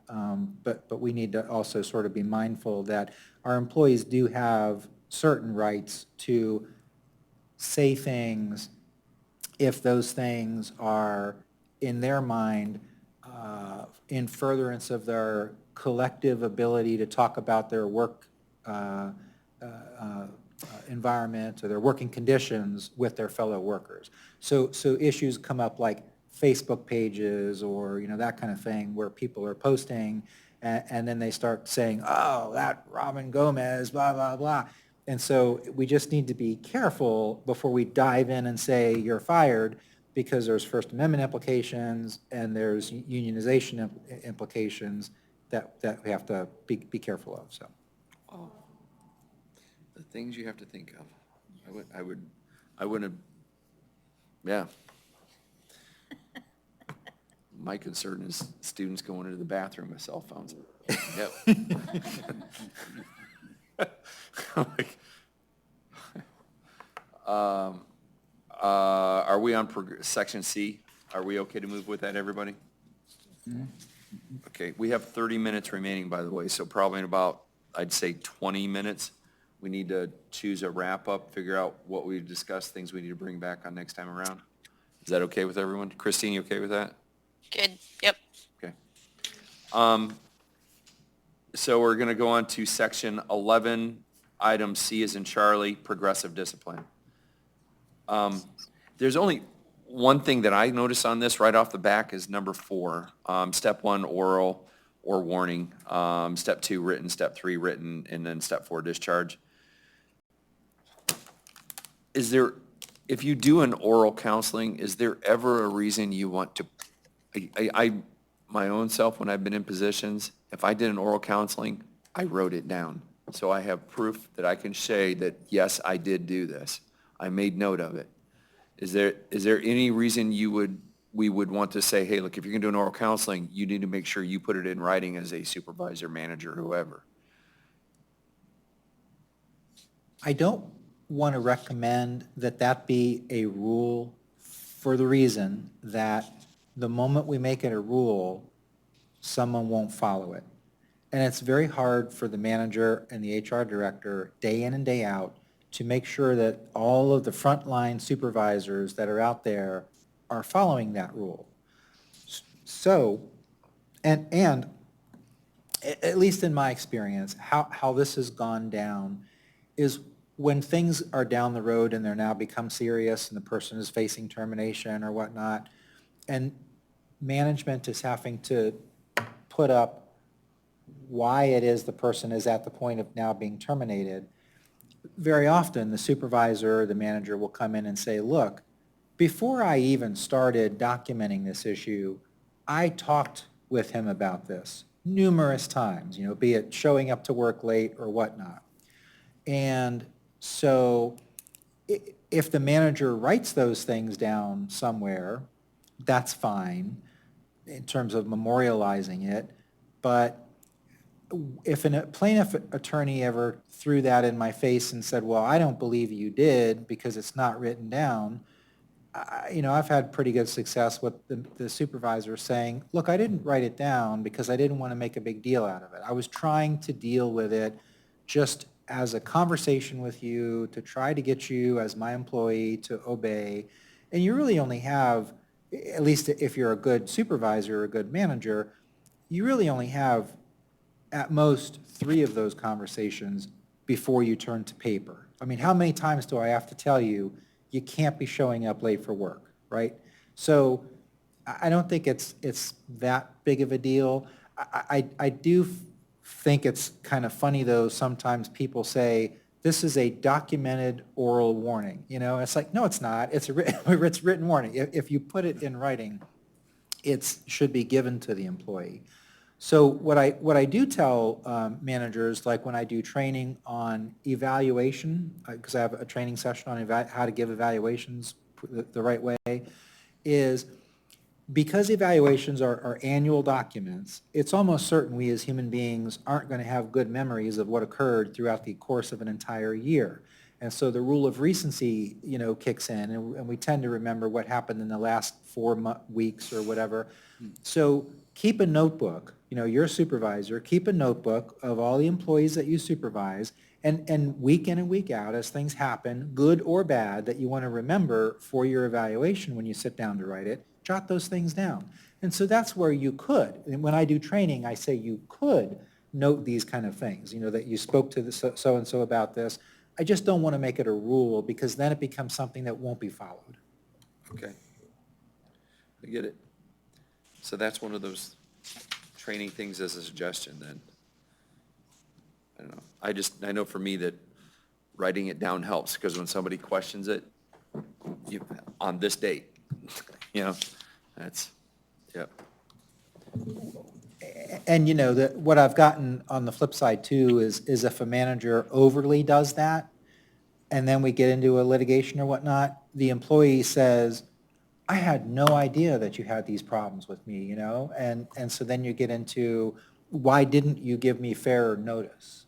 but we need to also sort of be mindful that our employees do have certain rights to say things if those things are, in their mind, in furtherance of their collective ability to talk about their work environment or their working conditions with their fellow workers. So issues come up like Facebook pages or, that kind of thing where people are posting and then they start saying, oh, that Robin Gomez, blah, blah, blah. And so we just need to be careful before we dive in and say you're fired, because there's First Amendment implications and there's unionization implications that we have to be careful of, so. Oh, the things you have to think of. I wouldn't, yeah. My concern is students going into the bathroom with cell phones. Yep. Are we on section C? Are we okay to move with that, everybody? Okay, we have 30 minutes remaining, by the way, so probably in about, I'd say 20 minutes, we need to choose a wrap-up, figure out what we discussed, things we need to bring back on next time around. Is that okay with everyone? Christine, you okay with that? Good, yep. Okay. So we're going to go on to section 11, item C as in Charlie, progressive discipline. There's only one thing that I noticed on this right off the back is number 4. Step 1, oral or warning. Step 2, written. Step 3, written. And then step 4, discharge. Is there, if you do an oral counseling, is there ever a reason you want to, my own self, when I've been in positions, if I did an oral counseling, I wrote it down. So I have proof that I can say that, yes, I did do this. I made note of it. Is there any reason we would want to say, hey, look, if you're going to do an oral counseling, you need to make sure you put it in writing as a supervisor, manager, whoever? I don't want to recommend that be a rule for the reason that the moment we make it a rule, someone won't follow it. And it's very hard for the manager and the HR director, day in and day out, to make sure that all of the frontline supervisors that are out there are following that rule. So, and at least in my experience, how this has gone down is when things are down the road and they're now become serious and the person is facing termination or whatnot, and management is having to put up why it is the person is at the point of now being terminated, very often the supervisor or the manager will come in and say, look, before I even started documenting this issue, I talked with him about this numerous times, be it showing up to work late or whatnot. And so if the manager writes those things down somewhere, that's fine in terms of memorializing it. But if a plaintiff attorney ever threw that in my face and said, well, I don't believe you did because it's not written down, I've had pretty good success with the supervisor saying, look, I didn't write it down because I didn't want to make a big deal out of it. I was trying to deal with it just as a conversation with you to try to get you as my employee to obey. And you really only have, at least if you're a good supervisor or a good manager, you really only have at most 3 of those conversations before you turn to paper. I mean, how many times do I have to tell you, you can't be showing up late for work, right? So I don't think it's that big of a deal. I do think it's kind of funny, though, sometimes people say, this is a documented oral warning. It's like, no, it's not. It's a written warning. If you put it in writing, it should be given to the employee. So what I do tell managers, like when I do training on evaluation, because I have a training session on how to give evaluations the right way, is because evaluations are annual documents, it's almost certain we as human beings aren't going to have good memories of what occurred throughout the course of an entire year. And so the rule of recency, kicks in, and we tend to remember what happened in the last 4 weeks or whatever. So keep a notebook, your supervisor, keep a notebook of all the employees that you supervise, and week in and week out, as things happen, good or bad, that you want to remember for your evaluation when you sit down to write it, jot those things down. And so that's where you could. And when I do training, I say you could note these kind of things, that you spoke to the so-and-so about this. I just don't want to make it a rule, because then it becomes something that won't be followed. Okay. I get it. So that's one of those training things as a suggestion then. I don't know. I know for me that writing it down helps, because when somebody questions it, on this date, that's, yep. And what I've gotten on the flip side too is if a manager overly does that, and then we get into a litigation or whatnot, the employee says, I had no idea that you had these problems with me, and so then you get into, why didn't you give me fair notice?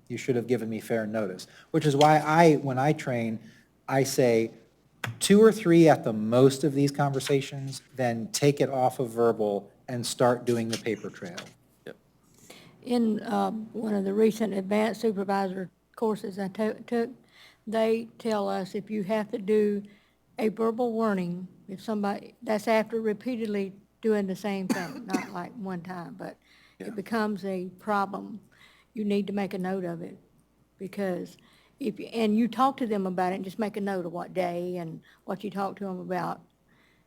You should have given me fair notice, which is why when I train, I say 2 or 3 at the most of these conversations, then take it off of verbal and start doing the paper trail. Yep. In one of the recent advanced supervisor courses I took, they tell us if you have to do a verbal warning, if somebody, that's after repeatedly doing the same thing, not like one time, but Yeah. it becomes a problem, you need to make a note of it. Because and you talk to them about it, and just make a note of what day and what you talk to them about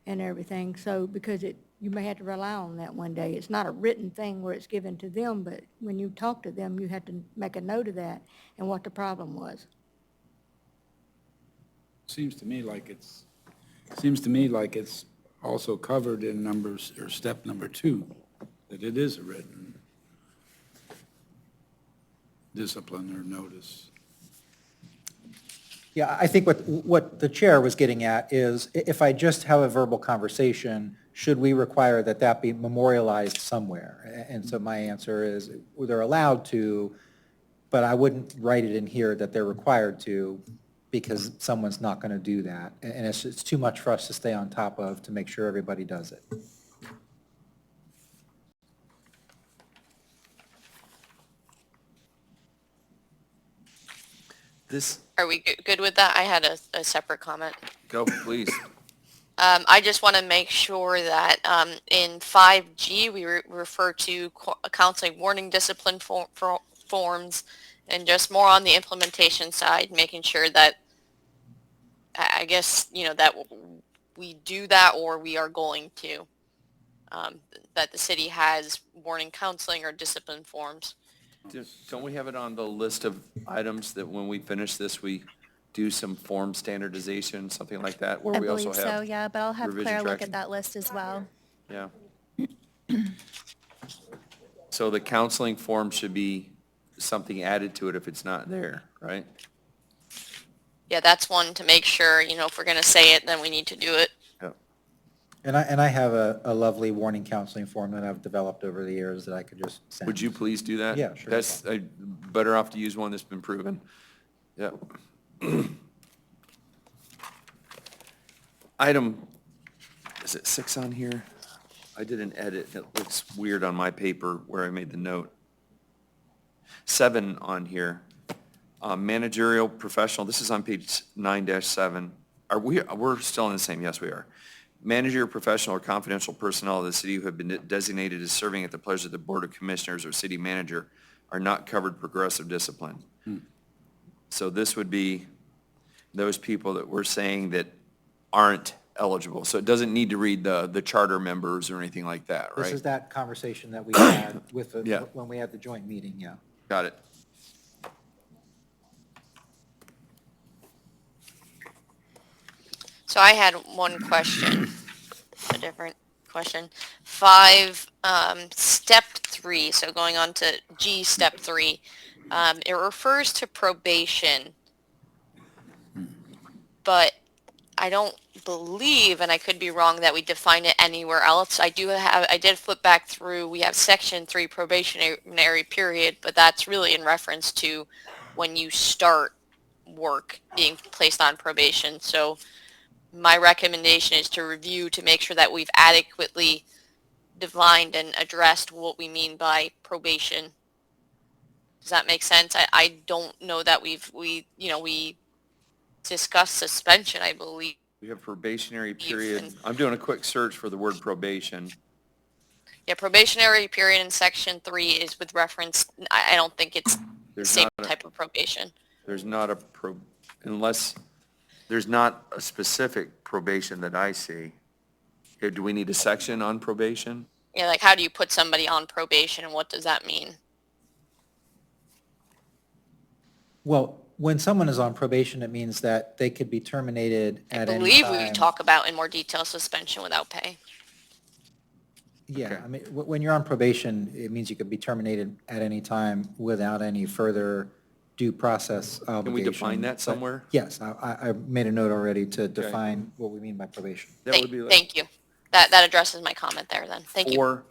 and everything. So, because you may have to rely on that one day. It's not a written thing where it's given to them, but when you talk to them, you have to make a note of that and what the problem was. Seems to me like it's also covered in numbers, or step number 2, that it is a written discipline or notice. Yeah, I think what the chair was getting at is, if I just have a verbal conversation, should we require that be memorialized somewhere? And so my answer is, they're allowed to, but I wouldn't write it in here that they're required to, because someone's not going to do that. And it's too much for us to stay on top of to make sure everybody does it. Are we good with that? I had a separate comment. Go, please. I just want to make sure that in 5G, we refer to counseling warning discipline forms, and just more on the implementation side, making sure that, I guess, that we do that, or we are going to, that the city has warning counseling or discipline forms. Don't we have it on the list of items that when we finish this, we do some form standardization, something like that, where I we also believe have so, yeah, but I'll have revision Claire look traction? at that list as well. Yeah. So the counseling form should be something added to it if it's not there, right? Yeah, that's one to make sure, if we're going to say it, then we need to do it. Yep. And I have a lovely warning counseling form that I've developed over the years that I could just send. Would you please do that? Yeah, sure. That's, better off to use one that's been proven. Yep. Item, is it 6 on here? I did an edit. It looks weird on my paper where I made the note. 7 on here. Managerial professional, this is on page 9-7. We're still in the same, yes, we are. Managerial professional or confidential personnel of the city who have been designated as serving at the pleasure of the Board of Commissioners or city manager are not covered progressive discipline. So this would be those people that we're saying that aren't eligible. So it doesn't need to read the charter members or anything like that, right? This is that conversation that we had with, Yeah. when we had the joint meeting, yeah. Got it. So I had one question, a different question. 5, step 3. 3, so going on to G, step 3, it refers to probation, but I don't believe, and I could be wrong, that we define it anywhere else. I did flip back through, we have section 3 probationary period, but that's really in reference to when you start work being placed on probation. So my recommendation is to review to make sure that we've adequately defined and addressed what we mean by probation. Does that make sense? I don't know that we discussed suspension, I believe. We have probationary period. I'm doing a quick search for the word probation. Yeah, probationary period in section 3 is with reference, I don't think it's the There's same not a- type of probation. There's not unless, there's not a specific probation that I see. Do we need a section on probation? Yeah, like how do you put somebody on probation and what does that mean? Well, when someone is on probation, it means that they could be terminated I at any believe we time. talk about in more detail suspension without pay. Yeah, Okay. I mean, when you're on probation, it means you could be terminated at any time without any further due process obligation. Can we define that But somewhere? Yes, I made a note already to define what we mean by probation. That would be like Thank you. That addresses my comment there then. Thank you. 4.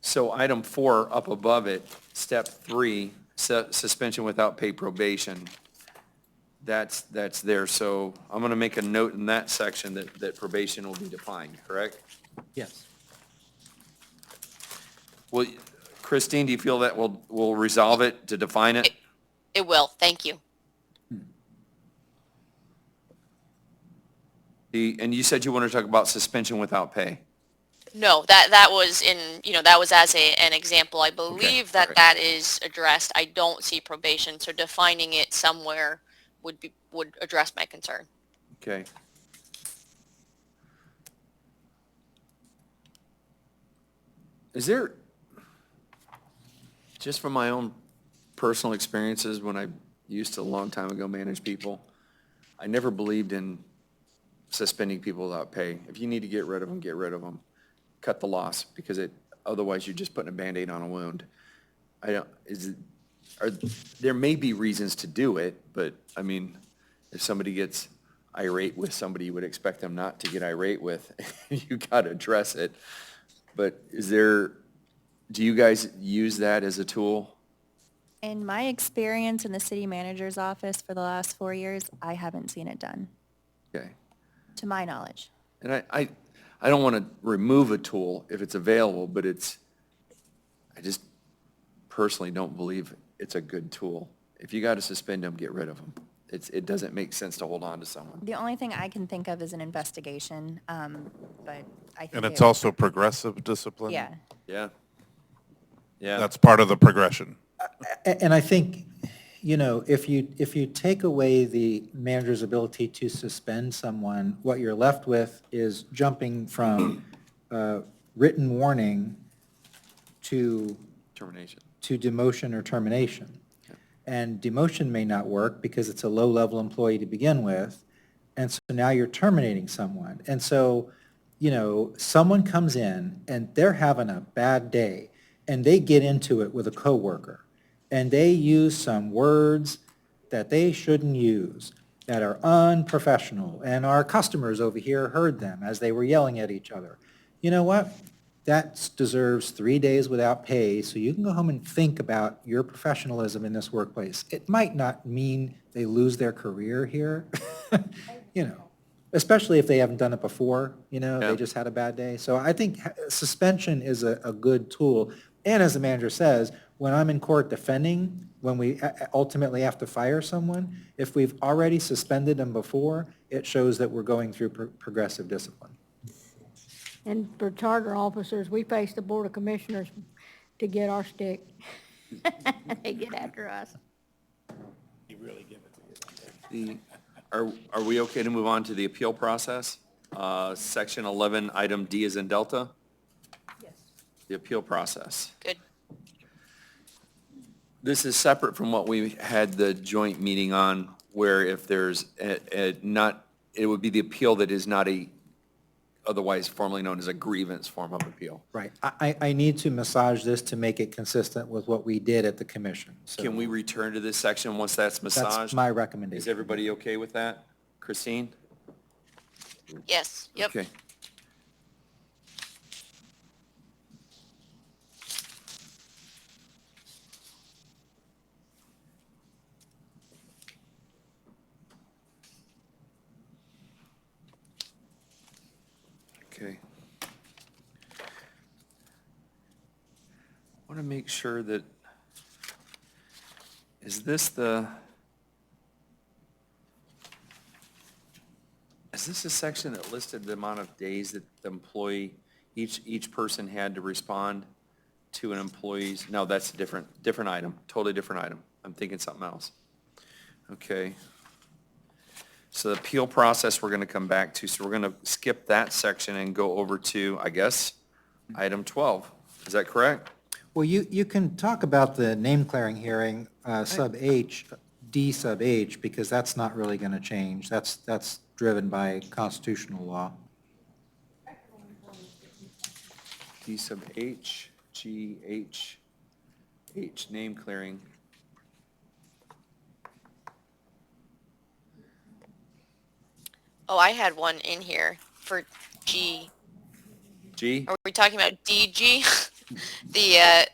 So item 4 up above it, step 3, suspension without pay probation. That's there. So I'm going to make a note in that section that probation will be defined, correct? Yes. Well, Christine, do you feel that will resolve it to define it? It will. Thank you. And you said you wanted to talk about suspension without pay. No, that was that was as an example. I believe alright. that is addressed. I don't see probation, so defining it somewhere would address my concern. Okay. Is there, just from my own personal experiences when I used to a long time ago manage people, I never believed in suspending people without pay. If you need to get rid of them, get rid of them. Cut the loss, because otherwise you're just putting a Band-Aid on a wound. There may be reasons to do it, but, I mean, if somebody gets irate with somebody you would expect them not to get irate with, you got to address it. But do you guys use that as a tool? In my experience in the city manager's office for the last 4 years, I haven't seen it done, Okay. to my knowledge. And I don't want to remove a tool if it's available, but I just personally don't believe it's a good tool. If you got to suspend them, get rid of them. It doesn't make sense to hold on to someone. The only thing I can think of is an investigation, but I think. And it's also progressive discipline? Yeah. Yeah. Yeah. That's part of the progression. And I think, if you take away the manager's ability to suspend someone, what you're left with is jumping from written warning to Termination. demotion or termination. And demotion may not work because it's a low-level employee to begin with, and so now you're terminating someone. And so, someone comes in and they're having a bad day, and they get into it with a coworker, and they use some words that they shouldn't use, that are unprofessional, and our customers over here heard them as they were yelling at each other. You know what? That deserves 3 days without pay, so you can go home and think about your professionalism in this workplace. It might not mean they lose their career here, especially if they haven't done it before, Yeah. they just had a bad day. So I think suspension is a good tool. And as the manager says, when I'm in court defending, when we ultimately have to fire someone, if we've already suspended them before, it shows that we're going through progressive discipline. And for charter officers, we face the Board of Commissioners to get our stick. They get after us. Are we okay to move on to the appeal process? Section 11, item D is in Delta? Yes. The appeal process. Good. This is separate from what we had the joint meeting on, where if there's it would be the appeal that is not otherwise formerly known as a grievance form of appeal. Right. I need to massage this to make it consistent with what we did at the commission. So Can we return to this section once that's massaged? that's my Is recommendation. everybody okay with that? Christine? Yes, yep. Okay. Okay. I want to make sure that, is this a section that listed the amount of days that the employee, each person had to respond to an employee's? No, that's a different item, totally different item. I'm thinking something else. Okay. So the appeal process we're going to come back to, so we're going to skip that section and go over to, I guess, item 12. Is that correct? Well, you can talk about the name clearing hearing, sub H, D sub H, because that's not really going to change. That's driven by constitutional law. D sub H, G, H, name clearing. Oh, I had one in here for G. G? Are we talking about DG? The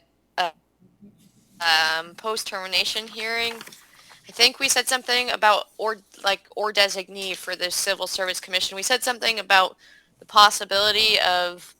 post-termination hearing? I think we said something about or designee for the Civil Service Commission. We said something about the possibility of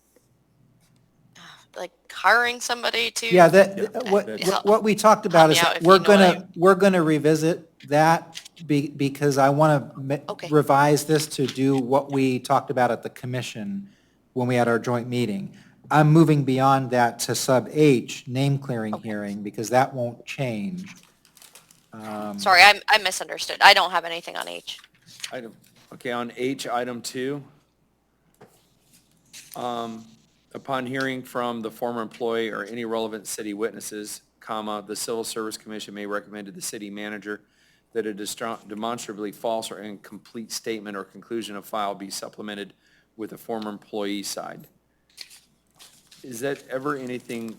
like hiring somebody to. Yeah, Yeah. what we talked about Help is me out if we're you know what we're gonna revisit that because I want to Okay. revise this to do what we talked about at the commission when we had our joint meeting. I'm moving beyond that to sub H, name clearing hearing, because that won't change. Sorry, I misunderstood. I don't have anything on H. Item, okay, on H, item 2. Upon hearing from the former employee or any relevant city witnesses, comma, the Civil Service Commission may recommend to the city manager that a demonstrably false or incomplete statement or conclusion of file be supplemented with a former employee side. Is that ever anything,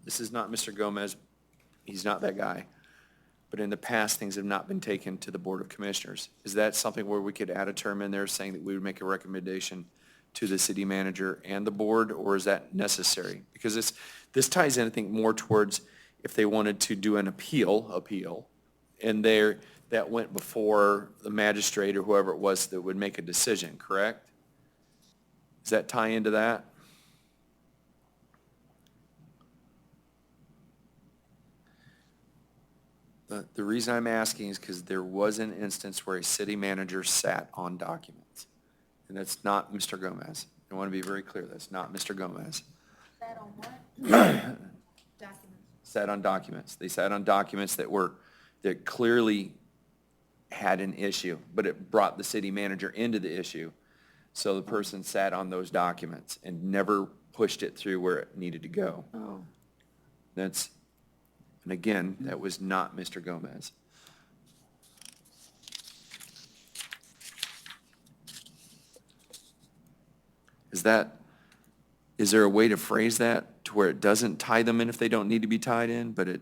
this is not Mr. Gomez, he's not that guy, but in the past, things have not been taken to the Board of Commissioners. Is that something where we could add a term in there saying that we would make a recommendation to the city manager and the board, or is that necessary? Because this ties in, I think, more towards if they wanted to do an appeal, and that went before the magistrate or whoever it was that would make a decision, correct? Does that tie into that? The reason I'm asking is because there was an instance where a city manager sat on documents. And that's not Mr. Gomez. I want to be very clear, that's not Mr. Gomez. Sat on what? Sat on documents. They sat on documents that clearly had an issue, but it brought the city manager into the issue. So the person sat on those documents and never pushed it through where it needed to go. Oh. And again, that was not Mr. Gomez. Is there a way to phrase that to where it doesn't tie them in if they don't need to be tied in, but it?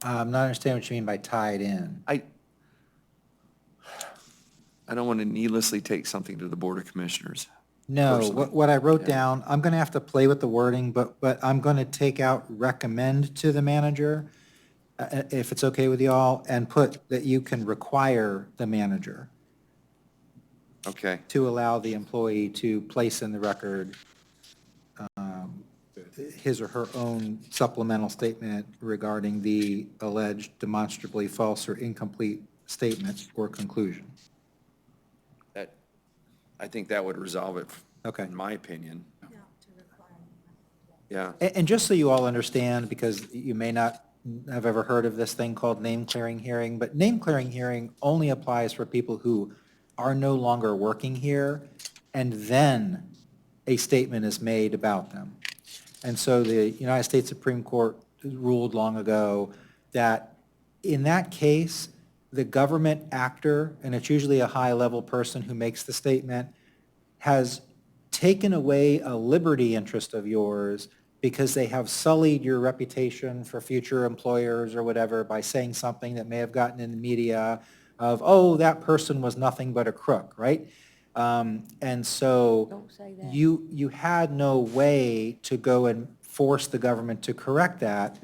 I'm not understanding what you mean by tied in. I don't want to needlessly take something to the Board of Commissioners. No, Personally. what I wrote Yeah. down, I'm going to have to play with the wording, but I'm going to take out recommend to the manager, if it's okay with you all, and put that you can require the manager Okay, to allow the employee to place in the record his or her own supplemental statement regarding the alleged demonstrably false or incomplete statement or conclusion. I think that would resolve it, Okay. in my opinion. Yeah, And just so you all understand, because you may not have ever heard of this thing called name clearing hearing, but name clearing hearing only applies for people who are no longer working here, and then a statement is made about them. And so the United States Supreme Court ruled long ago that in that case, the government actor, and it's usually a high-level person who makes the statement, has taken away a liberty interest of yours because they have sullied your reputation for future employers or whatever by saying something that may have gotten in the media of, oh, that person was nothing but a crook, right? And so Don't say that. you had no way to go and force the government to correct that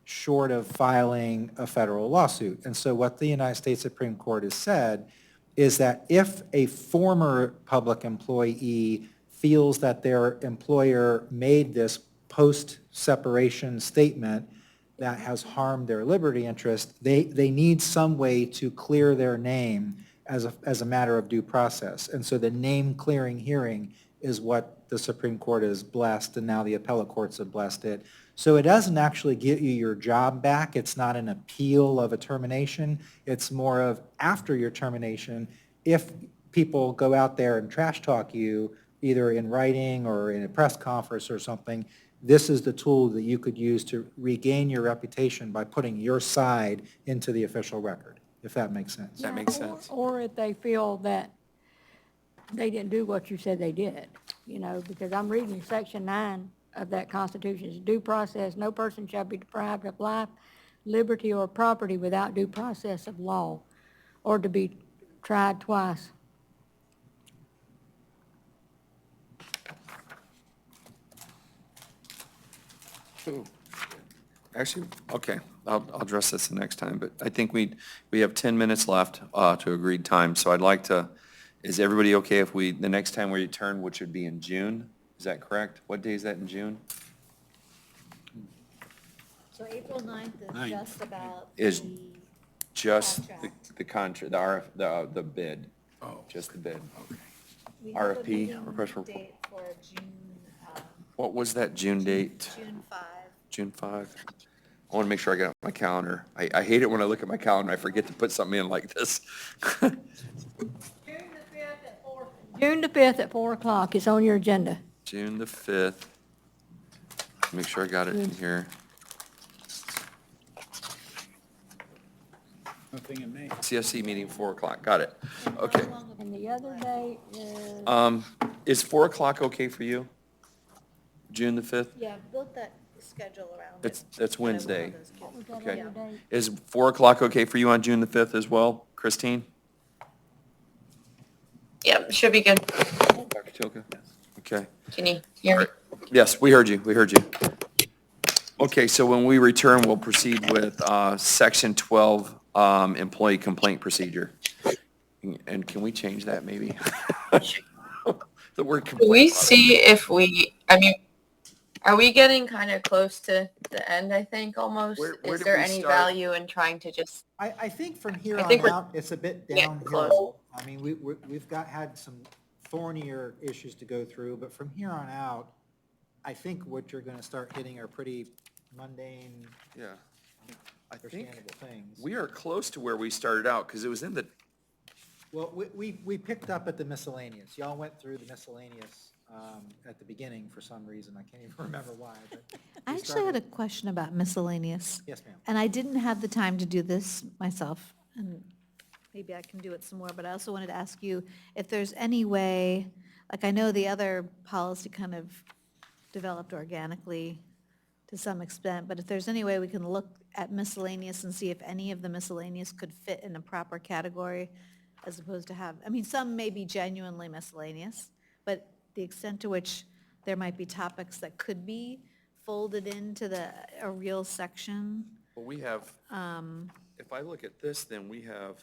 short of filing a federal lawsuit. And so what the United States Supreme Court has said is that if a former public employee feels that their employer made this post-separation statement that has harmed their liberty interest, they need some way to clear their name as a matter of due process. And so the name clearing hearing is what the Supreme Court has blessed, and now the appellate courts have blessed it. So it doesn't actually get you your job back. It's not an appeal of a termination. It's more of after your termination, if people go out there and trash talk you, either in writing or in a press conference or something, this is the tool that you could use to regain your reputation by putting your side into the official record, if that makes sense. That makes sense. Or if they feel that they didn't do what you said they did, because I'm reading Section 9 of that Constitution. It's due process. No person shall be deprived of life, liberty, or property without due process of law, or to be tried twice. Actually, okay, I'll address this the next time, but I think we have 10 minutes left to agreed time, so I'd like to, is everybody okay if the next time we return, which would be in June, is that correct? What day is that in June? So April 9th is Ninth. just about Is the Just Contract. the contract, the bid, just the bid. we have a RFP, meeting request for- date for June, What was that June date? June 5. June 5? I want to make sure I got my calendar. I hate it when I look at my calendar, I forget to put something in like this. June the 5th at 4 o'clock is on your agenda. June the 5th. Make sure I got it in here. Nothing in May. CSC meeting, 4 o'clock, got it. Okay. And the other date is, Is 4 o'clock okay for you? June the 5th? Yeah, built that schedule around it. That's Wednesday. what was that Okay. other date? Is 4 o'clock okay for you on June the 5th as well, Christine? Yep, should be good. Dr. Tilka? Okay. Can you hear me? Yes, we heard you, Okay, so when we return, we'll proceed with Section 12, employee complaint procedure. And can we change that maybe? The word Do complaint. we see if are we getting kind of close to the end, I think, almost? Where Is did there we any start? value in trying to just, I think from here I think on we're out, it's a bit getting downhill. I mean, we've had some thornier issues to go through, but from here on out, I think what you're gonna start hitting are pretty mundane, Yeah. I think understandable things. we are close to where we started out, because it was in the, Well, we picked up at the miscellaneous. Y'all went through the miscellaneous at the beginning for some reason. I can't even remember why, but. I we actually had a started- question about miscellaneous. Yes, ma'am. And I didn't have the time to do this myself, and maybe I can do it some more, but I also wanted to ask you if there's any way, like I know the other policy kind of developed organically to some extent, but if there's any way we can look at miscellaneous and see if any of the miscellaneous could fit in a proper category as opposed to some may be genuinely miscellaneous, but the extent to which there might be topics that could be folded into a real section. well, we have, if I look at this, then we have,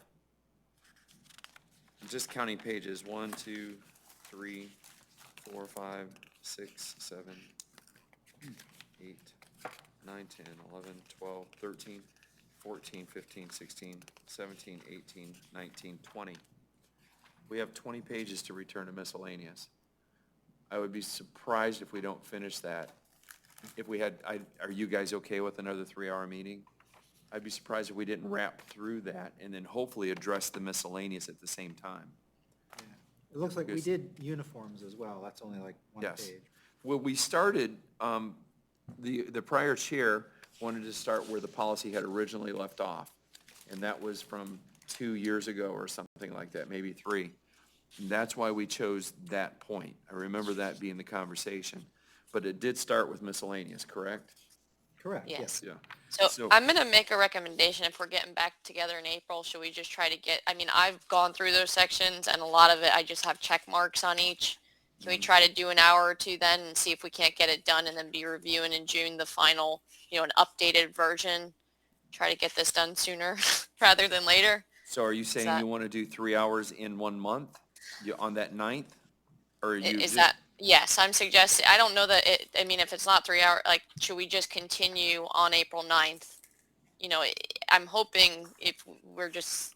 just counting pages, 1, 2, 3, 4, 5, 6, 7, 8, 9, 10, 11, 12, 13, 14, 15, 16, 17, 18, 19, 20. We have 20 pages to return to miscellaneous. I would be surprised if we don't finish that. If we had, are you guys okay with another 3-hour meeting? I'd be surprised if we didn't wrap through that and then hopefully address the miscellaneous at the same time. It looks like we Because- did uniforms as well. That's only like one Yes. page. Well, we started, the prior chair wanted to start where the policy had originally left off, and that was from 2 years ago or something like that, maybe 3. And that's why we chose that point. I remember that being the conversation. But it did start with miscellaneous, correct? Correct, Yes. Yeah. So I'm gonna make a recommendation. If we're getting back together in April, should we just try to get, I mean, I've gone through those sections and a lot of it, I just have check marks on each. Can we try to do an hour or two then and see if we can't get it done and then be reviewing in June the final, an updated version? Try to get this done sooner rather than later. So are you saying that- you want to do 3 hours in 1 month, on that 9th? Or are you Is just? that, yes, I'm suggesting, I don't know that I mean, if it's not 3 hour, like, should we just continue on April 9th? I'm hoping if we're just,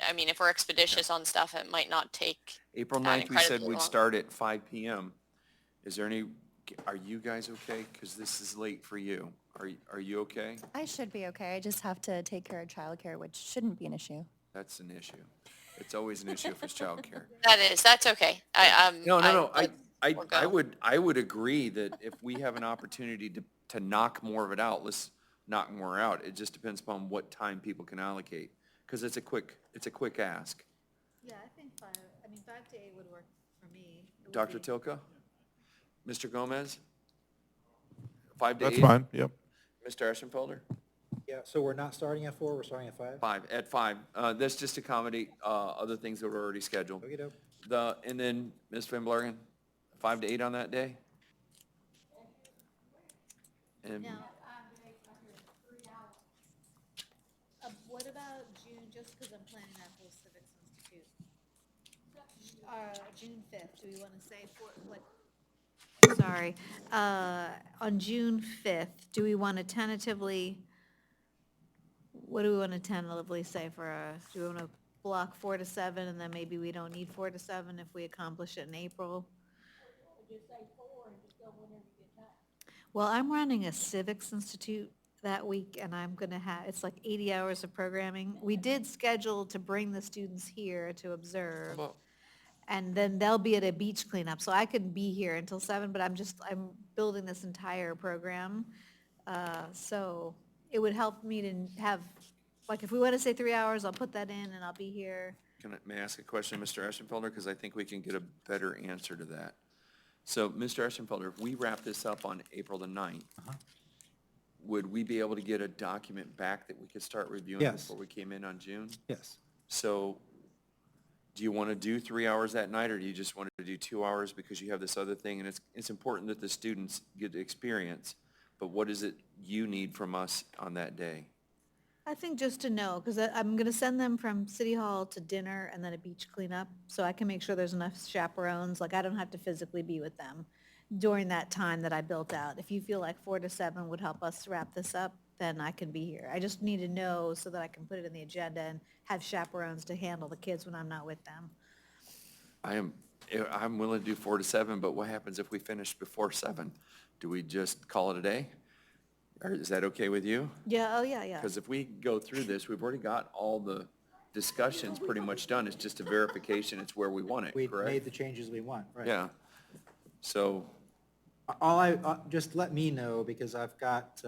I mean, if we're expeditious on stuff, it might not take. April that 9th, we said incredibly we'd long. start at 5 PM. Is there any, are you guys okay? Because this is late for you. Are you okay? I should be okay. I just have to take care of childcare, which shouldn't be an issue. That's an issue. It's always an issue if it's childcare. That's okay. No. We'll go. I would agree that if we have an opportunity to knock more of it out, let's knock more out. It just depends upon what time people can allocate, because it's a quick ask. Yeah, I think 5 to 8 would work for me. Dr. Tilka? Mr. Gomez? 5 to 8? That's fine, yep. Mr. Eschenfelder? Yeah, so we're not starting at 4, we're starting at 5? 5, at 5. That's just to accommodate other things that were already scheduled. Okey-doke. And then, Ms. Van Blargen, 5 to 8 on that day? And What about June, just because I'm planning that whole Civics Institute? June 5th, do we want to say sorry, on June 5th, do we want to tentatively, what do we want to tentatively say do we want to block 4 to 7, and then maybe we don't need 4 to 7 if we accomplish it in April? Well, I'm running a Civics Institute that week, and I'm going to it's like 80 hours of programming. We did schedule to bring the students here to observe, and then they'll be at a beach cleanup, so I could be here until 7, but I'm building this entire program. So it would help me to have, like, if we want to say 3 hours, I'll put that in, and I'll be here. may I ask a question, Mr. Eschenfelder? Because I think we can get a better answer to that. So, Mr. Eschenfelder, if we wrap this up on April the 9th, would we be able to get a document back that we could start reviewing Yes. before we came in on June? Yes. So, do you want to do 3 hours that night, or do you just want to do 2 hours because you have this other thing? And it's important that the students get the experience, but what is it you need from us on that day? I think just to know, because I'm going to send them from City Hall to dinner and then a beach cleanup, so I can make sure there's enough chaperones. Like, I don't have to physically be with them during that time that I built out. If you feel like 4 to 7 would help us wrap this up, then I can be here. I just need to know so that I can put it in the agenda and have chaperones to handle the kids when I'm not with them. I'm willing to do 4 to 7, but what happens if we finish before 7? Do we just call it a day? Or is that okay with you? Yeah, oh, yeah. Because if we go through this, we've already got all the discussions pretty much done. It's just a verification. It's where we want it, We correct? made the changes we want, right? Yeah. So, Just let me know, because I've got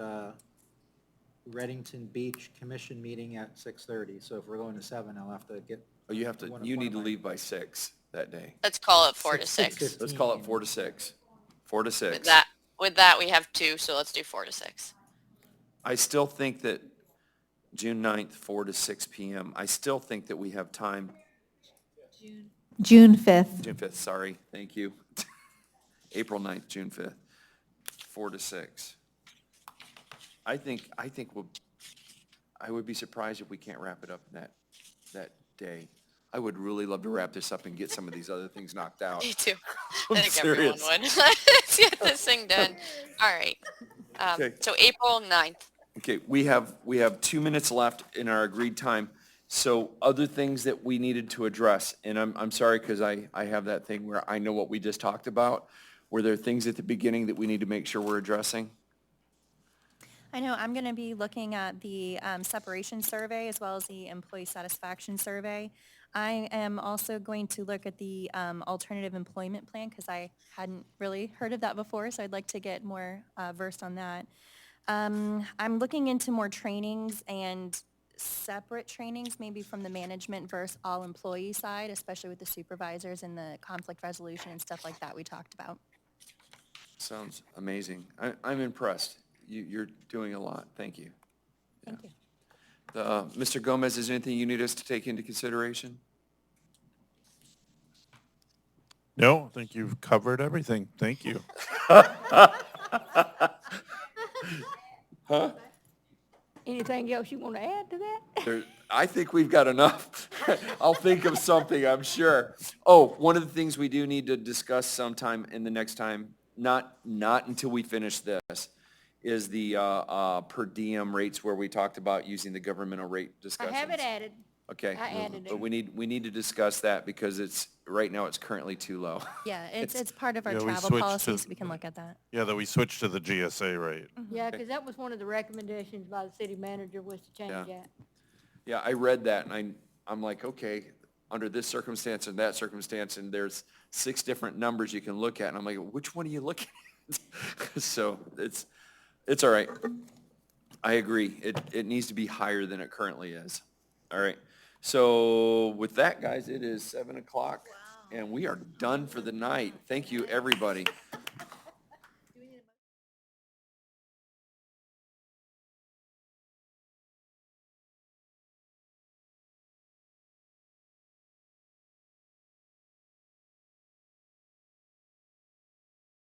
Reddington Beach Commission meeting at 6:30, so if we're going to 7, I'll have to get. you need to leave by 6 that day. Let's call it 4 to 6. 6. Let's call it 4 to 6. 4 to 6. With that, we have 2, so let's do 4 to 6. I still think that June 9th, 4 to 6 PM, I still think that we have time. June 5th. June 5th, sorry, thank you. April 9th, June 5th, 4 to 6. I think I would be surprised if we can't wrap it up in that day. I would really love to wrap this up and get some of these other things knocked out. Me too. I'm I think everyone serious. would. Let's get this thing done. All right. Okay. So April 9th. Okay, we have 2 minutes left in our agreed time. So other things that we needed to address, and I'm sorry because I have that thing where I know what we just talked about. Were there things at the beginning that we need to make sure we're addressing? I know I'm going to be looking at the separation survey as well as the employee satisfaction survey. I am also going to look at the alternative employment plan because I hadn't really heard of that before, so I'd like to get more versed on that. I'm looking into more trainings and separate trainings, maybe from the management versus all employee side, especially with the supervisors and the conflict resolution and stuff like that we talked about. Sounds amazing. I'm impressed. You're doing a lot. Thank you. Thank you. Mr. Gomez, is there anything you need us to take into consideration? No, I think you've covered everything. Thank you. Anything else you want to add to that? I think we've got enough. I'll think of something, I'm sure. Oh, one of the things we do need to discuss sometime in the next time, not until we finish this, is the per diem rates where we talked about using the governmental rate I discussions. have it added. Okay. I added But it. we need to discuss that because right now it's currently too low. Yeah, it's part of our Yeah, we travel switched policy, to- so we can look at that. Yeah, that we switched to the GSA rate. Yeah, because that was one of the recommendations by the city manager was to change Yeah. that. Yeah, I read that and I'm like, okay, under this circumstance and that circumstance, and there's 6 different numbers you can look at, and I'm like, which one are you looking at? So it's all right. I agree. It needs to be higher than it currently is. All right. So with that, guys, it is 7 o'clock and we are done for the night. Thank you, everybody.